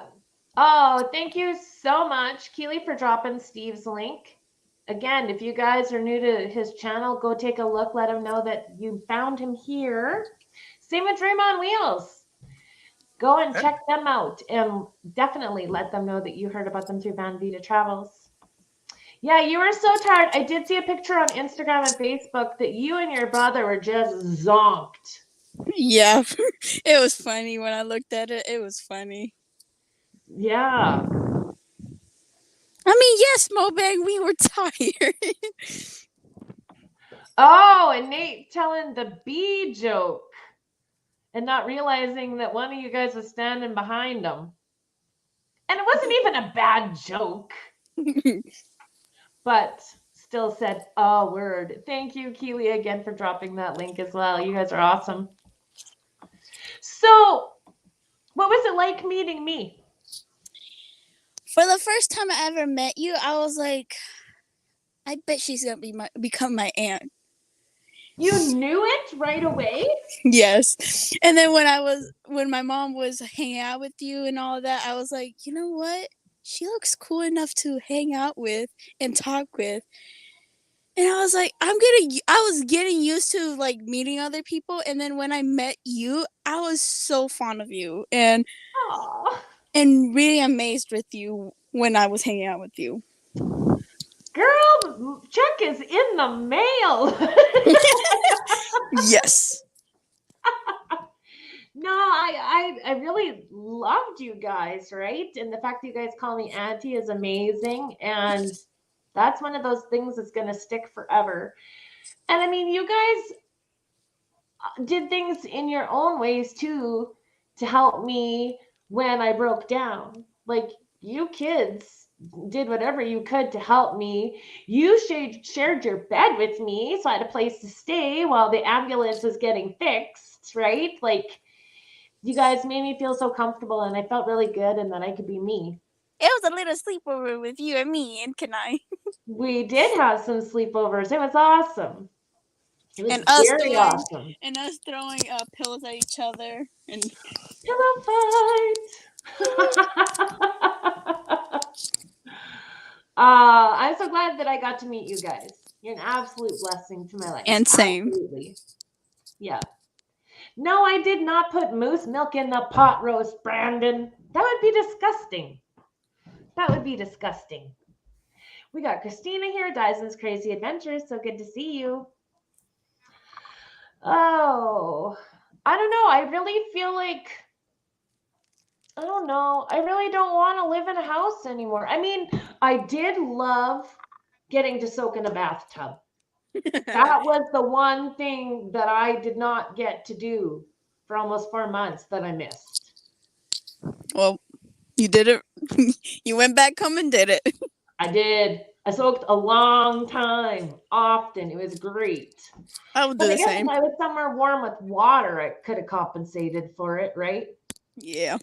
Oh, thank you so much, Keely, for dropping Steve's link. Again, if you guys are new to his channel, go take a look. Let him know that you found him here. Same with Dream on Wheels. Go and check them out, and definitely let them know that you heard about them through Vida Travels. Yeah, you were so tired. I did see a picture on Instagram and Facebook that you and your brother were just zonked. Yeah. It was funny when I looked at it. It was funny. Yeah. I mean, yes, Mobang, we were tired. Oh, and Nate telling the bee joke and not realizing that one of you guys was standing behind him. And it wasn't even a bad joke, but still said a word. Thank you, Keely, again for dropping that link as well. You guys are awesome. So, what was it like meeting me? For the first time I ever met you, I was like, I bet she's gonna become my aunt. You knew it right away? Yes. And then when my mom was hanging out with you and all that, I was like, you know what? She looks cool enough to hang out with and talk with. And I was like, I was getting used to like meeting other people, and then when I met you, I was so fond of you and Aww. really amazed with you when I was hanging out with you. Girl, check is in the mail. Yes. No, I really loved you guys, right? And the fact that you guys call me auntie is amazing. And that's one of those things that's going to stick forever. And I mean, you guys did things in your own ways too to help me when I broke down. Like, you kids did whatever you could to help me. You shared your bed with me, so I had a place to stay while the ambulance was getting fixed, right? Like, you guys made me feel so comfortable, and I felt really good, and that I could be me. It was a little sleepover with you and me and Kanai. We did have some sleepovers. It was awesome. It was And us very awesome. throwing pillows at each other and Pillow fight. I'm so glad that I got to meet you guys. You're an absolute blessing to my life. And same. Absolutely. Yeah. No, I did not put moose milk in the pot roast, Brandon. That would be disgusting. That would be disgusting. We got Christina here, Dyson's Crazy Adventures. So good to see you. Oh, I don't know. I really feel like, I don't know. I really don't want to live in a house anymore. I mean, I did love getting to soak in a bathtub. That was the one thing that I did not get to do for almost 4 months that I missed. Well, you did it. You went back home and did it. I did. I soaked a long time, often. It was great. I would do But I the guess same. if I was somewhere warm with water, I could have compensated for it, right? Yeah.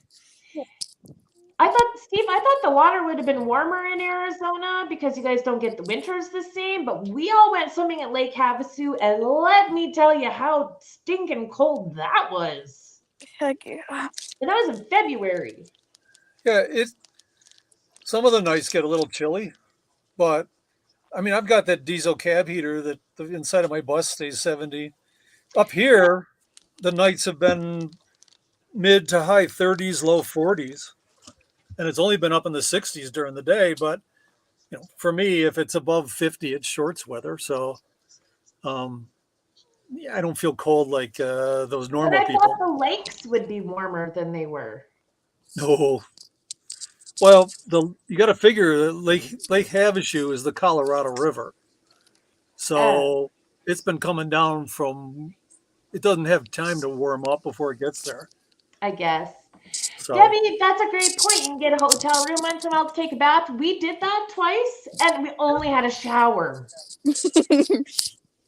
I thought the water would have been warmer in Arizona because you guys don't get the winters the same, but we all went swimming at Lake Havasu, and let me tell you how stinking cold that was. Heck yeah. And that was in February. Yeah, some of the nights get a little chilly, but I mean, I've got that diesel cab heater that the inside of my bus stays 70. Up here, the nights have been mid to high 30s, low 40s, and it's only been up in the 60s during the day. But for me, if it's above 50, it's shorts weather. So yeah, I don't feel cold like those But normal I people. thought the lakes would be warmer than they were. No. Well, you got to figure that Lake Havasu is the Colorado River, so it's been coming down from. It doesn't have time to warm up before it gets there. I guess. So Debbie, that's a great point. You can get a hotel room once in a while to take a bath. We did that twice, and we only had a shower.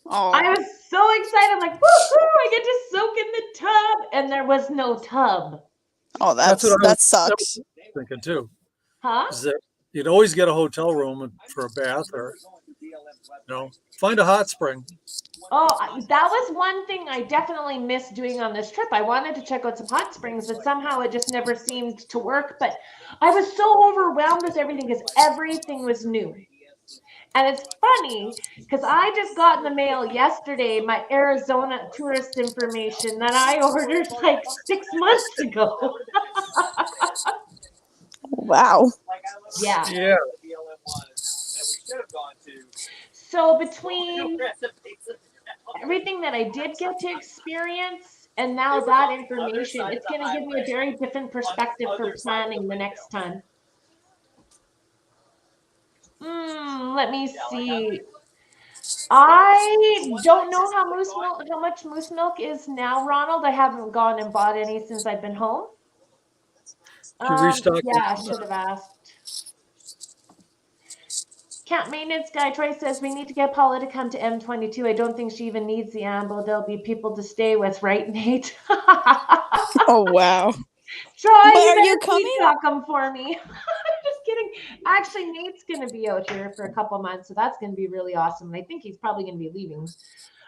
Oh, I was so excited. I'm like, woo-hoo, I get to soak in the tub. And there was no tub. oh, that's what that sucks. thinking too. Huh? Is that you'd always get a hotel room for a bath, or find a hot spring. Oh, that was one thing I definitely missed doing on this trip. I wanted to check out some hot springs, but somehow it just never seemed to work. But I was so overwhelmed with everything because everything was new. And it's funny because I just got in the mail yesterday my Arizona tourist information that I ordered like 6 months ago. Wow. Yeah. Yeah. So between everything that I did get to experience and now that information, it's going to give me a very different perspective for planning the next time. Let me see. I don't know how much moose milk is now, Ronald. I haven't gone and bought any since I've been home. Did you restock? Yeah, I should have asked. Cat maintenance guy Troy says we need to get Paula to come to M22. I don't think she even needs the ambo. There'll be people to stay with, right, Nate? Oh wow. Troy, Are you coming? Talk them for me. Just kidding. Actually, Nate's going to be out here for a couple months, so that's going to be really awesome. And I think he's probably going to be leaving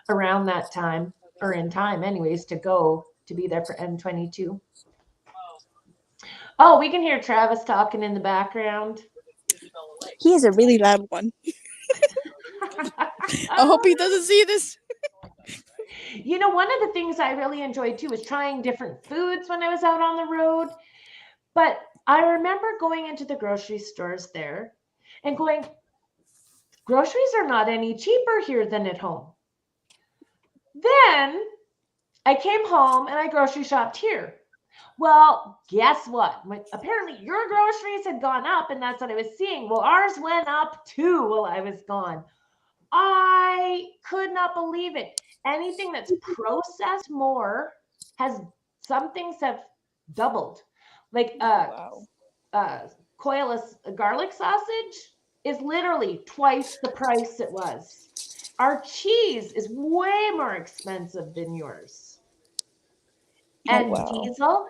around that time, or in time, anyways, to be there for M22. Oh, we can hear Travis talking in the background. He is a really loud one. I hope he doesn't see this. One of the things I really enjoyed too was trying different foods when I was out on the road. But I remember going into the grocery stores there and going, groceries are not any cheaper here than at home. Then I came home and I grocery shopped here. Well, guess what? Apparently your groceries had gone up, and that's what I was seeing. Well, ours went up too while I was gone. I could not believe it. Anything that's processed more some things have doubled. Like Coilus garlic sausage is literally twice the price it was. Our cheese is way more expensive than yours. And diesel,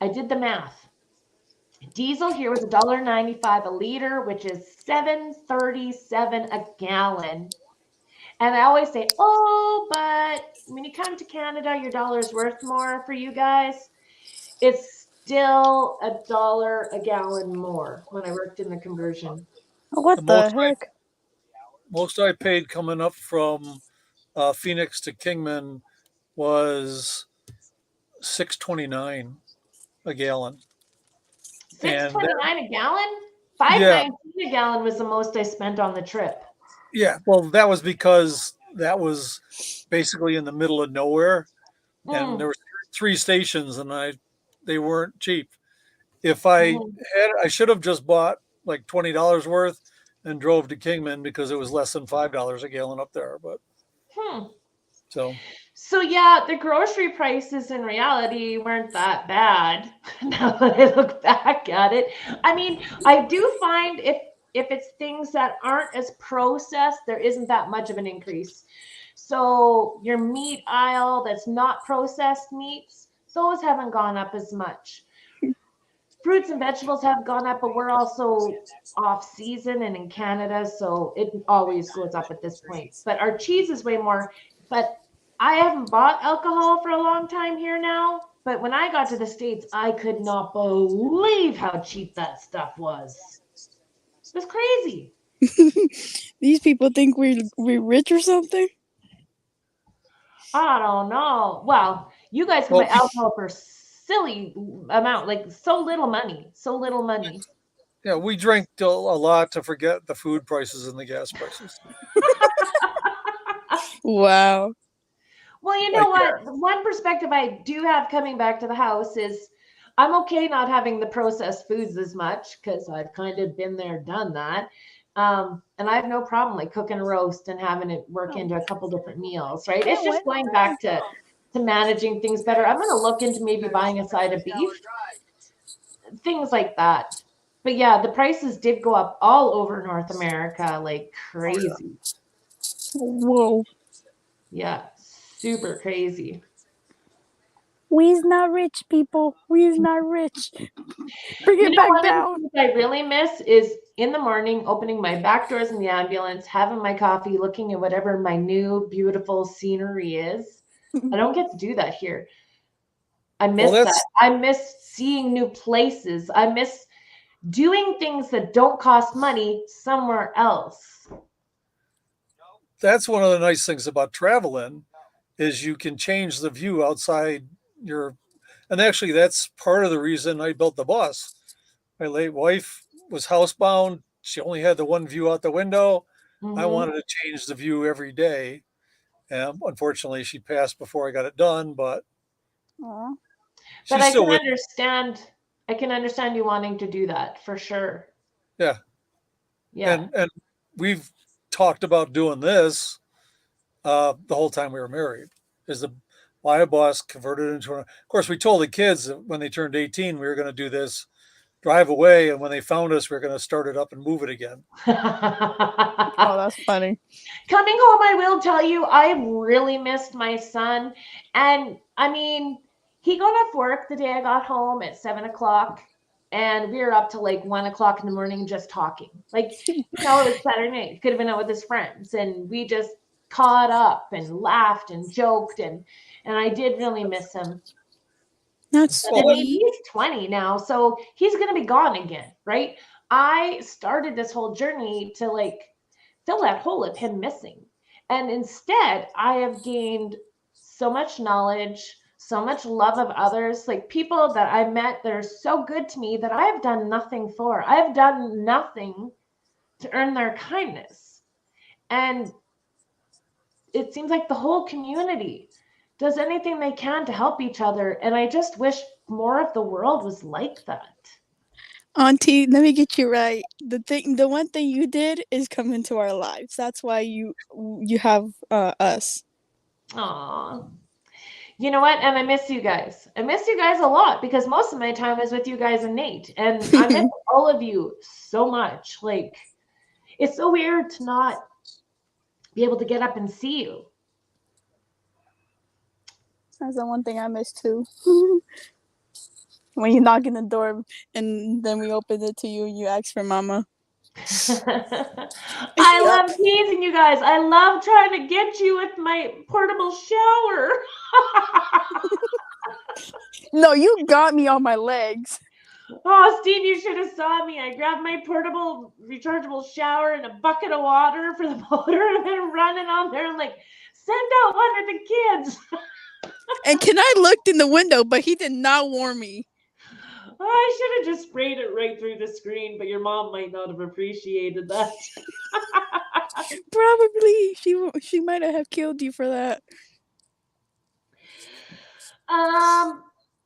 I did the math. Diesel here was $1.95 a liter, which is $7.37 a gallon. And I always say, oh, but when you come to Canada, your dollar's worth more for you guys. It's still $1 a gallon more when I worked in the conversion. What the heck? Most I paid coming up from Phoenix to Kingman was $6.29 a gallon. $6.29 a gallon? $5.19 a gallon was the most I spent on the trip. Yeah, well, that was because that was basically in the middle of nowhere, and there were 3 stations, and they weren't cheap. If I should have just bought like $20 worth and drove to Kingman because it was less than $5 a gallon up there. But So yeah, the grocery prices in reality weren't that bad. Now that I look back at it, I mean, I do find if if it's things that aren't as processed, there isn't that much of an increase. So your meat aisle that's not processed meats, those haven't gone up as much. Fruits and vegetables have gone up, but we're also off season and in Canada, so it always goes up at this point. But our cheese is way more. But I haven't bought alcohol for a long time here now. But when I got to the States, I could not believe how cheap that stuff was. It was crazy. These people think we're rich or something. I don't know. Well, you guys can buy alcohol for silly amount, like so little money. Yeah, we drink a lot to forget the food prices and the gas prices. Wow. Well, you know what? One perspective I do have coming back to the house is I'm okay not having the processed foods as much because I've kind of been there, done that. And I have no problem like cooking a roast and having it work into a couple different meals, right? It's just going back to managing things better. I'm going to look into maybe buying a side of beef, things like that. But yeah, the prices did go up all over North America like crazy. Whoa. Yeah, super crazy. We's not rich, people. We's not rich. Bring it back down. What I really miss is in the morning, opening my back doors in the ambulance, having my coffee, looking at whatever my new beautiful scenery is. I don't get to do that here. I miss that. I miss seeing new places. I miss doing things that don't cost money somewhere else. That's one of the nice things about traveling is you can change the view outside your, and actually that's part of the reason I built the bus. My late wife was housebound. She only had the one view out the window. Mm-hmm. I wanted to change the view every day. And unfortunately she passed before I got it done, but but I can understand. I can understand you wanting to do that for sure. Yeah. Yeah. And we've talked about doing this the whole time we were married. Buy a bus, convert it into of course, we told the kids that when they turned 18, we were going to do this, drive away. And when they found us, we were going to start it up and move it again. Oh, that's funny. Coming home, I will tell you, I really missed my son. And I mean, he got off work the day I got home at 7:00. And we were up to like 1:00 in the morning just talking. Like, it was Saturday night. He could have been out with his friends. And we just caught up and laughed and joked. And I did really miss him. That's sweet. I mean, he's 20 now, so he's going to be gone again, right? I started this whole journey to like fill that hole of him missing. And instead, I have gained so much knowledge, so much love of others, like people that I met that are so good to me that I have done nothing for. I have done nothing to earn their kindness. And it seems like the whole community does anything they can to help each other. And I just wish more of the world was like that. Auntie, let me get you right. The one thing you did is come into our lives. That's why you have us. Aw. You know what? And I miss you guys. I miss you guys a lot because most of my time is with you guys and Nate. And I miss all of you so much. Like, it's so weird to not be able to get up and see you. That's the one thing I miss too. When you knock in the door and then we open it to you and you ask for mama. I love teasing you guys. I love trying to get you with my portable shower. No, you got me on my legs. Oh, Steve, you should have saw me. I grabbed my portable rechargeable shower and a bucket of water for the motor and then running on there and like, send out one of the kids. And I looked in the window, but he did not warn me. Oh, I should have just sprayed it right through the screen, but your mom might not have appreciated that. Probably. She might have killed you for that.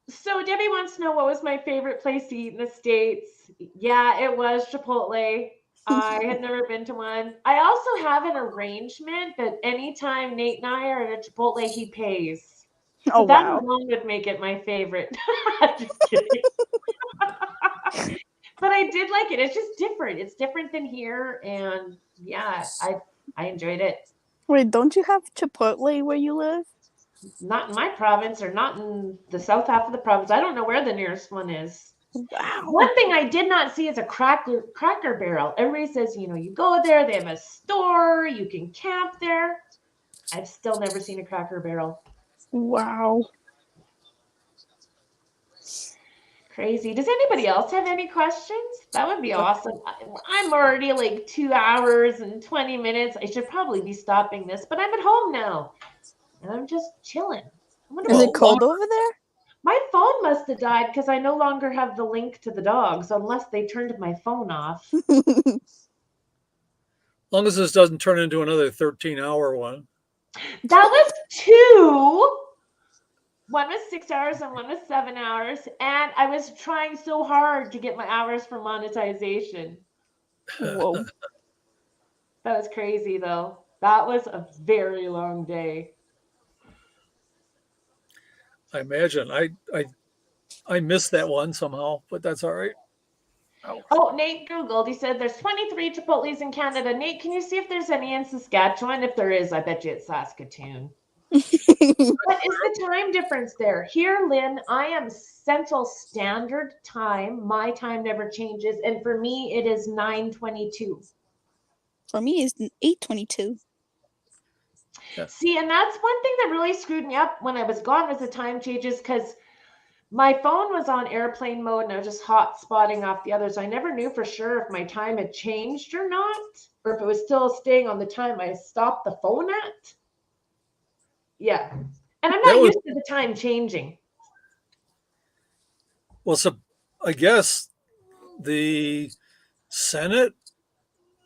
So Debbie wants to know what was my favorite place to eat in the States. Yeah, it was Chipotle. I had never been to one. I also have an arrangement that anytime Nate and I are at a Chipotle, he pays. So that alone would make it my favorite. Just kidding. But I did like it. It's just different. It's different than here. And yeah, I enjoyed it. Wait, don't you have Chipotle where you live? Not in my province or not in the south half of the province. I don't know where the nearest one is. Wow. One thing I did not see is a Cracker Barrel. Everybody says, you go there, they have a store, you can camp there. I've still never seen a Cracker Barrel. Wow. Crazy. Does anybody else have any questions? That would be awesome. I'm already like 2 hours and 20 minutes. I should probably be stopping this, but I'm at home now and I'm just chilling. Is it cold over there? My phone must have died because I no longer have the link to the dogs unless they turned my phone off. As long as this doesn't turn into another 13-hour one. That was 2. One was 6 hours and one was 7 hours. And I was trying so hard to get my hours for monetization. Whoa. That was crazy, though. That was a very long day. I imagine. I missed that one somehow, but that's all right. Oh, Nate Googled. He said there's 23 Chipotles in Canada. Nate, can you see if there's any in Saskatchewan? If there is, I bet you it's Saskatoon. What is the time difference there? Here, Lynn, I am Central Standard Time. My time never changes. And for me, it is 9:22. For me, it's 8:22. Yeah. See, and that's one thing that really screwed me up when I was gone was the time changes because my phone was on airplane mode and I was just hot spotting off the others. I never knew for sure if my time had changed or not, or if it was still staying on the time I stopped the phone at. Yeah. And I'm not used to the time changing. Well, so I guess the Senate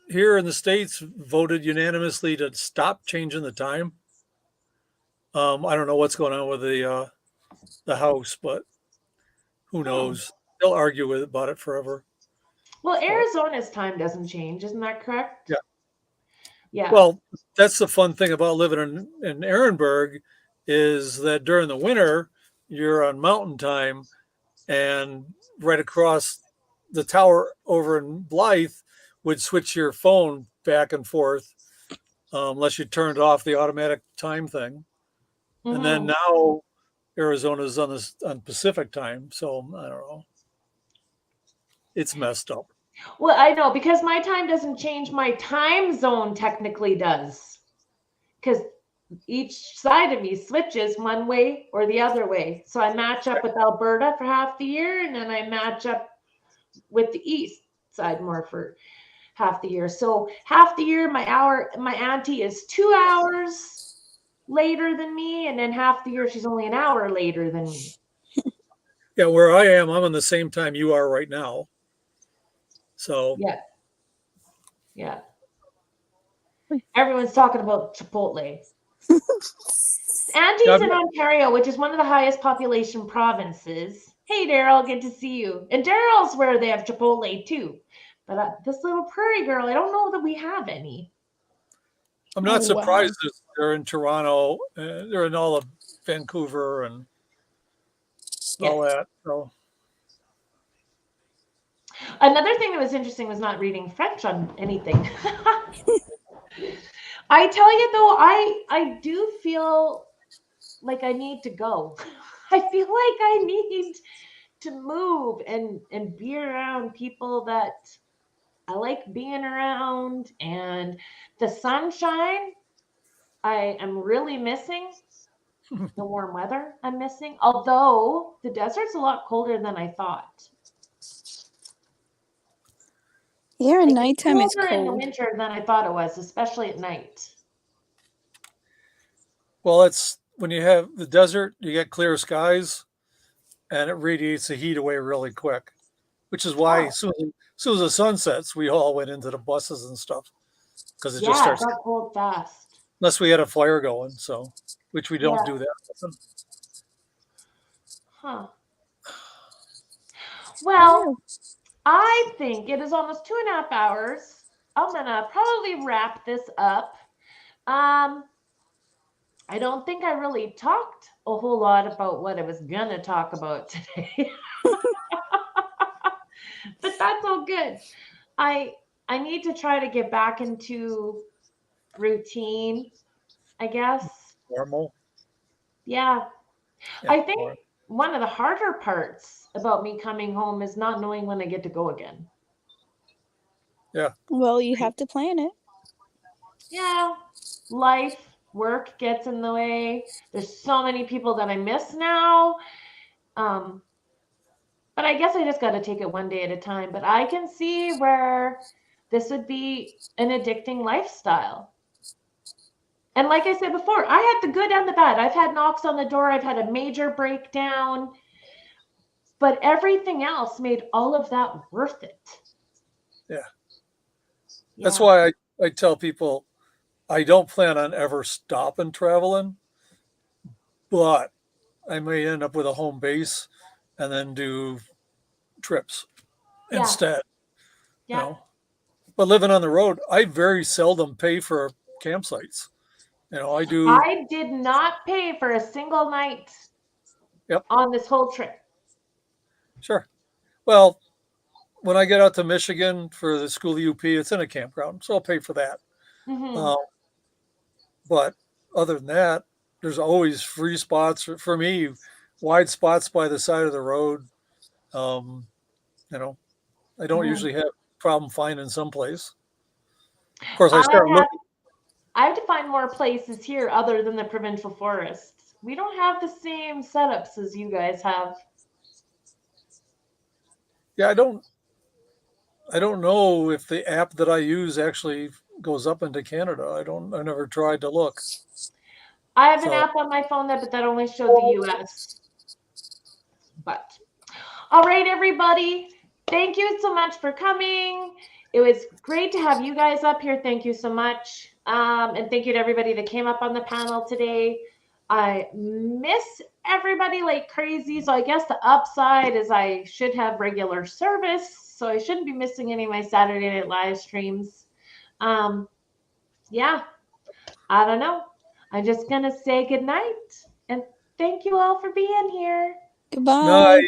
here in the States voted unanimously to stop changing the time. I don't know what's going on with the House, but who knows? They'll argue about it forever. Well, Arizona's time doesn't change, isn't that correct? Yeah. Yeah. Well, that's the fun thing about living in Ehrenberg is that during the winter, you're on mountain time, and right across the tower over in Blythe would switch your phone back and forth unless you turned off the automatic time thing. Mm-hmm. And then now Arizona's on Pacific time, so I don't know. It's messed up. Well, I know because my time doesn't change. My time zone technically does, because each side of me switches one way or the other way. So I match up with Alberta for half the year, and then I match up with the east side more for half the year. So half the year, my auntie is 2 hours later than me, and then half the year she's only an hour later than me. Yeah, where I am, I'm on the same time you are right now. So yeah. Everyone's talking about Chipotle. Auntie's in Ontario, which is one of the highest population provinces. Hey, Daryl, good to see you. And Daryl's where they have Chipotle too. But this little prairie girl, I don't know that we have any. I'm not surprised they're in Toronto. They're in all of Vancouver and all that. So. Another thing that was interesting was not reading French on anything. I tell you though, I do feel like I need to go. I feel like I need to move and be around people that I like being around, and the sunshine I am really missing. The warm weather I'm missing, although the desert's a lot colder than I thought. Yeah, nighttime is cold. In the winter than I thought it was, especially at night. Well, it's when you have the desert, you get clear skies, and it radiates the heat away really quick, which is why as soon as the sun sets, we all went into the buses and stuff because it just starts. It got cold fast. Unless we had a fire going, so which we don't do that often. Huh. Well, I think it is almost 2.5 hours. I'm gonna probably wrap this up. I don't think I really talked a whole lot about what I was gonna talk about today. But that's all good. I need to try to get back into routine, I guess. Normal. Yeah. Yeah. I think one of the harder parts about me coming home is not knowing when I get to go again. Yeah. Well, you have to plan it. Yeah. Life, work gets in the way. There's so many people that I miss now. But I guess I just got to take it one day at a time. But I can see where this would be an addicting lifestyle. And like I said before, I had the good and the bad. I've had knocks on the door, I've had a major breakdown, but everything else made all of that worth it. Yeah. That's why I tell people I don't plan on ever stopping traveling, but I may end up with a home base and then do trips instead. Yeah. You know, but living on the road, I very seldom pay for campsites. You know, I do. I did not pay for a single night on this whole trip. Sure. Well, when I get out to Michigan for the school UP, it's in a campground, so I'll pay for that. Mm-hmm. But other than that, there's always free spots for me, wide spots by the side of the road. You know, I don't usually have a problem finding someplace. Of course, I start looking. I have to find more places here other than the provincial forests. We don't have the same setups as you guys have. Yeah, I don't know if the app that I use actually goes up into Canada. I never tried to look. I have an app on my phone but that only showed the US. But all right, everybody. Thank you so much for coming. It was great to have you guys up here. Thank you so much. And thank you to everybody that came up on the panel today. I miss everybody like crazy. So I guess the upside is I should have regular service. So I shouldn't be missing any of my Saturday night live streams. Yeah, I don't know. I'm just going to say good night. And thank you all for being here. Goodbye. Night.